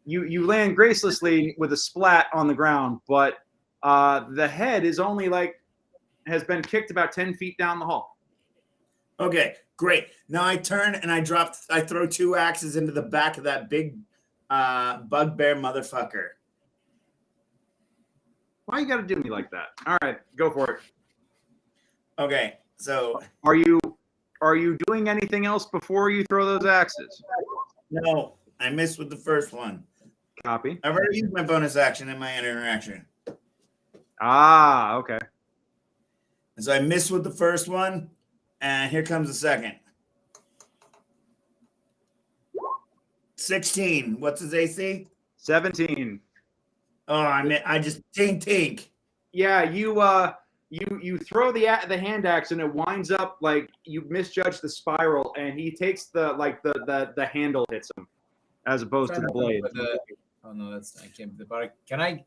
you land gracelessly with a splat on the ground, but the head is only has been kicked about 10 feet down the hall. Okay, great. Now I turn and I throw 2 axes into the back of that big bugbear motherfucker. Why you got to do me like that? All right, go for it. Okay, so Are you doing anything else before you throw those axes? no, I missed with the first one. Copy. I've already used my bonus action in my interaction. Ah, okay. And so I missed with the first one, and here comes the second. 16. What's his AC? 17. Oh, I just tink. Yeah, you throw the hand axe and it winds up like you misjudged the spiral, and he takes the handle hits him as opposed to the blade. Oh no, I can't. The bardic. Can I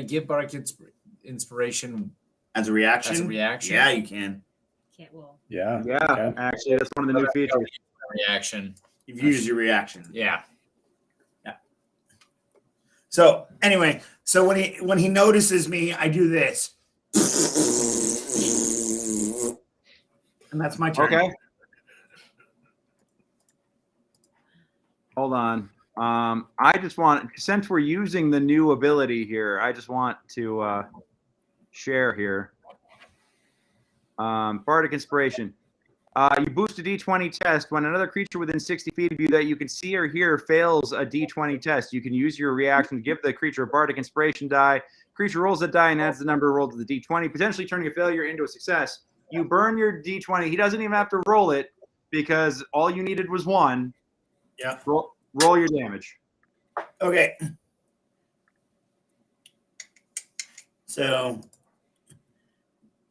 give bardic inspiration As a reaction? as a reaction? Yeah, you can. Can't well. Yeah. Yeah, Okay. actually, that's one of the new features. Reaction. You've used your reaction. Yeah. So anyway, so when he notices me, I do this. And that's my turn. Okay. Hold on. I just want, since we're using the new ability here, I just want to share here. Bardic Inspiration. You boost a D20 test when another creature within 60 feet of you that you can see or hear fails a D20 test. You can use your reaction to give the creature a Bardic Inspiration die. Creature rolls that die and adds the number rolled to the D20, potentially turning a failure into a success. You burn your D20. He doesn't even have to roll it because all you needed was one. Yeah. Roll your damage. Okay. So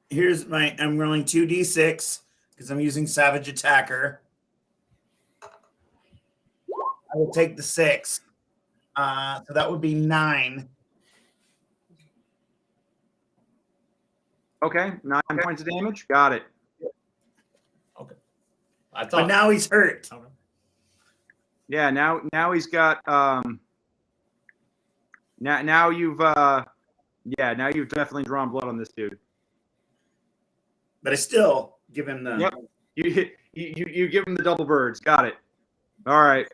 here's I'm rolling 2d6 because I'm using Savage Attacker. I will take the 6. So that would be 9. Okay, 9 points of damage. Got it. Okay. I But thought. now he's hurt. Okay. Yeah, now he's got now you've now you've definitely drawn blood on this dude. But I still give him the. Yep. You give him the double birds. Got it. All right.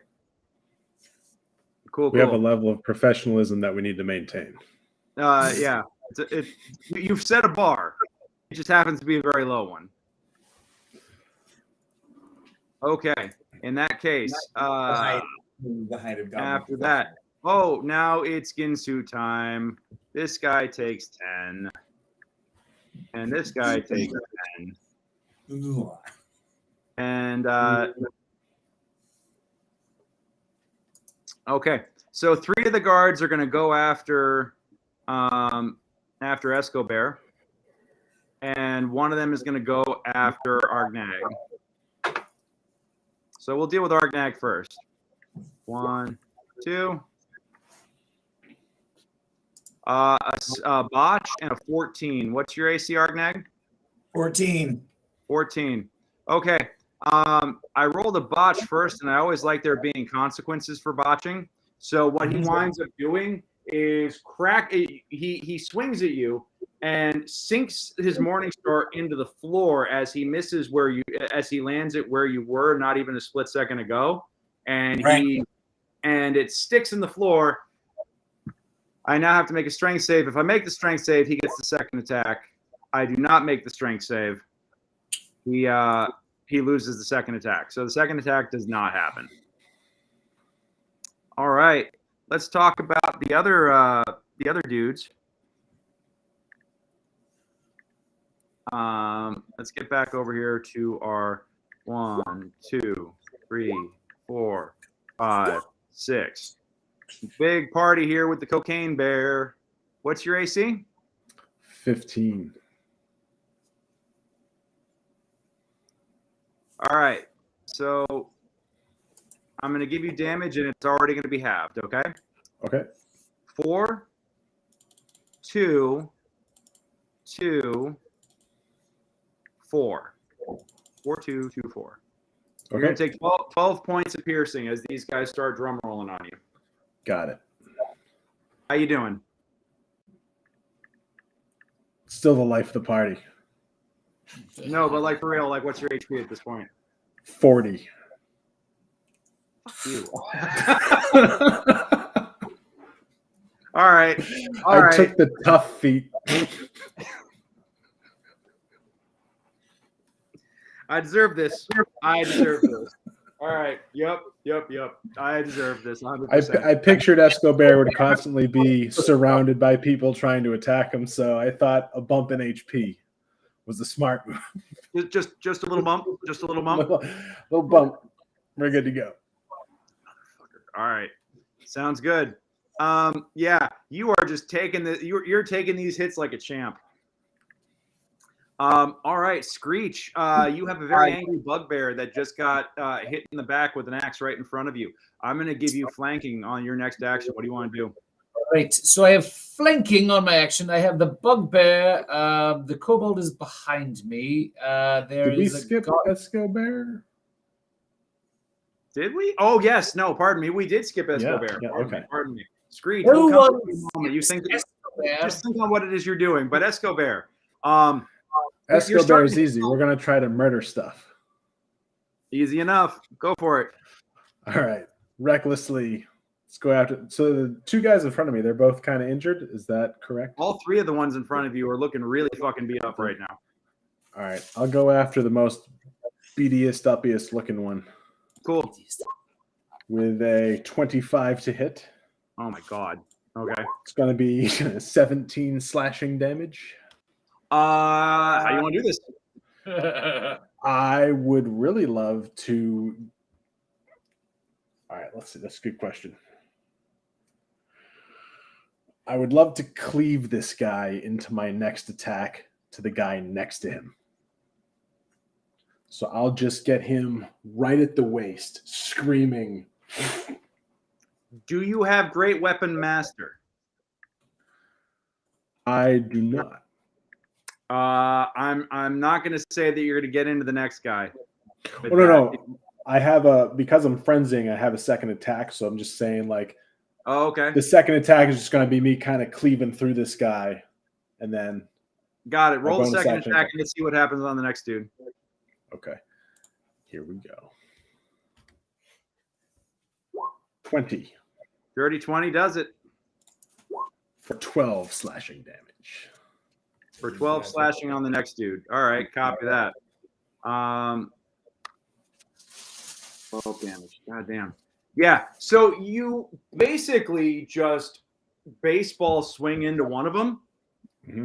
Cool. We have a level of professionalism that we need to maintain. Yeah. You've set a bar. It just happens to be a very low one. Okay. In that case, the height of God. after that, now it's Ginsu time. This guy takes 10. And this guy takes 10. And okay, so 3 of the guards are going to go after Escobar, and one of them is going to go after Argnag. So we'll deal with Argnag first. 1, 2. A botch and a 14. What's your AC, Argnag? 14. 14. Okay. I rolled a botch first, and I always like there being consequences for botching. So what he winds up doing is he swings at you and sinks his Morningstar into the floor as he misses as he lands it where you were not even a split second ago, and it sticks in the floor. I now have to make a strength save. If I make the strength save, he gets the second attack. I do not make the strength save. He loses the second attack. So the second attack does not happen. All right, let's talk about the other dudes. Let's get back over here to our 1, 2, 3, 4, 5, 6. Big party here with the cocaine bear. What's your AC? 15. All right. So I'm going to give you damage, and it's already going to be halved, okay? Okay. 4, 2, 2, 4. 4, 2, 2, 4. You're Okay. going to take 12 points of piercing as these guys start drum rolling on you. Got it. How you doing? Still the life of the party. No, but like for real, like what's your HP at this point? 40. You. All right. I took the tough feat. I deserve this. I deserve this. All right. Yep. I deserve this. 100%. I pictured Escobar would constantly be surrounded by people trying to attack him, so I thought a bump in HP was the smart move. Just a little bump. Just a little bump. little bump. We're good to go. All right. Sounds good. Yeah, you are just taking you're taking these hits like a champ. All right, Screech. You have a very angry bugbear that just got hit in the back with an axe right in front of you. I'm going to give you flanking on your next action. What do you want to do? Right. So I have flanking on my action. I have the bugbear. The kobold is behind me. Did we skip Escobar? Did we? Oh yes. No, pardon me. We did skip Escobar. Yeah, okay. Pardon me. Screech. Who we'll come was to you in a moment. You think Escobar? just think on what it is you're doing. But Escobar. Escobar is easy. We're gonna try to murder stuff. Easy enough. Go for it. All right. Recklessly. Let's go after. So the two guys in front of me, they're both kind of injured. Is that correct? All three of the ones in front of you are looking really fucking beat up right now. All right. I'll go after the most beatiest, uppiest looking one. Cool. With a 25 to hit. Oh my god. Okay. It's going to be 17 slashing damage. How do you want to do this? I would really love to. All right, let's see. That's a good question. I would love to cleave this guy into my next attack to the guy next to him. So I'll just get him right at the waist, screaming. Do you have Great Weapon Master? I do not. I'm not going to say that you're going to get into the next guy. Well, no. I have because I'm frenzying, I have a second attack. So I'm just saying, like, oh, okay. The second attack is just going to be me kind of cleaving through this guy. And then. Got it. Roll the second attack and let's see what happens on the next dude. Okay. Here we go. 20. Dirty 20 does it. For 12 slashing damage. For 12 slashing on the next dude. All right, copy that. 12 damage. God damn. Yeah, so you basically just baseball swing into one of them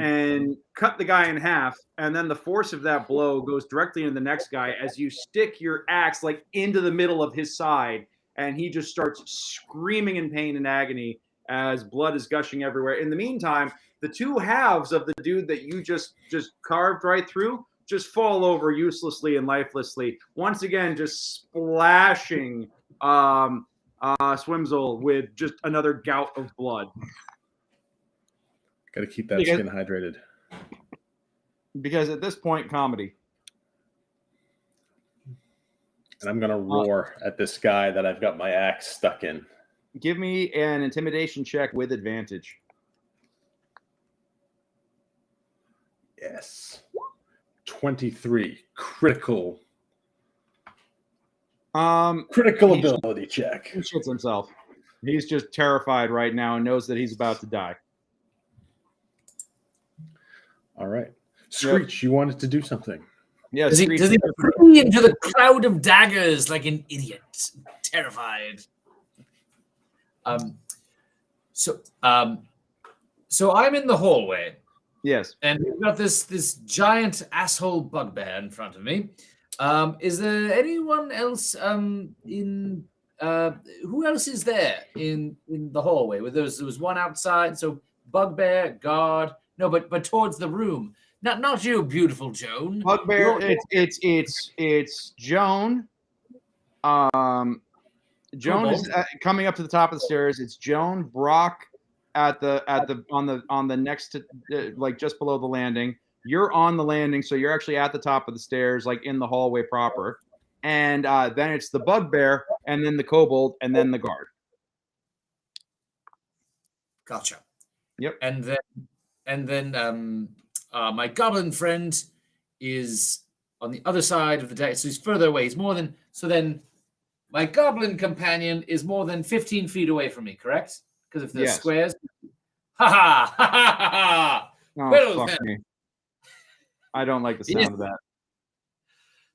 and cut the guy in half, and then the force of that blow goes directly into the next guy as you stick your axe like into the middle of his side, and he just starts screaming in pain and agony as blood is gushing everywhere. In the meantime, the two halves of the dude that you just carved right through just fall over uselessly and lifelessly. Once again, just splashing Swimzel with just another gout of blood. Got to keep that skin hydrated. Because at this point, comedy. And I'm going to roar at this guy that I've got my axe stuck in. Give me an intimidation check with advantage. Yes. 23. Critical. Critical ability check. He shits himself. He's just terrified right now and knows that he's about to die. All right. Screech, you wanted to do something. Yeah, does he flee into the cloud of daggers like an idiot, terrified? So I'm in the hallway. Yes. And we've got this giant asshole bugbear in front of me. Is there anyone else who else is there in the hallway? There was one outside, so bugbear, guard. No, but towards the room. Not you, beautiful Joan. Bugbear, it's Joan. Joan is coming up to the top of the stairs. It's Joan, Brock on the next to like just below the landing. You're on the landing, so you're actually at the top of the stairs, like in the hallway proper. And then it's the bugbear, and then the kobold, and then the guard. Gotcha. Yep. And then my goblin friend is on the other side of the deck, so he's further away. Then my goblin companion is more than 15 feet away from me, correct? Because if there's squares. Ha ha ha ha ha. Oh, fuck me. I don't like the sound of that.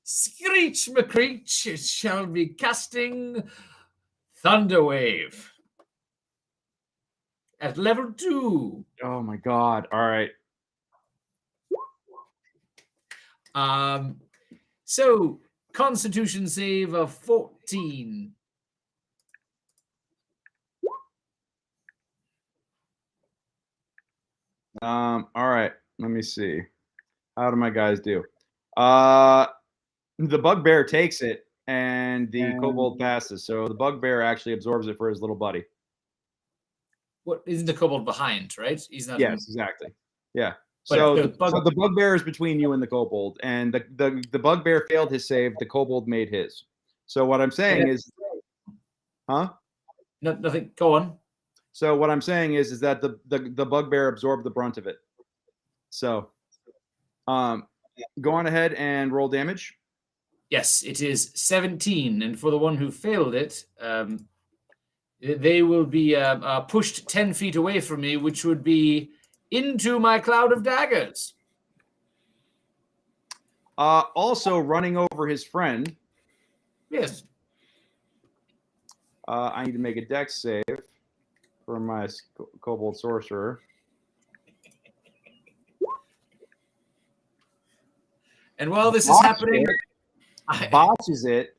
Screech McCreech shall be casting Thunderwave at level 2. Oh my god. All right. So Constitution save of 14. All right. Let me see. How do my guys do? The bugbear takes it, and the kobold passes. So the bugbear actually absorbs it for his little buddy. What isn't the kobold behind, right? He's not. Yes, exactly. Yeah. But So the the bugbear is between you and the kobold, and the bugbear failed his save. The kobold made his. So what I'm saying is, huh? No, nothing. Go on. So what I'm saying is that the bugbear absorbed the brunt of it. So, go on ahead and roll damage. Yes, it is 17, and for the one who failed it, they will be pushed 10 feet away from me, which would be into my cloud of daggers. Also running over his friend. Yes. I need to make a dex save for my kobold sorcerer. And while this is happening, Botches it.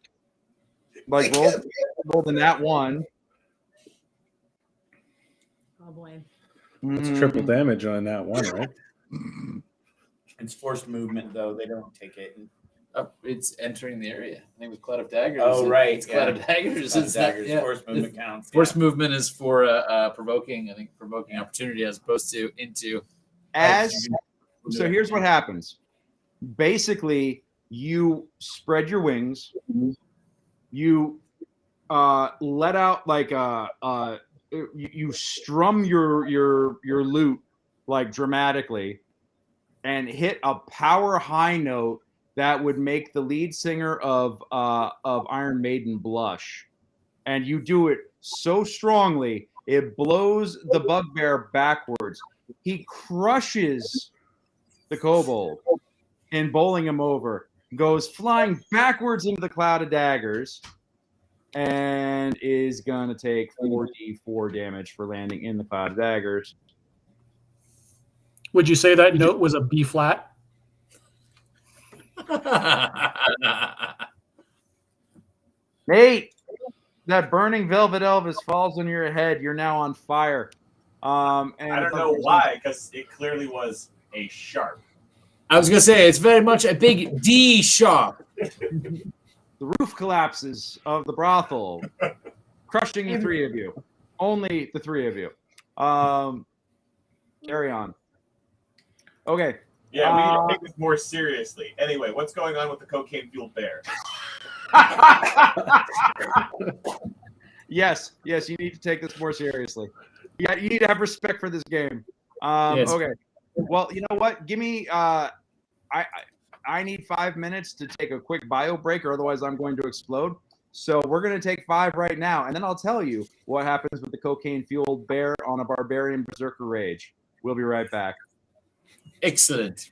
Like roll the nat 1. Oh boy. It's triple damage on that one, right? It's forced movement, though. They don't take it. it's entering the area. I think with Cloud of Daggers. Oh, right. It's Cloud of Daggers. Cloud of It's daggers. not, yeah. Forced movement counts. Force movement is for provoking. I think provoking opportunity as opposed to into. So here's what happens. Basically, you spread your wings. You let out like you strum your lute like dramatically, and hit a power high note that would make the lead singer of Iron Maiden blush, and you do it so strongly it blows the bugbear backwards. He crushes the kobold and bowling him over, goes flying backwards into the cloud of daggers, and is gonna take 4d4 damage for landing in the cloud of daggers. Would you say that note was a B flat? Nate, that burning velvet Elvis falls on your head. You're now on fire. And I don't know why, because it clearly was a sharp. I was gonna say it's very much a big D sharp. The roof collapses of the brothel, crushing the three of you. Only the three of you. Carry on. Okay. Yeah, we need to take this more seriously. Anyway, what's going on with the cocaine-fueled bear? Yes, you need to take this more seriously. Yeah, you need to have respect for this game. Yes. Okay. Well, you know what? Give me. I need 5 minutes to take a quick bio break, or otherwise I'm going to explode. So we're going to take 5 right now, and then I'll tell you what happens with the cocaine-fueled bear on a barbarian berserker rage. We'll be right back. Excellent.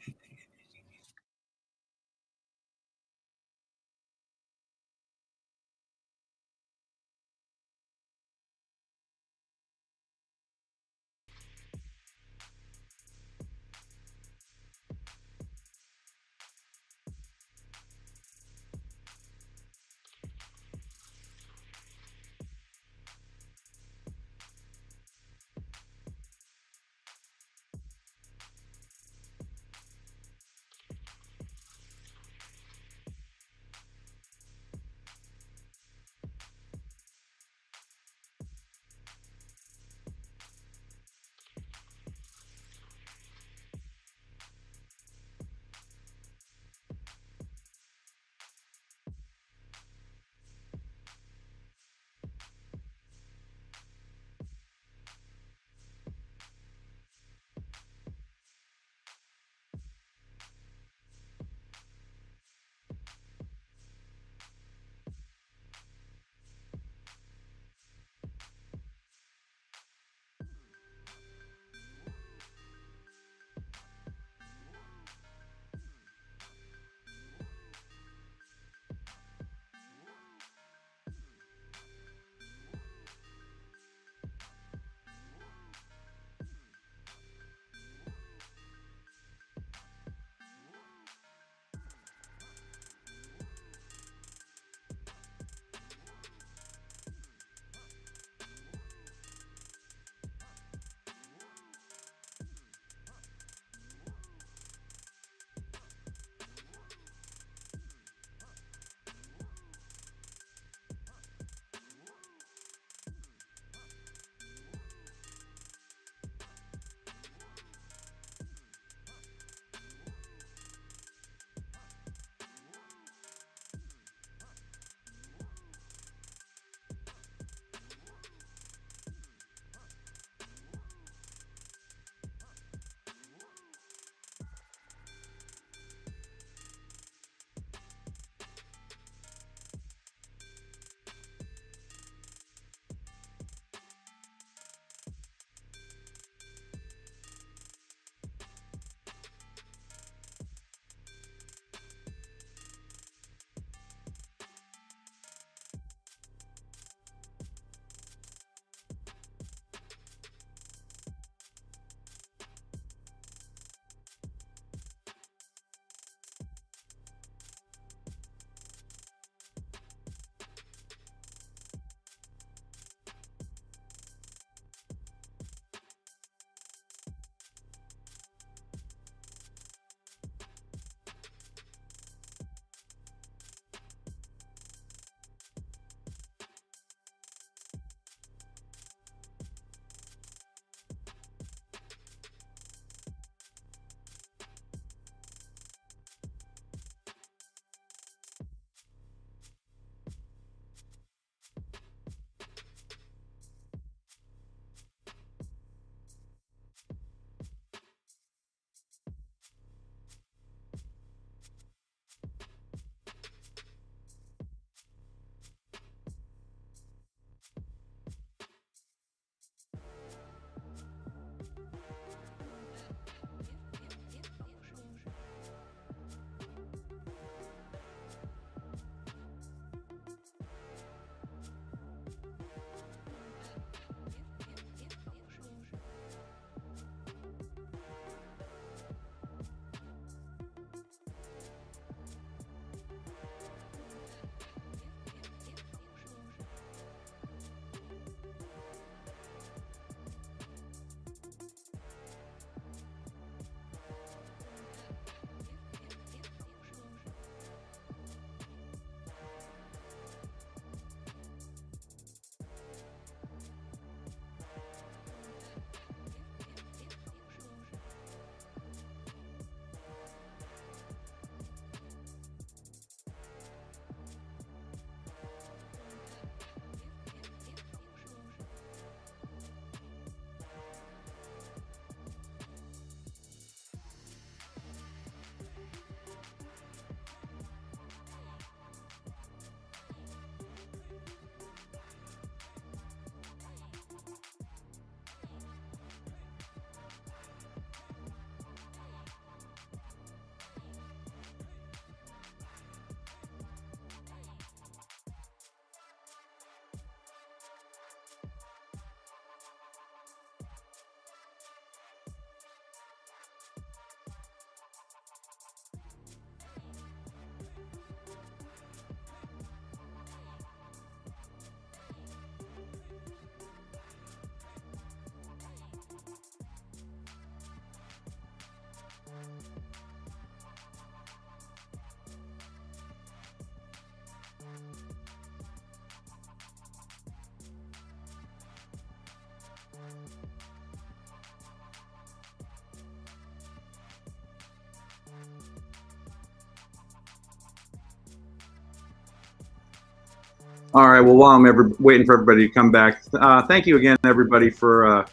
All right. Well, while I'm waiting for everybody to come back, thank you again, everybody, for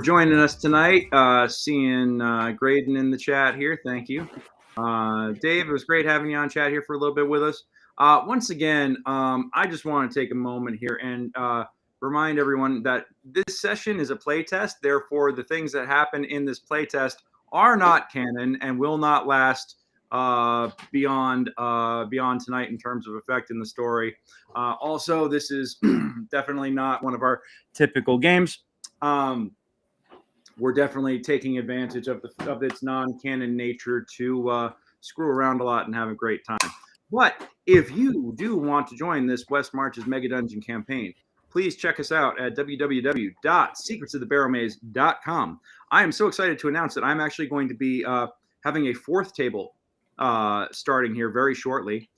joining us tonight. Seeing Graydon in the chat here. Thank you. Dave, it was great having you on chat here for a little bit with us. Once again, I just want to take a moment here and remind everyone that this session is a play test. Therefore, the things that happen in this play test are not canon and will not last beyond tonight in terms of effect in the story. Also, this is definitely not one of our typical games. We're definitely taking advantage of its non-canon nature to screw around a lot and have a great time. But if you do want to join this West Marches MegaDungeon campaign, please check us out at www.secretsofthebarrowmaze.com. I am so excited to announce that I'm actually going to be having a fourth table starting here very shortly.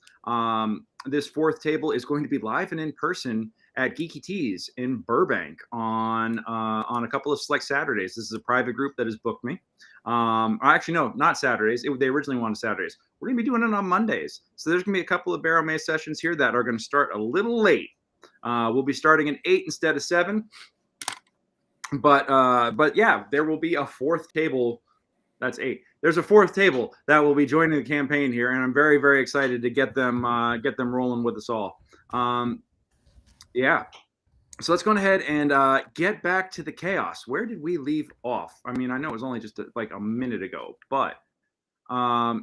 This fourth table is going to be live and in person at Geeky Teas in Burbank on a couple of select Saturdays. This is a private group that has booked me. Actually, no, not Saturdays. They originally wanted Saturdays. We're going to be doing it on Mondays. So there's going to be a couple of Barrowmaze sessions here that are going to start a little late. We'll be starting at 8 instead of 7. But yeah, there will be a fourth table. That's 8. There's a fourth table that will be joining the campaign here, and I'm very, very excited to get them rolling with us all. Yeah. So let's go ahead and get back to the chaos. Where did we leave off? I mean, I know it was only just like a minute ago, but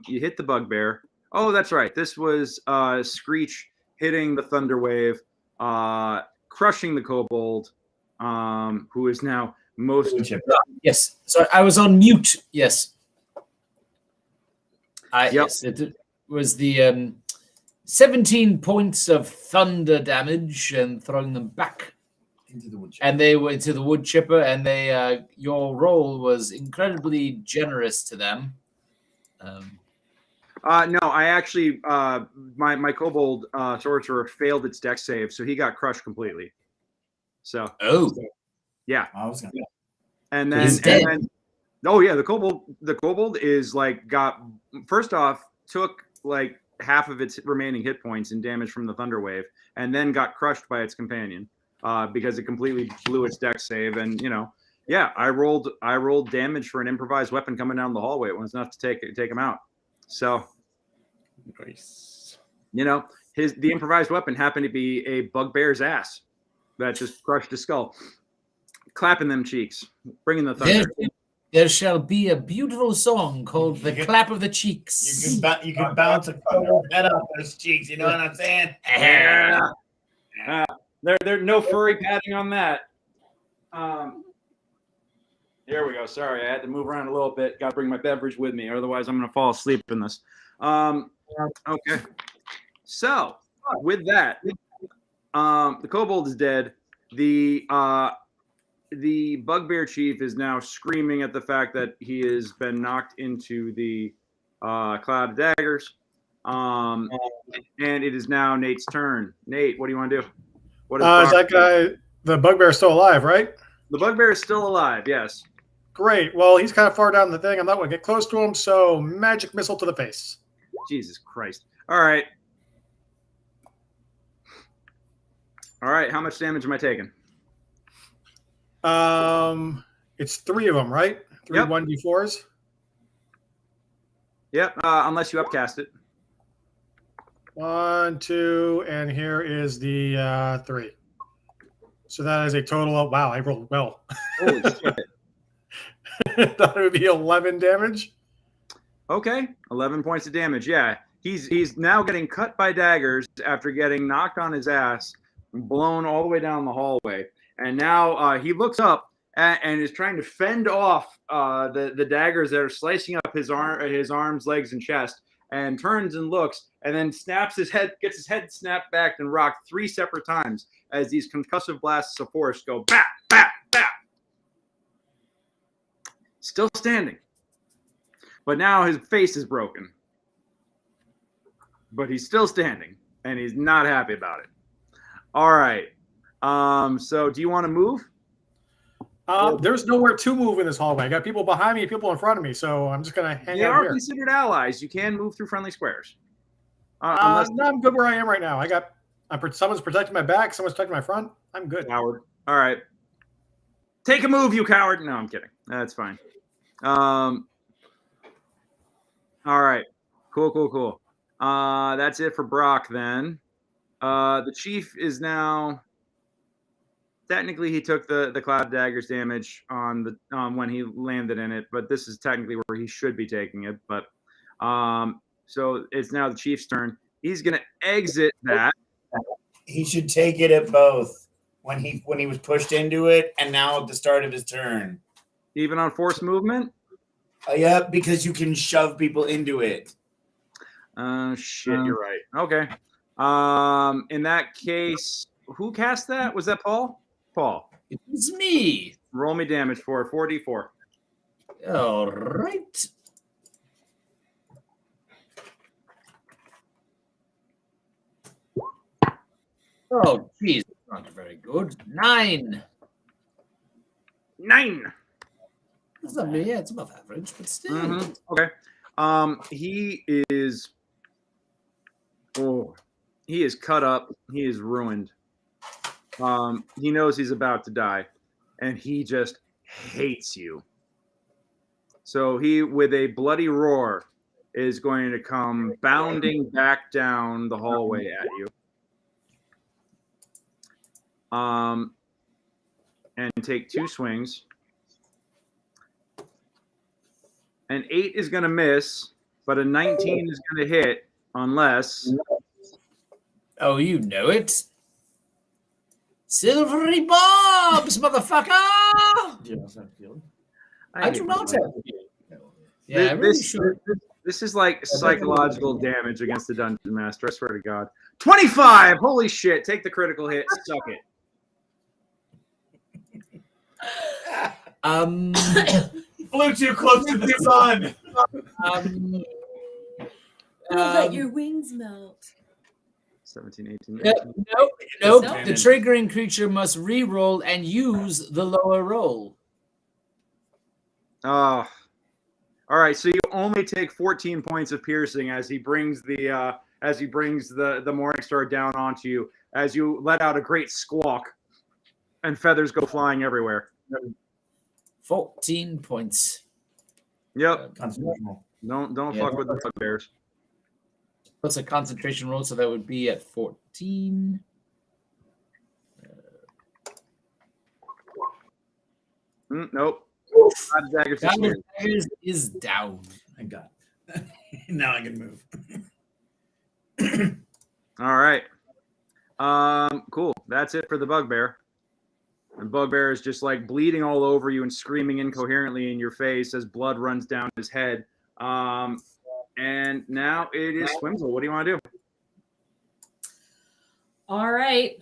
you hit the bugbear. Oh, that's right. This was Screech hitting the thunder wave, crushing the kobold, who is now most. Yes. So I was on mute. Yes. Yep. Yes. It was the 17 points of thunder damage and throwing them back Into the wood chipper. and they were into the wood chipper, and they your roll was incredibly generous to them. No, I actually my kobold sorcerer failed its dex save, so he got crushed completely. So yeah, I was gonna. and He's then dead. oh yeah, the kobold is like took like half of its remaining hit points and damage from the thunder wave, and then got crushed by its companion because it completely blew its dex save. And yeah, I rolled damage for an improvised weapon coming down the hallway. It was enough to take him out. So Nice. the improvised weapon happened to be a bugbear's ass that just crushed his skull, clapping them cheeks, bringing the thunder. There shall be a beautiful song called "The Clap of the Cheeks." You can bounce a cold head off those cheeks. You know what I'm saying? Yeah. There's no furry padding on that. There we go. Sorry, I had to move around a little bit. Got to bring my beverage with me, otherwise I'm going to fall asleep in this. Okay. So with that, the kobold is dead. The bugbear chief is now screaming at the fact that he has been knocked into the cloud of daggers. And it is now Nate's turn. Nate, what do you want to do? What Is that guy, the bugbear, still alive, right? The bugbear is still alive, yes. Great. Well, he's kind of far down the thing. I'm not going to get close to him, so magic missile to the face. Jesus Christ. All right. How much damage am I taking? It's 3 of them, right? 3 Yep. 1d4s. Yep, unless you upcast it. 1, 2, and here is the 3. So that is a total of, wow, I rolled well. Holy shit. Thought it would be 11 damage. Okay, 11 points of damage. Yeah, he's now getting cut by daggers after getting knocked on his ass, blown all the way down the hallway, and now he looks up and is trying to fend off the daggers that are slicing up his arms, legs, and chest, and turns and looks, and then snaps his head, gets his head snapped back and rocked 3 separate times as these concussive blasts of force go bap, bap, bap. Still standing. But now his face is broken. But he's still standing, and he's not happy about it. All right. So do you want to move? There's nowhere to move in this hallway. I got people behind me, people in front of me, so I'm just going to hang They out are here. considered allies. You can move through friendly squares. No, I'm good where I am right now. I got Someone's protecting my back. Someone's protecting my front. I'm good. Coward. All right. Take a move, you coward. No, I'm kidding. That's fine. All right. Cool. That's it for Brock then. The chief is now technically he took the cloud daggers damage on the when he landed in it, but this is technically where he should be taking it. But so it's now the chief's turn. He's gonna exit that. He should take it at both when he was pushed into it, and now at the start of his turn. Even on forced movement? Yeah, because you can shove people into it. Shit, you're right. Okay. In that case, who cast that? Was that Paul? Paul. It's me. Roll me damage for it. 4d4. All right. Oh, geez, not very good. 9. 9. That's not me. Yeah, it's above average, but still. Mm-hmm. Okay. He is. Oh, he is cut up. He is ruined. He knows he's about to die, and he just hates you. So he, with a bloody roar, is going to come bounding back down the hallway at you. And take 2 swings. An 8 is going to miss, but a 19 is going to hit unless... Oh, you know it. Silvery Bobs, motherfucker! I do not have you. Yeah, I'm really sure. This is like psychological damage against the Dungeon Master, I swear to God. 25! Holy shit, take the critical hit, suck it. Flew too close to the sun. Let your wings melt. 17, 18, 19. Nope. The triggering creature must re-roll and use the lower roll. All right, so you only take 14 points of piercing as he brings the Morningstar down onto you, as you let out a great squawk, and feathers go flying everywhere. 14 points. Yep. Don't fuck with the bugbears. Plus a concentration roll, so that would be at 14. Nope. Daggers is down. I got it. Now I can move. All right. Cool. That's it for the bugbear. And bugbear is just like bleeding all over you and screaming incoherently in your face as blood runs down his head. And now it is Swimsel. What do you want to do? All right.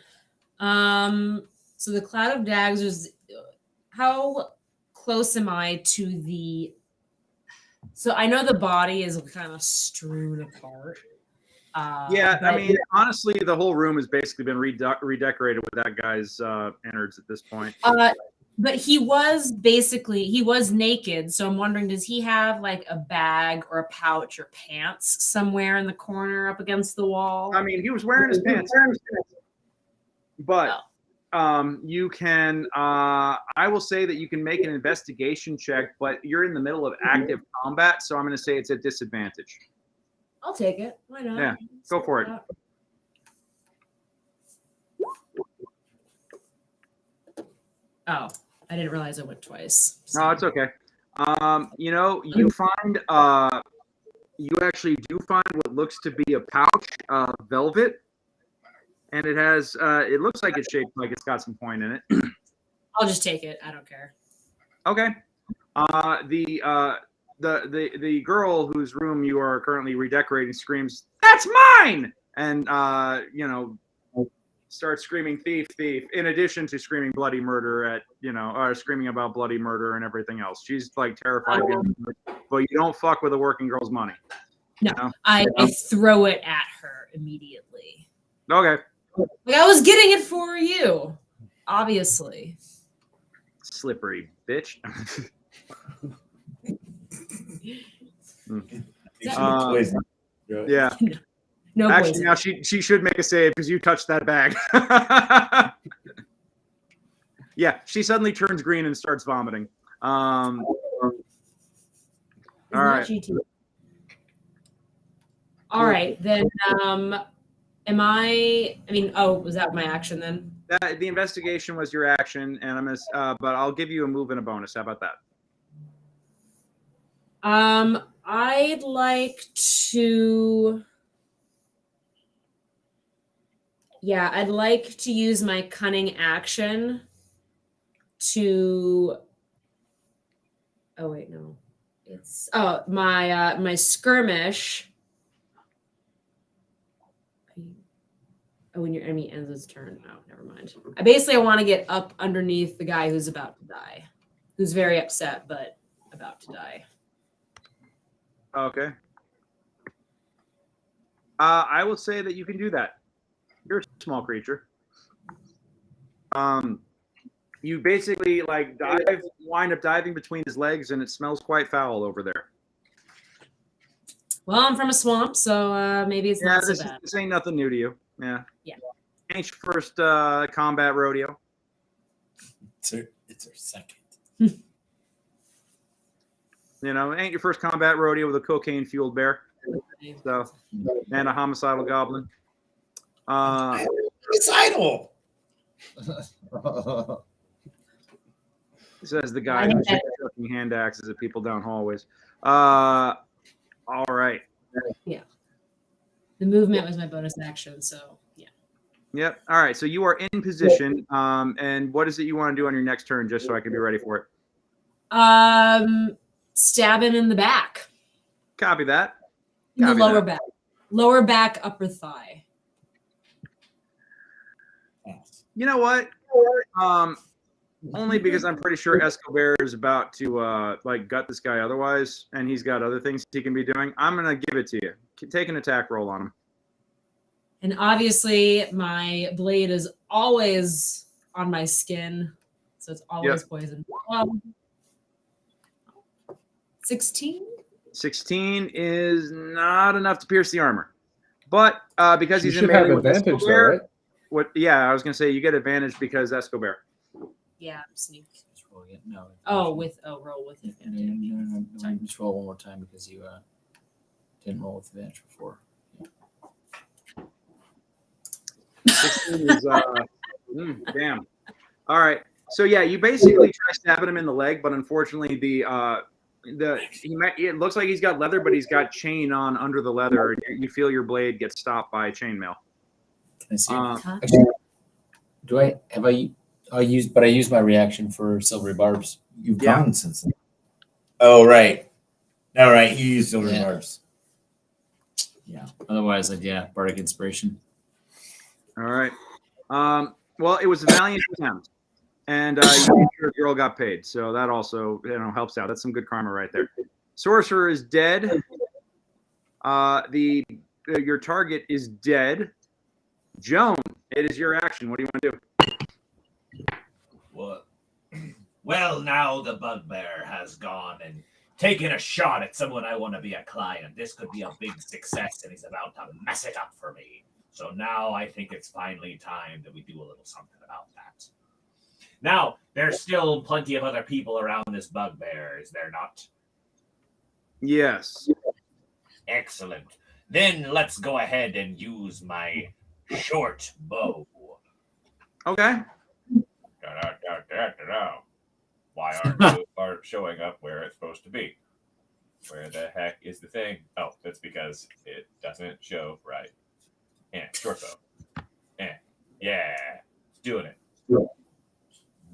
So the cloud of daggers is how close am I to the? So I know the body is kind of strewn apart. I mean, honestly, the whole room has basically been redecorated with that guy's innards at this point. But he was naked. So I'm wondering, does he have like a bag or a pouch or pants somewhere in the corner up against the wall? I mean, he was wearing his pants. But you can, I will say that you can make an investigation check, but you're in the middle of active combat. So I'm going to say it's a disadvantage. I'll take it. Why not? Yeah, go for it. Oh, I didn't realize I went twice. So. No, it's okay. You actually do find what looks to be a pouch of velvet, and it has. It looks like it's shaped like it's got some point in it. I'll just take it. I don't care. Okay. The girl whose room you are currently redecorating screams, "That's mine!" And starts screaming, "Thief, thief!" In addition to screaming bloody murder at screaming about bloody murder and everything else. She's like terrified, but you don't fuck with a working girl's money. No, I throw it at her immediately. Okay. Like I was getting it for you, obviously. Slippery bitch. Yeah. No Actually, poison. now she should make a save because you touched that bag. Yeah, she suddenly turns green and starts vomiting. All right. All right, then. Am I? I mean, oh, was that my action then? The investigation was your action, and I'm gonna. But I'll give you a move and a bonus. How about that? I'd like to. Yeah, I'd like to use my cunning action to. Oh wait, no, it's my skirmish. Oh, when your enemy ends its turn. Oh, never mind. I want to get up underneath the guy who's about to die, who's very upset but about to die. Okay. I will say that you can do that. You're a small creature. You basically like wind up diving between his legs, and it smells quite foul over there. Well, I'm from a swamp, so maybe it's not so bad. This ain't nothing new to you. Yeah. Yeah. Ain't your first combat rodeo. It's her second. You know, it ain't your first combat rodeo with a cocaine-fueled bear. So, and a homicidal goblin. Homicidal. Says the guy who's chucking hand axes at people down hallways. All right. Yeah. The movement was my bonus action, so yeah. Yep. All right. So you are in position. And what is it you want to do on your next turn, just so I can be ready for it? Stabbing in the back. Copy that. In the lower back. Lower back, upper thigh. You know what? Only because I'm pretty sure Escobar is about to gut this guy otherwise, and he's got other things he can be doing. I'm gonna give it to you. Take an attack roll on him. And obviously, my blade is always on my skin, so it's always poison. 16. 16 is not enough to pierce the armor, but because he's should in melee have with advantage, Escobar, though, right? What? Yeah, I was gonna say you get advantage because Escobar. Yeah, sneak. No. Roll with advantage. No. Just roll one more time because you didn't roll with advantage before. 16 is damn. All right. So yeah, you basically try stabbing him in the leg, but unfortunately it looks like he's got leather, but he's got chain on under the leather. You feel your blade get stopped by chainmail. Can I see? Actually, I used my reaction for silvery barbs. You've gone since then. Oh, right. All right. You used silver barbs. Yeah. Otherwise, bardic inspiration. All right. Well, it was a valiant attempt, and your girl got paid, so that also helps out. That's some good karma right there. Sorcerer is dead. Your target is dead. Joan, it is your action. What do you want to do? Well, now the bugbear has gone and taken a shot at someone I want to be a client. This could be a big success, and he's about to mess it up for me. So now I think it's finally time that we do a little something about that. Now, there's still plenty of other people around this bugbear, is there not? Yes. Excellent. Then let's go ahead and use my short bow. Okay. Why aren't showing up where it's supposed to be? Where the heck is the thing? Oh, that's because it doesn't show right. Short bow. Yeah, it's doing it.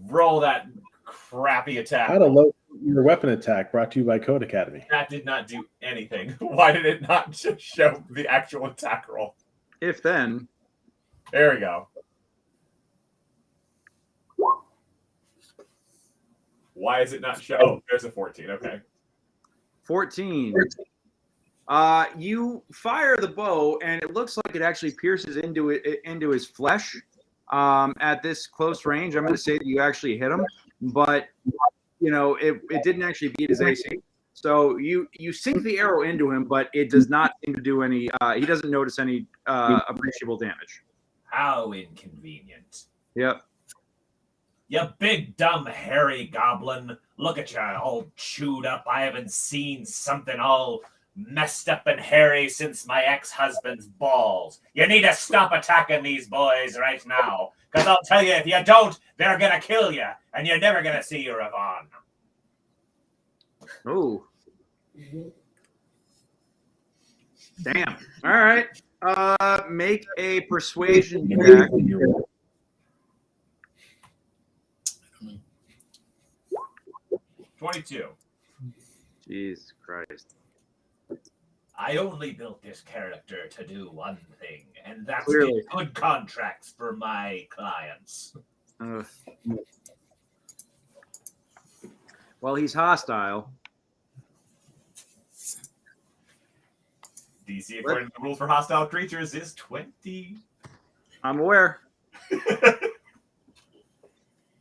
Roll that crappy attack. How to load your weapon attack, brought to you by Code Academy. That did not do anything. Why did it not just show the actual attack roll? If then. There we go. Why is it not show? Oh, there's a 14. Okay. 14. You fire the bow, and it looks like it actually pierces into his flesh. At this close range, I'm going to say that you actually hit him, but it didn't actually beat his AC. So you sink the arrow into him, but it does not seem to do any. He doesn't notice any appreciable damage. How inconvenient. Yep. You big dumb hairy goblin. Look at you all chewed up. I haven't seen something all messed up and hairy since my ex-husband's balls. You need to stop attacking these boys right now. Because I'll tell you, if you don't, they're going to kill you. And you're never going to see your Yvonne. Oh. Damn. All right. Make a persuasion check. 22. Jesus Christ. I only built this character to do one thing, and that's Clearly. get good contracts for my clients. Well, he's hostile. DC, according to the rule for hostile creatures, is 20. I'm aware.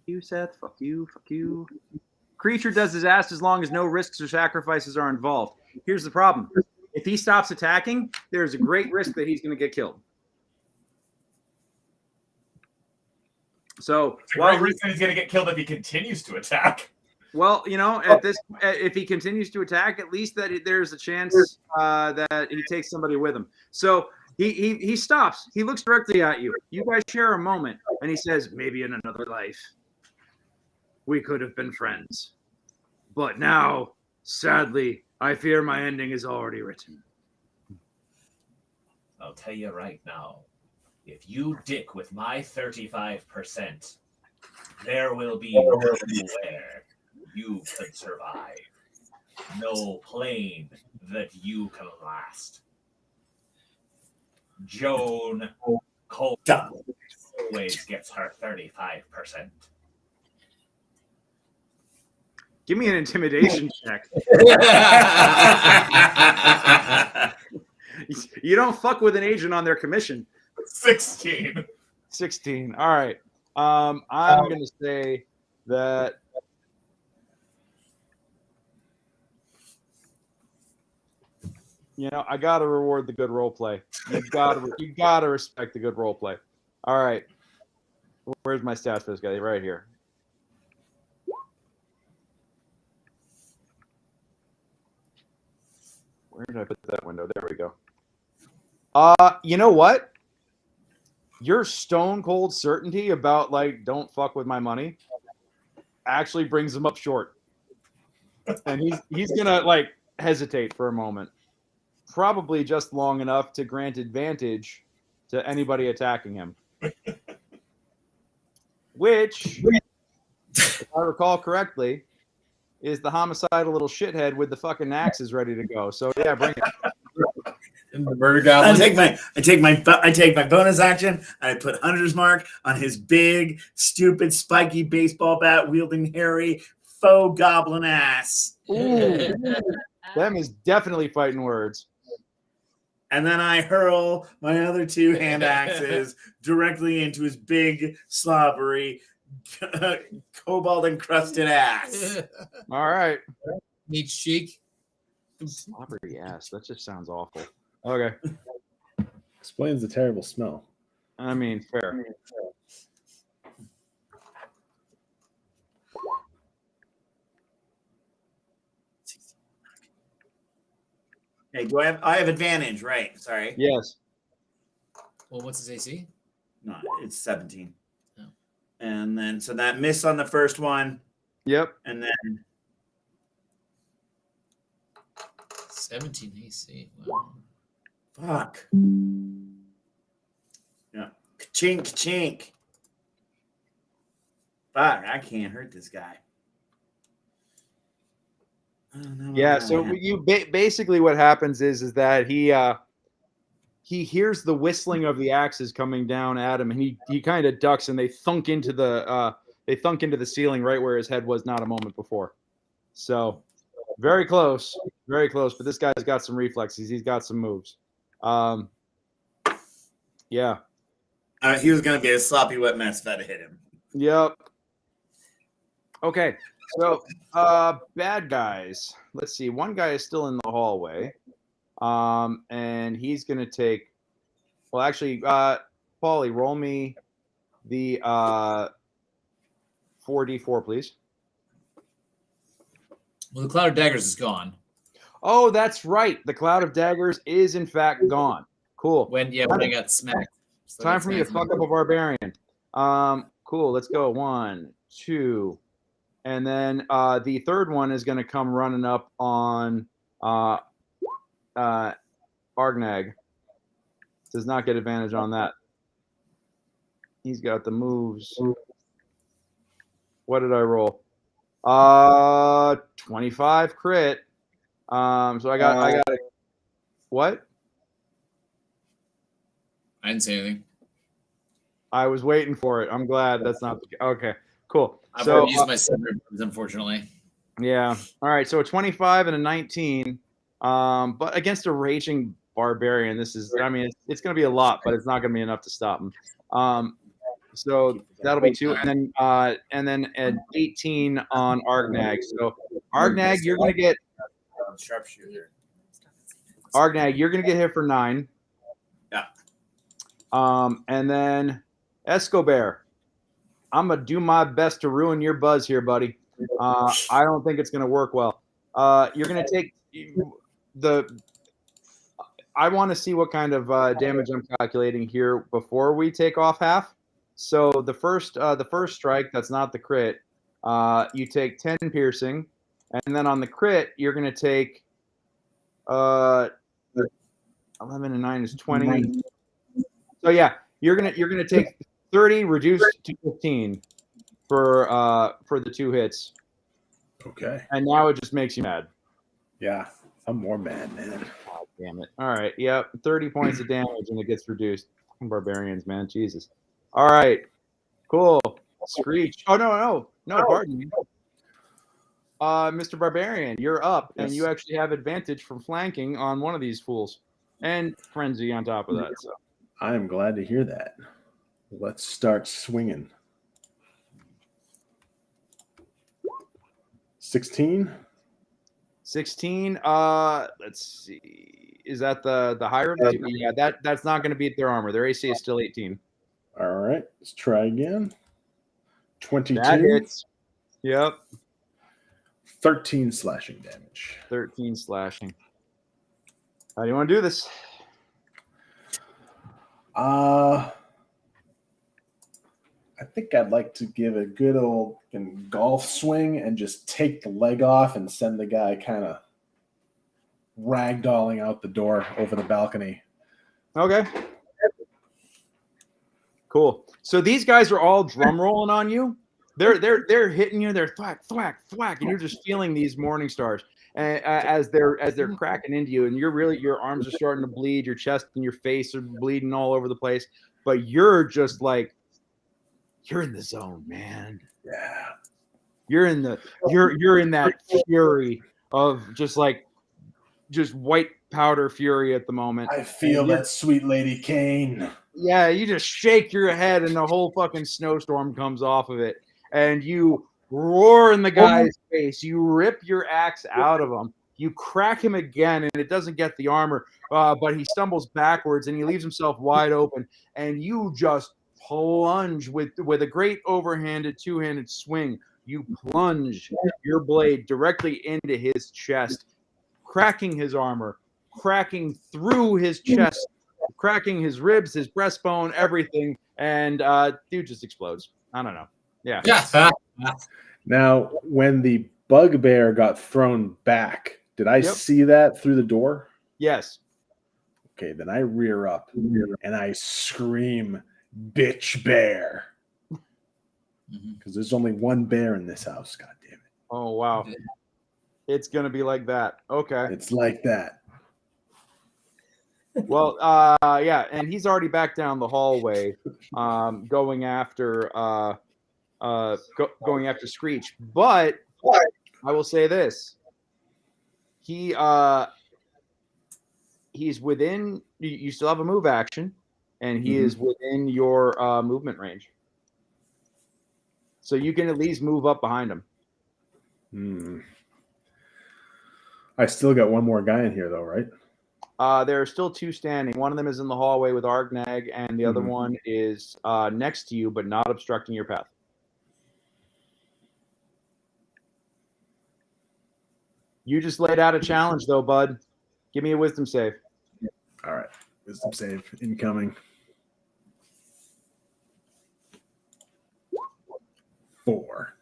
You, Seth. Fuck you. Fuck you. Creature does his ass as long as no risks or sacrifices are involved. Here's the problem. If he stops attacking, there's a great risk that he's going to get killed. So, It's a great reason he's going to get killed if he continues to attack. well, if he continues to attack, at least that there's a chance that he takes somebody with him. So he stops. He looks directly at you. You guys share a moment, and he says, "Maybe in another life, we could have been friends. But now, sadly, I fear my ending is already written." I'll tell you right now, if you dick with my 35%, there will be nowhere you could survive. No plane that you can last. Joan Cole always gets her 35%. Give me an intimidation check. You don't fuck with an agent on their commission. 16. 16. All right. I'm going to say that I got to reward the good role play. You got to respect the good role play. All right. Where's my stats for this guy? Right here. Where did I put that window? There we go. You know what? Your stone cold certainty about don't fuck with my money actually brings him up short. And he's gonna hesitate for a moment. Probably just long enough to grant advantage to anybody attacking him. Which, if I recall correctly, is the homicidal little shithead with the fucking axes ready to go. So yeah, bring it. And the murder goblin. I take my bonus action and I put Hunter's Mark on his big, stupid, spiky baseball bat wielding hairy faux goblin ass. Ooh, them is definitely fighting words. And then I hurl my other two hand axes directly into his big, slobbery, cobalt encrusted ass. All right. Meat cheek. Slobbery ass. That just sounds awful. Okay. Explains the terrible smell. I mean, fair. Hey, I have advantage, right? Sorry. Yes. Well, what's his AC? No, it's 17. Oh. And then so that miss on the first one. Yep. And then 17 AC. Wow. fuck. Yeah. Chink chink. Fuck, I can't hurt this guy. Yeah, so you basically what happens is that he hears the whistling of the axes coming down at him, and he kind of ducks, and they thunk into the ceiling right where his head was not a moment before. So very close, but this guy's got some reflexes. He's got some moves. Yeah. He was gonna be a sloppy wet mess if I'd hit him. Yep. Okay, so bad guys. Let's see. One guy is still in the hallway, and he's gonna take. Well, actually, Paulie, roll me the 4d4, please. Well, the cloud of daggers is gone. Oh, that's right. The cloud of daggers is in fact gone. Cool. When I got smacked. So Time for me to fuck up a barbarian. Cool. Let's go. 1, 2, and then the third one is going to come running up on Argnag. Does not get advantage on that. He's got the moves. What did I roll? 25 crit. So I got what? I didn't say anything. I was waiting for it. I'm glad that's not okay. Cool. I've So already used my seven, unfortunately. yeah. All right. So a 25 and a 19. But against a raging barbarian, this is. I mean, it's going to be a lot, but it's not going to be enough to stop him. So that'll be 2, and then an 18 on Argnag. So Argnag, you're going to get Sharpshooter. Argnag, you're going to get hit for 9. Yeah. And then Escobar, I'm going to do my best to ruin your buzz here, buddy. I don't think it's going to work well. You're going to take I want to see what kind of damage I'm calculating here before we take off half. So the first strike, that's not the crit. You take 10 piercing, and then on the crit, you're going to take 11 and 9 is 20. So yeah, you're gonna take 30 reduced to 15 for the 2 hits. Okay. And now it just makes you mad. Yeah, I'm more mad, man. God damn it. All right. Yep. 30 points of damage and it gets reduced. Barbarians, man. Jesus. All right. Cool. Screech. Oh, no. Pardon me. Mr. Barbarian, you're up, and you actually have advantage from flanking on one of these fools. And Frenzy on top of that. So. I am glad to hear that. Let's start swinging. 16. 16. Let's see. Is that the higher of the two? Yeah, that's not going to beat their armor. Their AC is still 18. All right, let's try again. 22. That hits. Yep. 13 slashing damage. 13 slashing. How do you want to do this? I think I'd like to give a good old golf swing and just take the leg off and send the guy kind of ragdolling out the door over the balcony. Okay. Cool. So these guys are all drum rolling on you. They're hitting you. They're thwack, thwack, thwack, and you're just feeling these morning stars as they're cracking into you, and your arms are starting to bleed. Your chest and your face are bleeding all over the place, but you're just like. You're in the zone, man. Yeah. You're in that fury of just white powder fury at the moment. I feel that sweet lady Kane. Yeah, you just shake your head and the whole fucking snowstorm comes off of it. And you roar in the guy's face. You rip your axe out of him. You crack him again, and it doesn't get the armor, but he stumbles backwards and he leaves himself wide open. And you just plunge with a great overhanded two-handed swing. You plunge your blade directly into his chest, cracking his armor, cracking through his chest, cracking his ribs, his breastbone, everything, and dude just explodes. I don't know. Yeah. Now, when the bugbear got thrown back, did I see that through the door? Yes. Okay, then I rear up and I scream, "Bitch bear!" Because there's only one bear in this house. God damn it! Oh wow, it's gonna be like that. Okay, it's like that. Well, yeah, and he's already back down the hallway, going after Screech. But I will say this: he's within. You still have a move action. And he is within your movement range. So you can at least move up behind him. I still got one more guy in here, though, right? There are still 2 standing. One of them is in the hallway with Argnag, and the other one is next to you, but not obstructing your path. You just laid out a challenge, though, bud. Give me a wisdom save. All right. Wisdom save incoming. 4.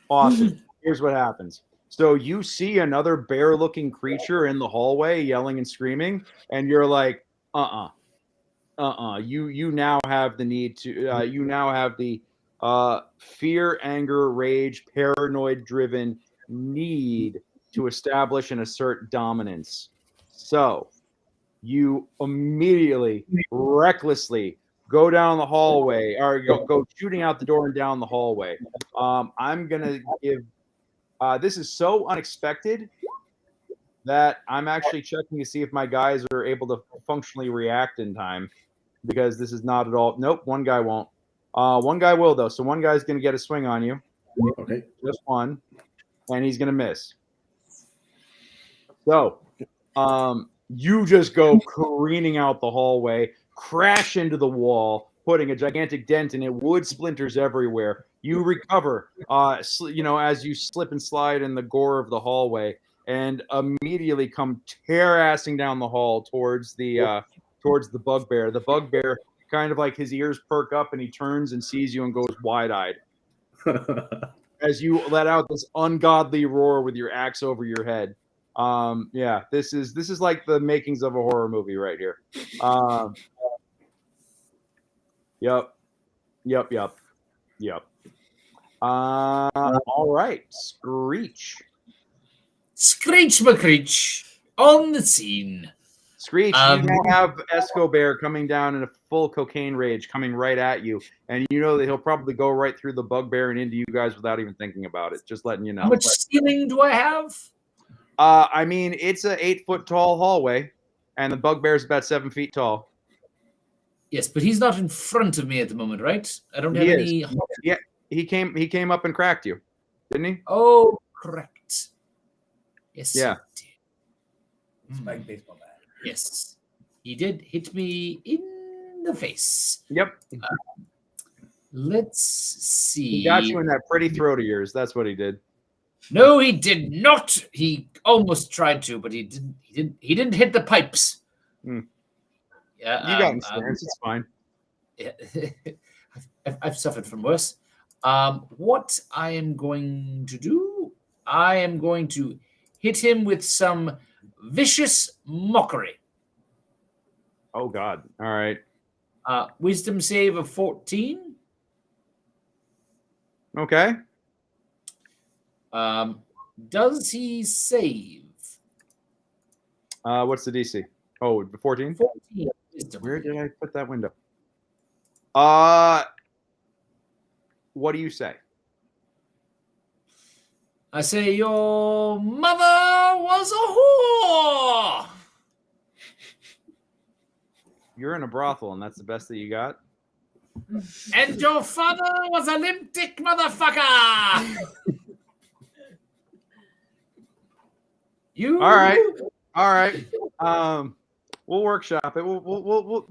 Awesome. Here's what happens. So you see another bear-looking creature in the hallway yelling and screaming, and you're like, You now have the need to. You now have the fear, anger, rage, paranoid-driven need to establish and assert dominance. So you immediately, recklessly go down the hallway, or go shooting out the door and down the hallway. I'm gonna give. This is so unexpected that I'm actually checking to see if my guys are able to functionally react in time, because this is not at all. Nope, one guy won't. One guy will, though. So one guy's going to get a swing on you. Okay. Just one. And he's going to miss. So you just go careening out the hallway, crash into the wall, putting a gigantic dent in it, wood splinters everywhere. You recover, as you slip and slide in the gore of the hallway, and immediately come tear-assing down the hall towards the bugbear. The bugbear, kind of like his ears perk up, and he turns and sees you and goes wide-eyed as you let out this ungodly roar with your axe over your head. This is like the makings of a horror movie right here. Yep. All right, Screech. Screech McCreech on the scene. Screech, you now have Escobar coming down in a full cocaine rage, coming right at you, and you know that he'll probably go right through the bugbear and into you guys without even thinking about it. Just letting you know. How much ceiling do I have? I mean, it's an 8-foot tall hallway, and the bugbear's about 7 feet tall. Yes, but he's not in front of me at the moment, right? I don't have any. Yeah, he came up and cracked you, didn't he? Oh, correct. Yes. Yeah. Spike baseball bat. Yes, he did hit me in the face. Yep. Let's see. He got you in that pretty throat of yours. That's what he did. No, he did not. He almost tried to, but he didn't. He didn't hit the pipes. Yeah, you got experience. It's fine. Yeah, I've suffered from worse. What I am going to do? I am going to hit him with some vicious mockery. Oh God! All right. Wisdom save of 14. Okay. Does he save? What's the DC? Oh, 14? 14. Where did I put that window? What do you say? I say your mother was a whore. You're in a brothel, and that's the best that you got? And your father was a limp dick motherfucker. You. All right. We'll workshop it. We'll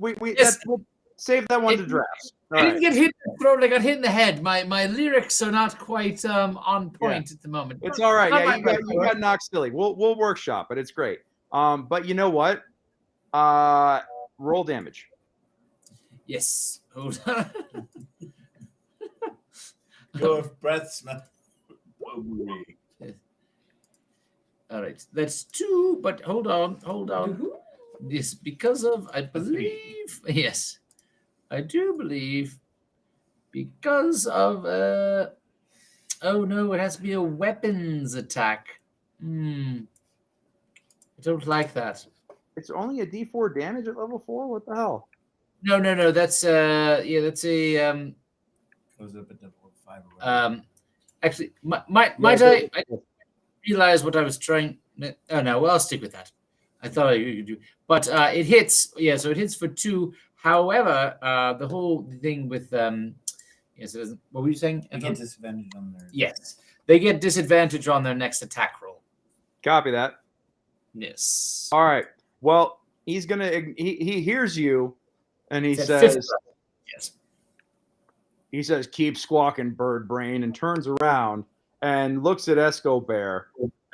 save that one to drafts. I didn't get hit in the throat. I got hit in the head. My lyrics are not quite on point at the moment. It's all right. Yeah, you got knocked silly. We'll workshop it. It's great. But you know what? Roll damage. Yes. Hold on. Your breath smell. All right, that's 2. But hold on. This because of I believe yes, I do believe because of oh no, it has to be a weapons attack. I don't like that. It's only a D4 damage at level 4. What the hell? No. That's that's a Goes up at level 5 or whatever. actually might I realize what I was trying. Oh no, well I'll stick with that. I thought I could do, but it hits. Yeah, so it hits for 2. However, the whole thing with yes, it doesn't. What were you saying? You get disadvantage on there. Yes. They get disadvantage on their next attack roll. Copy that. Yes. All right. Well, he's gonna. He hears you, and he It's at says, 50. Yes. he says, "Keep squawking, bird brain," and turns around and looks at Escobar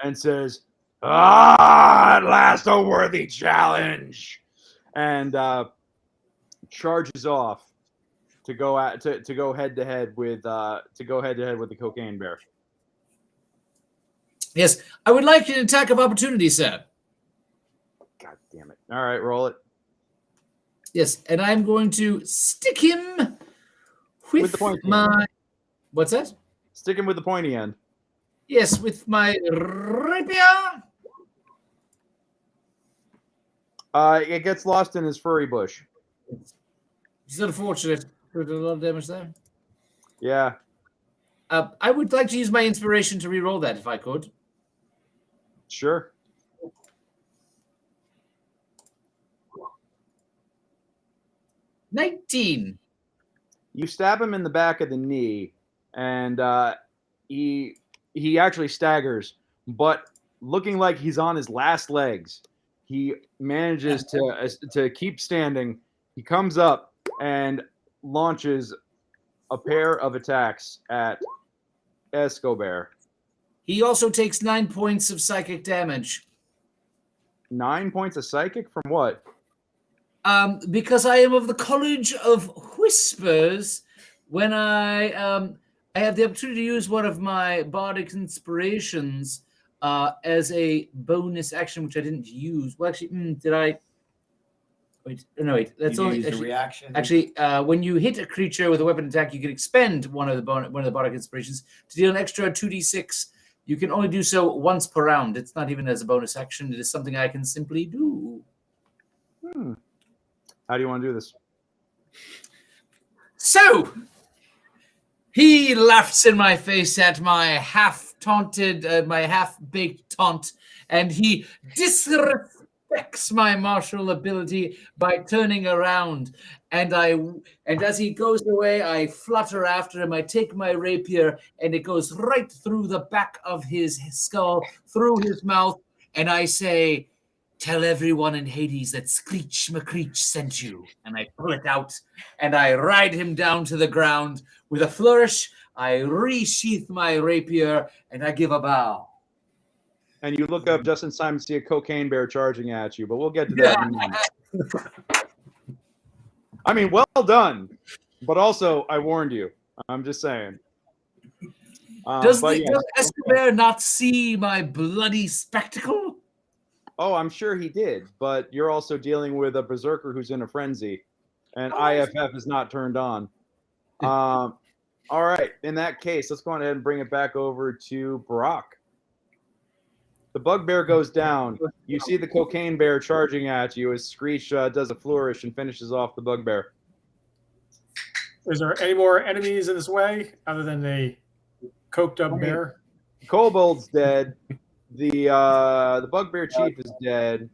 and says, "Ah, at last a worthy challenge," and charges off to go head to head with the cocaine bear. Yes. I would like an attack of opportunity, sir. God damn it! All right, roll it Yes, and I'm going to stick him with the pointy my. end. What's that? Stick him with the pointy end. Yes, with my rapier. It gets lost in his furry bush. It's unfortunate. Did a lot of damage there. Yeah. I would like to use my inspiration to re-roll that if I could. Sure. $19. You stab him in the back of the knee, and he actually staggers. But looking like he's on his last legs, he manages to keep standing. He comes up and launches a pair of attacks at Escobar. He also takes 9 points of psychic damage. 9 points of psychic from what? Because I am of the College of Whispers, when I have the opportunity to use one of my bardic inspirations as a bonus action, which I didn't use. Well, actually, did I? Wait, no, wait. That's You only use the actually, reaction. actually when you hit a creature with a weapon attack, you can expend one of the bardic inspirations to deal an extra 2d6. You can only do so once per round. It's not even as a bonus action. It is something I can simply do. How do you want to do this? So, he laughs in my face at my half-taunted, my half-baked taunt, and he disrespects my martial ability by turning around. And as he goes away, I flutter after him. I take my rapier, and it goes right through the back of his skull, through his mouth, and I say, "Tell everyone in Hades that Screech McCreech sent you." And I pull it out, and I ride him down to the ground. With a flourish, I resheath my rapier, and I give a bow. And you look up just in time to see a cocaine bear charging at you, but we'll get to that in a minute. I mean, well done, but also I warned you. I'm just saying. Does Escobar not see my bloody spectacle? Oh, I'm sure he did, but you're also dealing with a berserker who's in a frenzy, and IFF is not turned on. All right, in that case, let's go ahead and bring it back over to Brock. The bugbear goes down. You see the cocaine bear charging at you as Screech does a flourish and finishes off the bugbear. Is there any more enemies in this way other than the coked up bear? Kobold's dead. The bugbear chief is dead.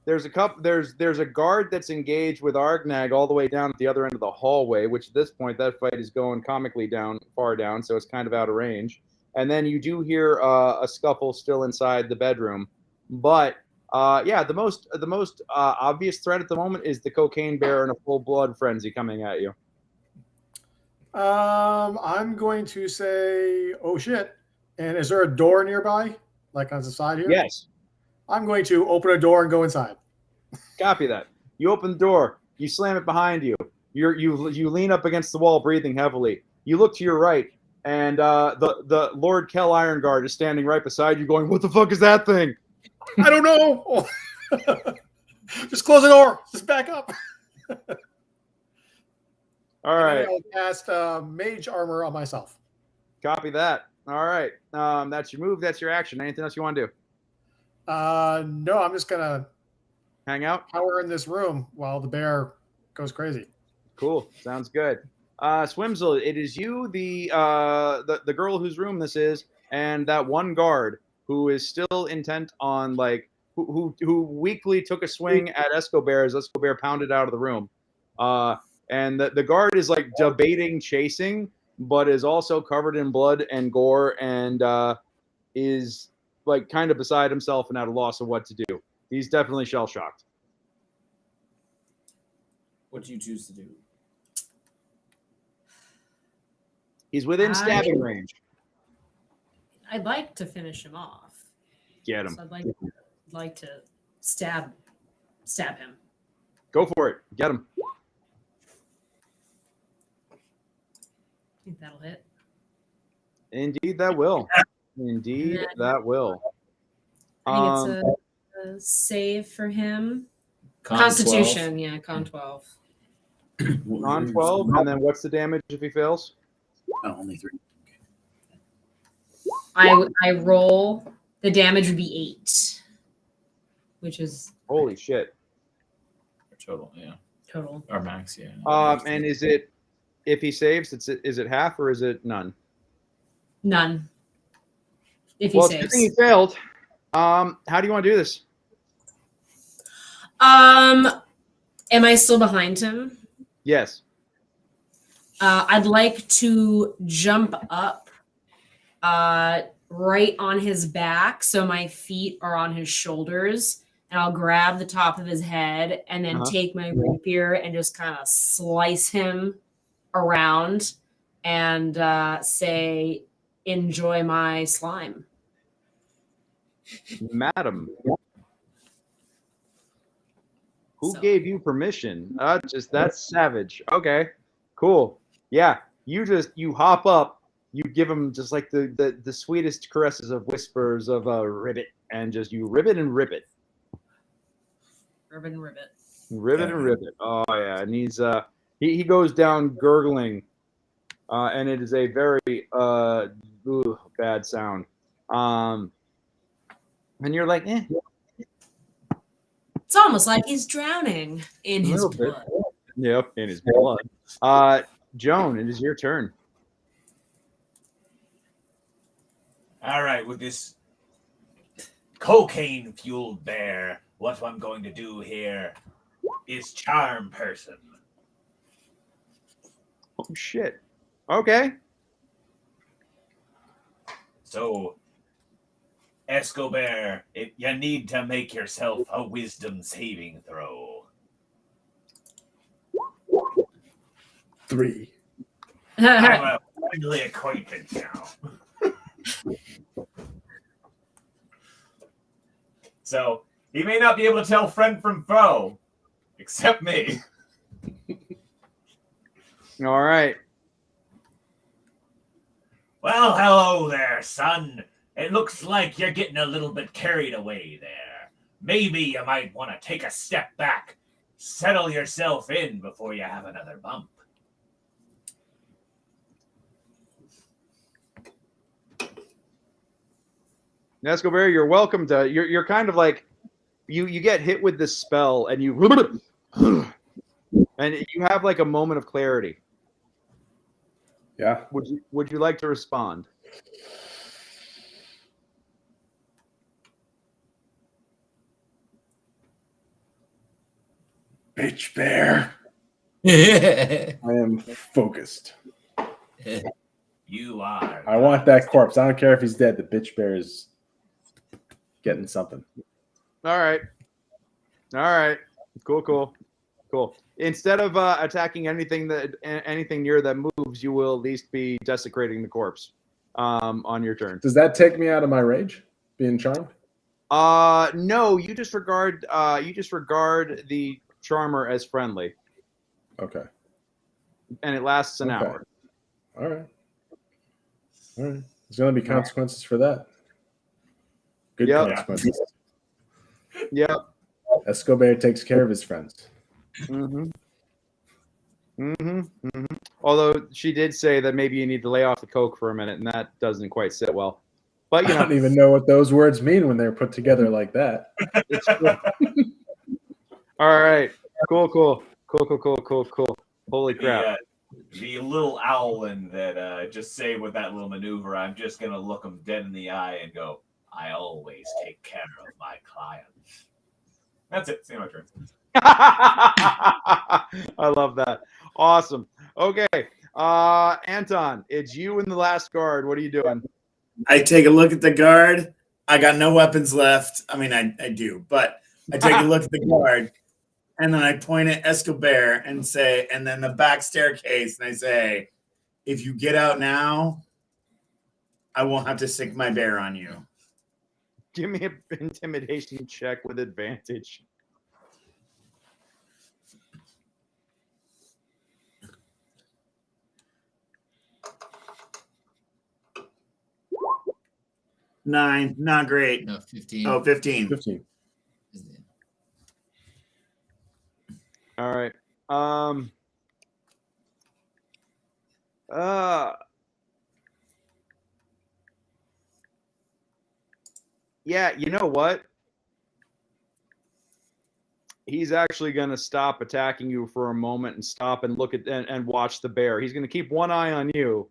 There's a guard that's engaged with Argnag all the way down at the other end of the hallway, which at this point that fight is going comically far down, so it's kind of out of range. And then you do hear a scuffle still inside the bedroom. But the most obvious threat at the moment is the cocaine bear in a full blood frenzy coming at you. I'm going to say, oh shit. And is there a door nearby? Like on the side here? Yes. I'm going to open a door and go inside. Copy that. You open the door. You slam it behind you. You lean up against the wall, breathing heavily. You look to your right, and the Lord Kel Ironguard is standing right beside you, going, "What the fuck is that thing?" I don't know. Just close the door. Just back up. All right. I'll cast mage armor on myself. Copy that. All right. That's your move. That's your action. Anything else you want to do? No, I'm just gonna Hang out. cower in this room while the bear goes crazy. Cool. Sounds good. Swimzel, it is you, the girl whose room this is, and that one guard who is still intent on who weakly took a swing at Escobar as Escobar pounded out of the room. And the guard is debating chasing, but is also covered in blood and gore and is like kind of beside himself and at a loss of what to do. He's definitely shell shocked. What do you choose to do? He's within stabbing range. I'd like to finish him off. Get him. So I'd like to stab him. Go for it. Get him. I think that'll hit. Indeed, that will. Indeed, that will. I think it's a save for him. Con Constitution, 12. yeah, Con 12. On 12, and then what's the damage if he fails? Oh, only 3. I roll. The damage would be 8, which is Holy shit. Total, yeah. total. Or max, yeah. And is it, if he saves, is it half or is it none? None. If he Well, it's a good saves. thing he failed. How do you want to do this? Am I still behind him? Yes. I'd like to jump up right on his back so my feet are on his shoulders, and I'll grab the top of his head and then take my rapier and just kind of slice him around and say, enjoy my slime. Madam. Who So- gave you permission? That's savage. Okay, cool. Yeah, you hop up, you give him just like the sweetest caresses of whispers of a ribbit, and just you ribbit and rip it. Ribbon ribbit. Ribbit and ribbit. Oh yeah, and he's he goes down gurgling, and it is a very bad sound. And you're like, eh. It's almost like he's drowning in his little bit. blood. Yep, in his blood. Joan, it is your turn. All right, with this cocaine-fueled bear, what I'm going to do here is charm person. Oh shit. Okay. So, Escobar, you need to make yourself a wisdom saving throw. 3. I'm a friendly acquaintance now. So, he may not be able to tell friend from foe, except me. All right. Well, hello there, son. It looks like you're getting a little bit carried away there. Maybe you might want to take a step back, settle yourself in before you have another bump. Escobar, you're welcome to. You're kind of like you get hit with this spell, and you and you have like a moment of clarity. Yeah. Would you like to respond? Bitch bear. Yeah. I am focused. You are. I want that corpse. I don't care if he's dead. The bitch bear is getting something. All right. Cool. Instead of attacking anything near that moves, you will at least be desecrating the corpse on your turn. Does that take me out of my rage? Being charmed? No, you just regard the charmer as friendly, Okay. and it lasts an Okay. hour. All right. There's going to be consequences for that. Good Yep. consequences. Yep. Escobar takes care of his friends. Although she did say that maybe you need to lay off the coke for a minute, and that doesn't quite sit well. But I you know, don't even know what those words mean when they're put together like that. it's true. All right. Cool. Holy crap. The little owlin that just say with that little maneuver, I'm just gonna look them dead in the eye and go, I always take care of my clients. That's it. See my turn. I love that. Awesome. Okay. Anton, it's you and the last guard. What are you doing? I take a look at the guard. I got no weapons left. I mean, I do, but I take a look at the guard, and then I point at Escobar and say, and then the back staircase, and I say, if you get out now, I won't have to sick my bear on you. Give me an intimidation check with advantage. Nine, not great. No, 15. Oh, 15. 15. All right. Yeah, you know what? He's actually going to stop attacking you for a moment and stop and look at and watch the bear. He's going to keep one eye on you,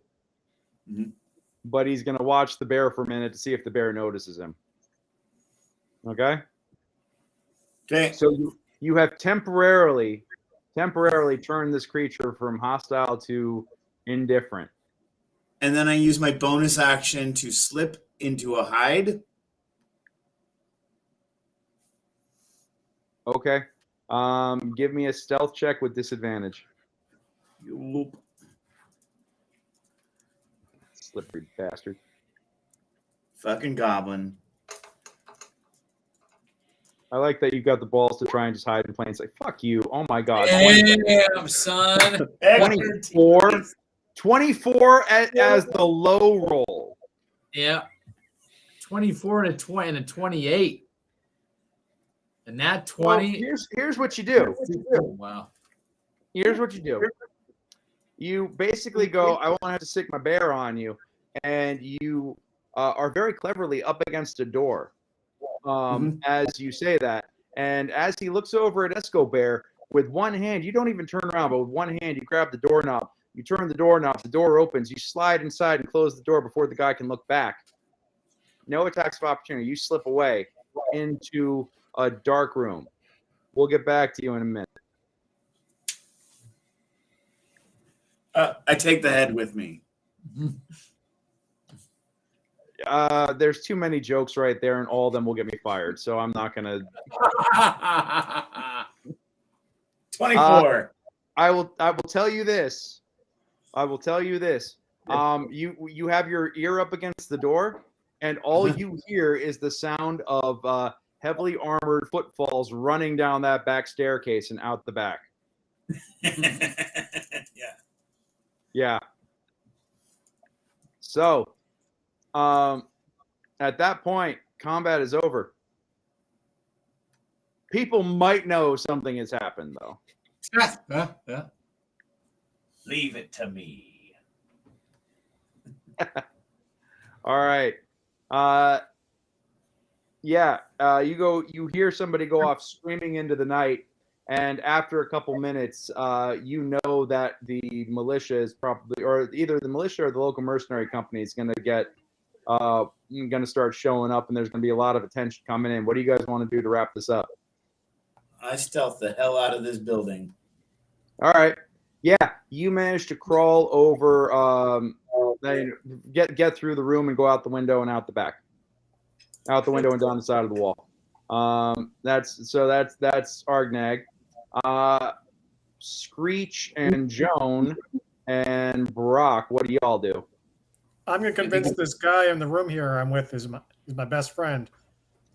but he's going to watch the bear for a minute to see if the bear notices him. Okay? Okay. So you have temporarily turned this creature from hostile to indifferent. And then I use my bonus action to slip into a hide. Okay. Give me a stealth check with disadvantage. Slippery bastard. Fucking goblin. I like that you got the balls to try and just hide in plain sight. Fuck you. Oh my god. Damn, son. 24. 24 as the low roll. Yeah. 24 and a 20 and a 28. And that 20. Well, here's what you do. Wow. Here's what you do. You basically go, I won't have to stick my bear on you. And you are very cleverly up against a door as you say that. And as he looks over at Escobar, with one hand, you don't even turn around, but with one hand, you grab the doorknob. You turn the doorknob, the door opens. You slide inside and close the door before the guy can look back. No attacks of opportunity. You slip away into a dark room. We'll get back to you in a minute. I take the head with me. There's too many jokes right there, and all of them will get me fired. So I'm not gonna. 24. I will tell you this. You have your ear up against the door, and all you hear is the sound of heavily armored footfalls running down that back staircase and out the back. Yeah. So, at that point, combat is over. People might know something has happened, though. Yeah. Leave it to me. All right. You hear somebody go off screaming into the night, and after a couple minutes, you know that the militia is probably, or either the militia or the local mercenary company is going to get, going to start showing up, and there's going to be a lot of attention coming in. What do you guys want to do to wrap this up? I stealth the hell out of this building. All right. Yeah, you managed to crawl over, get through the room and go out the window and out the back. Out the window and down the side of the wall. That's Argnag. Screech and Joan and Brock, what do y'all do? I'm going to convince this guy in the room here I'm with is my best friend.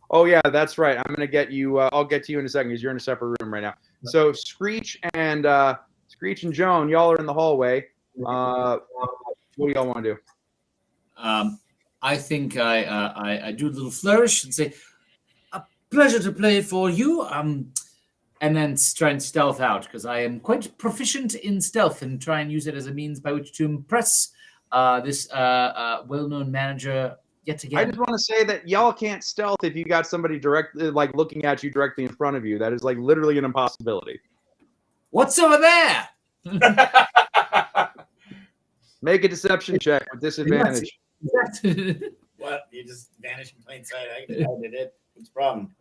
Oh, yeah, that's right. I'm going to get you. I'll get to you in a second because you're in a separate room right now. So Screech and Joan, y'all are in the hallway. What do y'all want to do? I think I do a little flourish and say, "A pleasure to play for you." And then try and stealth out because I am quite proficient in stealth and try and use it as a means by which to impress this well-known manager yet again. I just want to say that y'all can't stealth if you got somebody directly, like looking at you directly in front of you. That is like literally an impossibility. What's over there? Make a deception check with disadvantage. What? You just vanish in plain sight. I did it. What's the problem?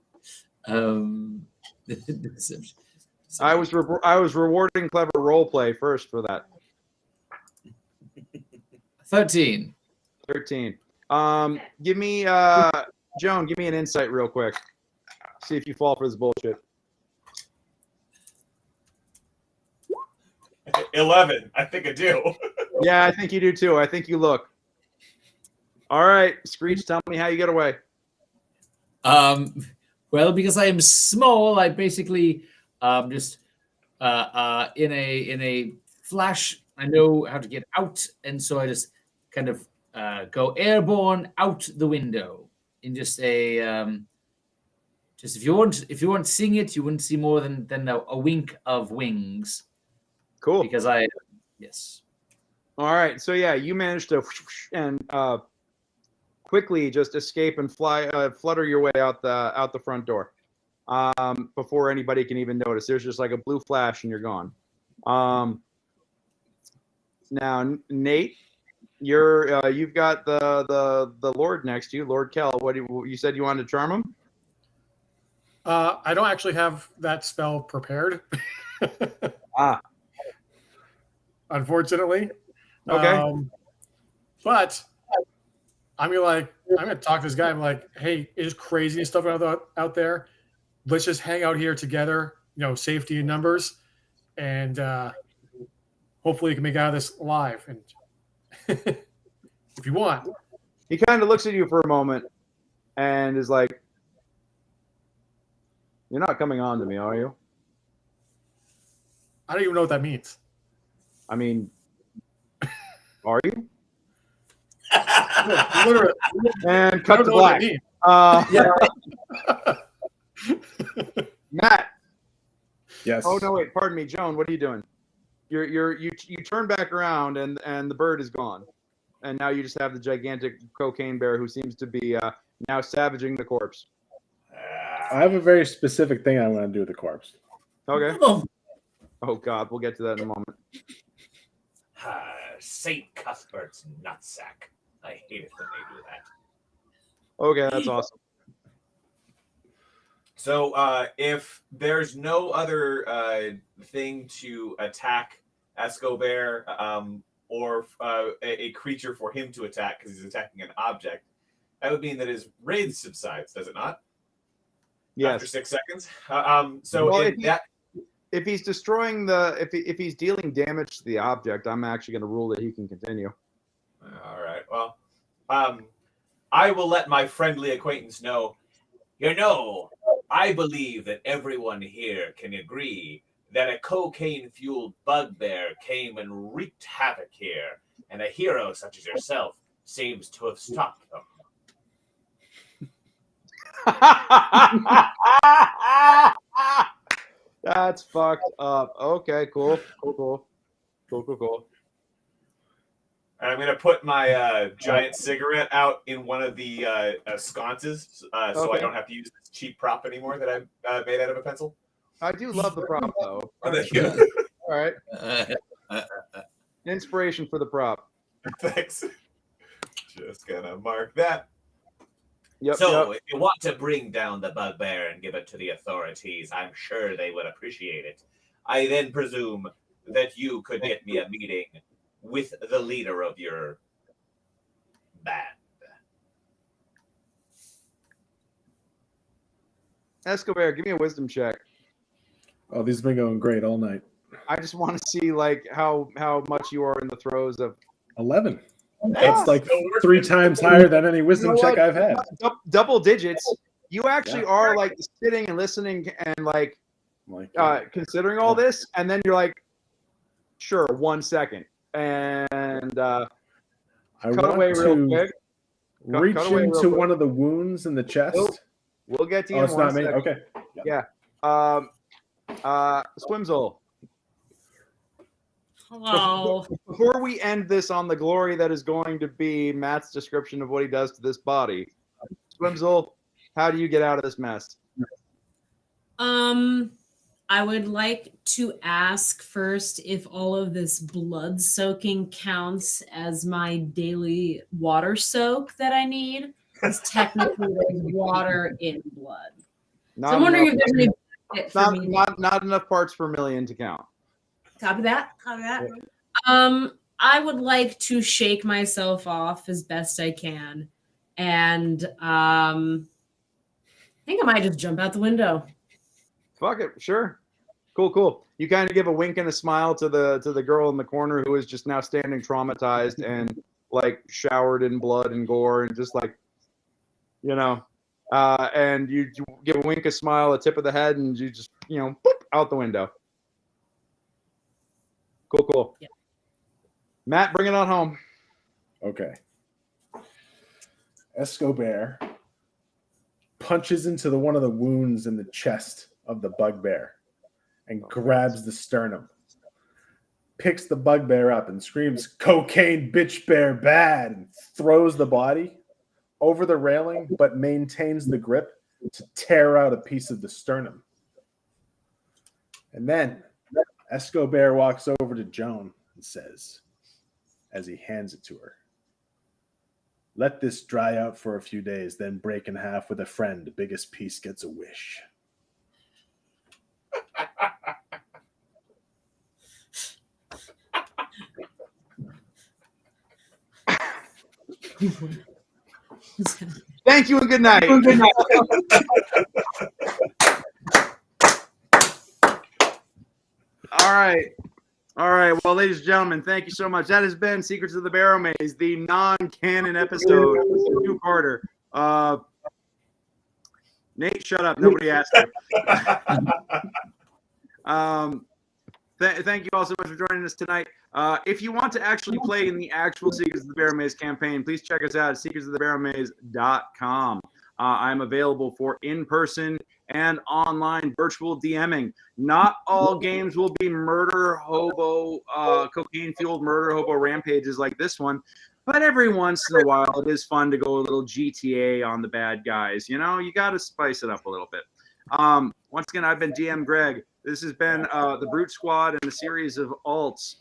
I was rewarding clever role play first for that. 13. 13. Give me Joan, give me an insight real quick. See if you fall for this bullshit. 11. I think I do. Yeah, I think you do too. I think you look. All right, Screech, tell me how you get away. Well, because I am small, I basically just in a flash, I know how to get out, and so I just kind of go airborne out the window in just a just if you weren't seeing it, you wouldn't see more than a wink of wings. Cool. Because yes. All right, so yeah, you managed to and quickly just escape and fly, flutter your way out the front door before anybody can even notice. There's just like a blue flash and you're gone. Now, Nate, you've got the Lord next to you, Lord Kell. What you said you wanted to charm him? I don't actually have that spell prepared. Unfortunately. Okay. But I'm gonna talk to this guy. I'm like, hey, it's crazy and stuff out there. Let's just hang out here together. Safety in numbers, and hopefully you can make out of this alive. And if you want, he kind of looks at you for a moment and is like, "You're not coming on to me, are you?" I don't even know what that means. I mean, are you? Literally. And cut to black. Matt. Yes. Oh no, wait. Pardon me, Joan. What are you doing? You turn back around and the bird is gone, and now you just have the gigantic cocaine bear who seems to be now savaging the corpse. I have a very specific thing I want to do with the corpse. Okay. Oh God, we'll get to that in a moment. Saint Cuthbert's nutsack. I hate it when they do that. Okay, that's awesome. So if there's no other thing to attack Escobar or a creature for him to attack because he's attacking an object, that would mean that his wraith subsides, does it not? Yes. After 6 seconds. If he's destroying if he's dealing damage to the object, I'm actually going to rule that he can continue. All right. Well, I will let my friendly acquaintance know. I believe that everyone here can agree that a cocaine-fueled bugbear came and wreaked havoc here, and a hero such as yourself seems to have stopped them. That's fucked up. Okay, cool. I'm going to put my giant cigarette out in one of the sconces so I don't have to use this cheap prop anymore that I made out of a pencil. I do love the prop, though. All right. Inspiration for the prop. Thanks. Just going to mark that. Yep, So, if you want to bring down the bugbear and give it to the authorities, I'm sure they would appreciate it. I then presume that you could get me a meeting with the leader of your band. Escobar, give me a wisdom check. Oh, these have been going great all night. I just want to see how much you are in the throes of 11. That's like 3 times higher than any wisdom check I've had. Double digits. You actually are like sitting and listening and considering all this, and then you're like, sure, 1 second, and I cut away real quick. Reach into one of the wounds in the chest. We'll get to you. Oh, it's not me. Okay. Yeah. Swimzole. Hello. Before we end this on the glory that is going to be Matt's description of what he does to this body, Swimzole, how do you get out of this mess? I would like to ask first if all of this blood soaking counts as my daily water soak that I need. Because technically there's water in blood. So I'm wondering if there's any benefit for me. Not enough parts per million to count. Copy that. I would like to shake myself off as best I can, and I think I might just jump out the window. Fuck it, sure. Cool. You kind of give a wink and a smile to the girl in the corner who is just now standing traumatized and like showered in blood and gore and just like, and you give a wink, a smile, a tip of the head, and you just, boop, out the window. Cool. Yeah. Matt, bring it on home. Okay. Escobar punches into one of the wounds in the chest of the bugbear and grabs the sternum, picks the bugbear up and screams, "Cocaine bitch bear bad," and throws the body over the railing, but maintains the grip to tear out a piece of the sternum. And then Escobar walks over to Joan and says, as he hands it to her, "Let this dry out for a few days, then break in half with a friend. The biggest piece gets a wish." Thank you and good night. All right. Well, ladies and gentlemen, thank you so much. That has been Secrets of the Barrowmaze, the non-canon episode, two-parter. Nate, shut up. Nobody asked you. Thank you all so much for joining us tonight. If you want to actually play in the actual Secrets of the Barrowmaze campaign, please check us out at secretsofthebarrowmaze.com. I'm available for in-person and online virtual DMing. Not all games will be murder hobo, cocaine-fueled murder hobo rampages like this one, but every once in a while it is fun to go a little GTA on the bad guys. You got to spice it up a little bit. Once again, I've been DM Greg. This has been the Brute Squad and a series of alts.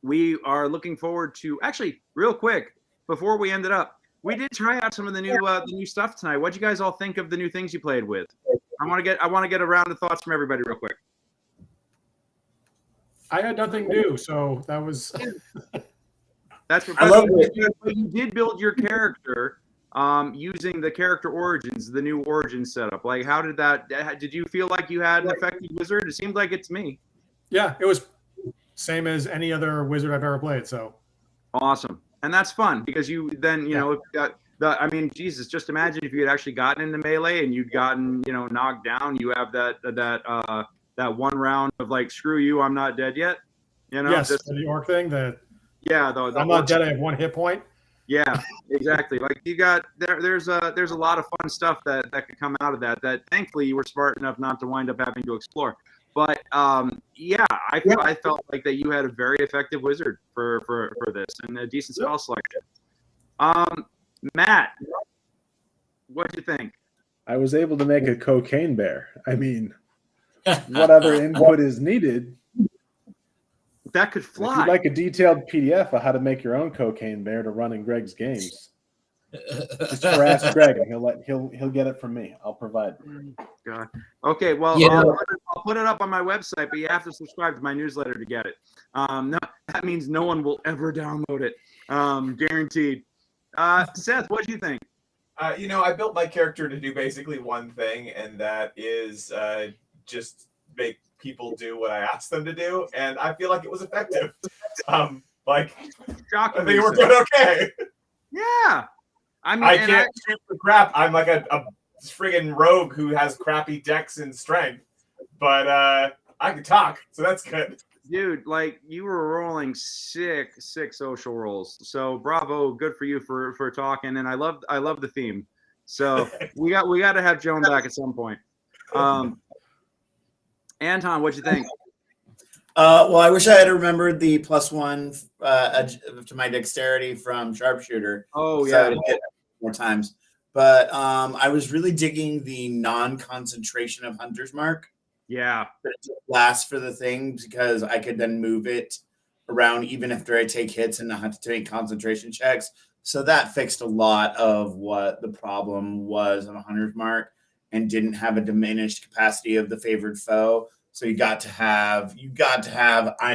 We are looking forward to, actually, real quick, before we end it up, we did try out some of the new stuff tonight. What'd you guys all think of the new things you played with? I want to get a round of thoughts from everybody real quick. I had nothing new, so that was. That's what I love it. You did build your character using the character origins, the new origin setup. Like, how did that? Did you feel like you had an effective wizard? It seemed like it's me. Yeah, it was same as any other wizard I've ever played. So awesome. And that's fun because you then, Jesus, just imagine if you had actually gotten into melee and you'd gotten, knocked down, you have that one round of like, screw you, I'm not dead yet. Yes, the orc thing. I'm not dead, I have one hit point. Yeah, exactly. Like you got there's a lot of fun stuff that could come out of that thankfully you were smart enough not to wind up having to explore. But I felt like that you had a very effective wizard for this and a decent spell selection. Matt, what do you think? I was able to make a cocaine bear. I mean, what other input is needed? That could fly. If you'd like a detailed PDF of how to make your own cocaine bear to run in Greg's games, just harass Greg and he'll get it from me. I'll provide. God. Okay, well, Yeah. I'll put it up on my website, but you have to subscribe to my newsletter to get it. No, that means no one will ever download it, guaranteed. Seth, what do you think? I built my character to do basically one thing, and that is just make people do what I asked them to do, and I feel like it was effective. I think it worked out okay. Yeah. I mean, I can't shoot for crap. I'm like a friggin' rogue who has crappy dex and strength, but I can talk, so that's good. Dude, like you were rolling sick social rolls. So bravo, good for you for talking. And I love the theme. So we got to have Joan back at some point. Anton, what'd you think? Well, I wish I had remembered the +1 to my dexterity from Sharpshooter. Oh So I yeah, would hit more times. But I was really digging the non-concentration of Hunter's Mark. yeah. But it lasts for the thing because I could then move it around even after I take hits and not have to take concentration checks. So that fixed a lot of what the problem was of a Hunter's Mark and didn't have a diminished capacity of the favored foe. So you got to have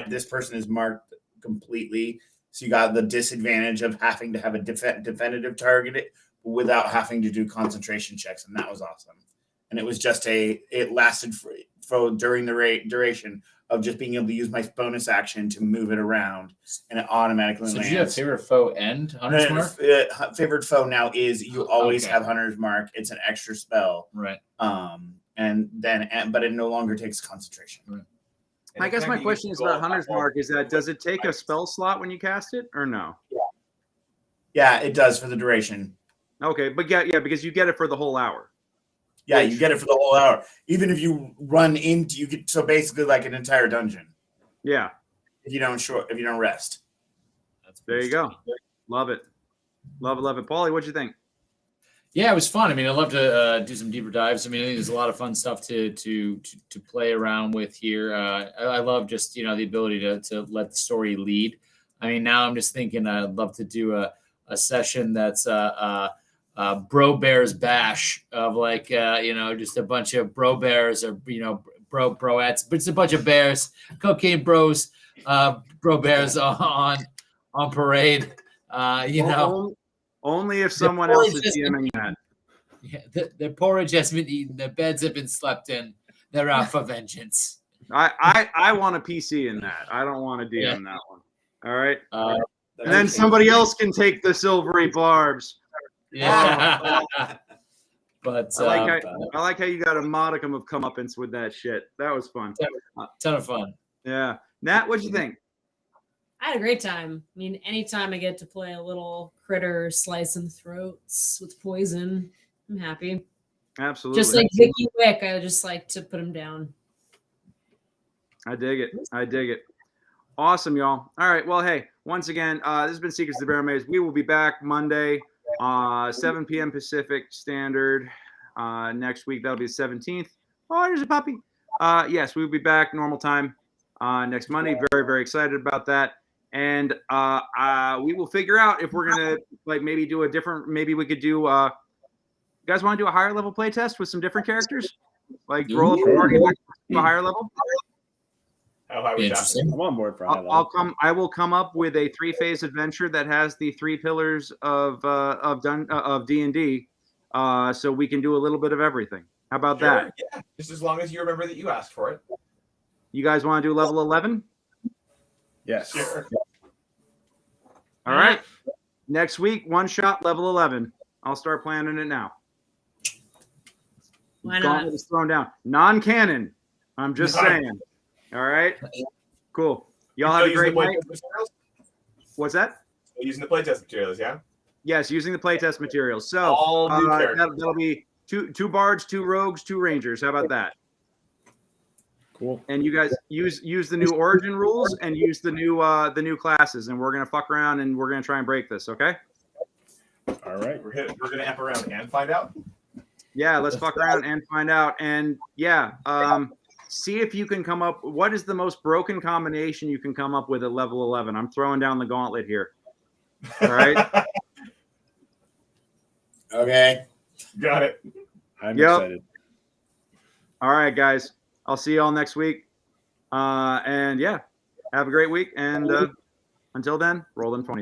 this person is marked completely. So you got the disadvantage of having to have a definitive target without having to do concentration checks, and that was awesome. And it was just it lasted for during the duration of just being able to use my bonus action to move it around, and it automatically lands. Did you have favorite foe end Hunter's Mark? Favorite foe now is you always have Hunter's Mark. It's an extra spell, right? But it no longer takes concentration. Right. I guess my question is about Hunter's Mark is that does it take a spell slot when you cast it or no? Yeah, it does for the duration. Okay, but yeah, because you get it for the whole hour. Yeah, you get it for the whole hour. Even if you run into, you get so basically like an entire dungeon. Yeah. If you don't rest. There you go. Love it. Love it. Paulie, what'd you think? Yeah, it was fun. I mean, I love to do some deeper dives. I mean, I think there's a lot of fun stuff to play around with here. I love just the ability to let the story lead. I mean, now I'm just thinking I'd love to do a session that's Bro Bears Bash of just a bunch of bro bears or broettes, but it's a bunch of bears, cocaine bros, bro bears on parade. Only if someone else is DMing that. Yeah, the porridge has been eaten, the beds have been slept in, they're out for vengeance. I want a PC in that. I don't want to DM that one. All right. And then somebody else can take the silvery barbs. Yeah. But I like how you got a modicum of comeuppance with that shit. That was fun. Ton of fun. Yeah. Nat, what'd you think? I had a great time. I mean, anytime I get to play a little critter slicing throats with poison, I'm happy. Absolutely. Just like Vicky Wick, I just like to put him down. I dig it. Awesome, y'all. All right. Well, hey, once again, this has been Secrets of the Barrowmaze. We will be back Monday, 7 p.m. Pacific Standard. Next week, that'll be the 17th. Oh, there's a puppy. Yes, we'll be back normal time next Monday. Very, very excited about that. And we will figure out if we're going to maybe do a different, maybe we could do, you guys want to do a higher level play test with some different characters? Roll up a party to a higher level? How high was that? I'm on board for high level. I will come up with a 3-phase adventure that has the 3 pillars of D&D, so we can do a little bit of everything. How about that? Yeah, just as long as you remember that you asked for it. You guys want to do level 11? Yes. Sure. All right. Next week, one shot, level 11. I'll start planning it now. Why not? Gauntlet is thrown down. Non-canon. I'm just saying. All right. Cool. Y'all have a great night. What's that? Still using the playtest materials, yeah? Yes, using the playtest materials. So all new characters. that'll be two bards, 2 rogues, 2 rangers. How about that? Cool. And you guys use the new origin rules and use the new classes, and we're gonna fuck around and we're gonna try and break this. Okay? All right. We're gonna amp around and find out. Yeah, let's fuck around and find out. And yeah, see if you can come up. What is the most broken combination you can come up with at level 11? I'm throwing down the gauntlet here. All right. Okay. Got it. I'm excited. All right, guys. I'll see you all next week. And yeah, have a great week. And until then, roll them 20.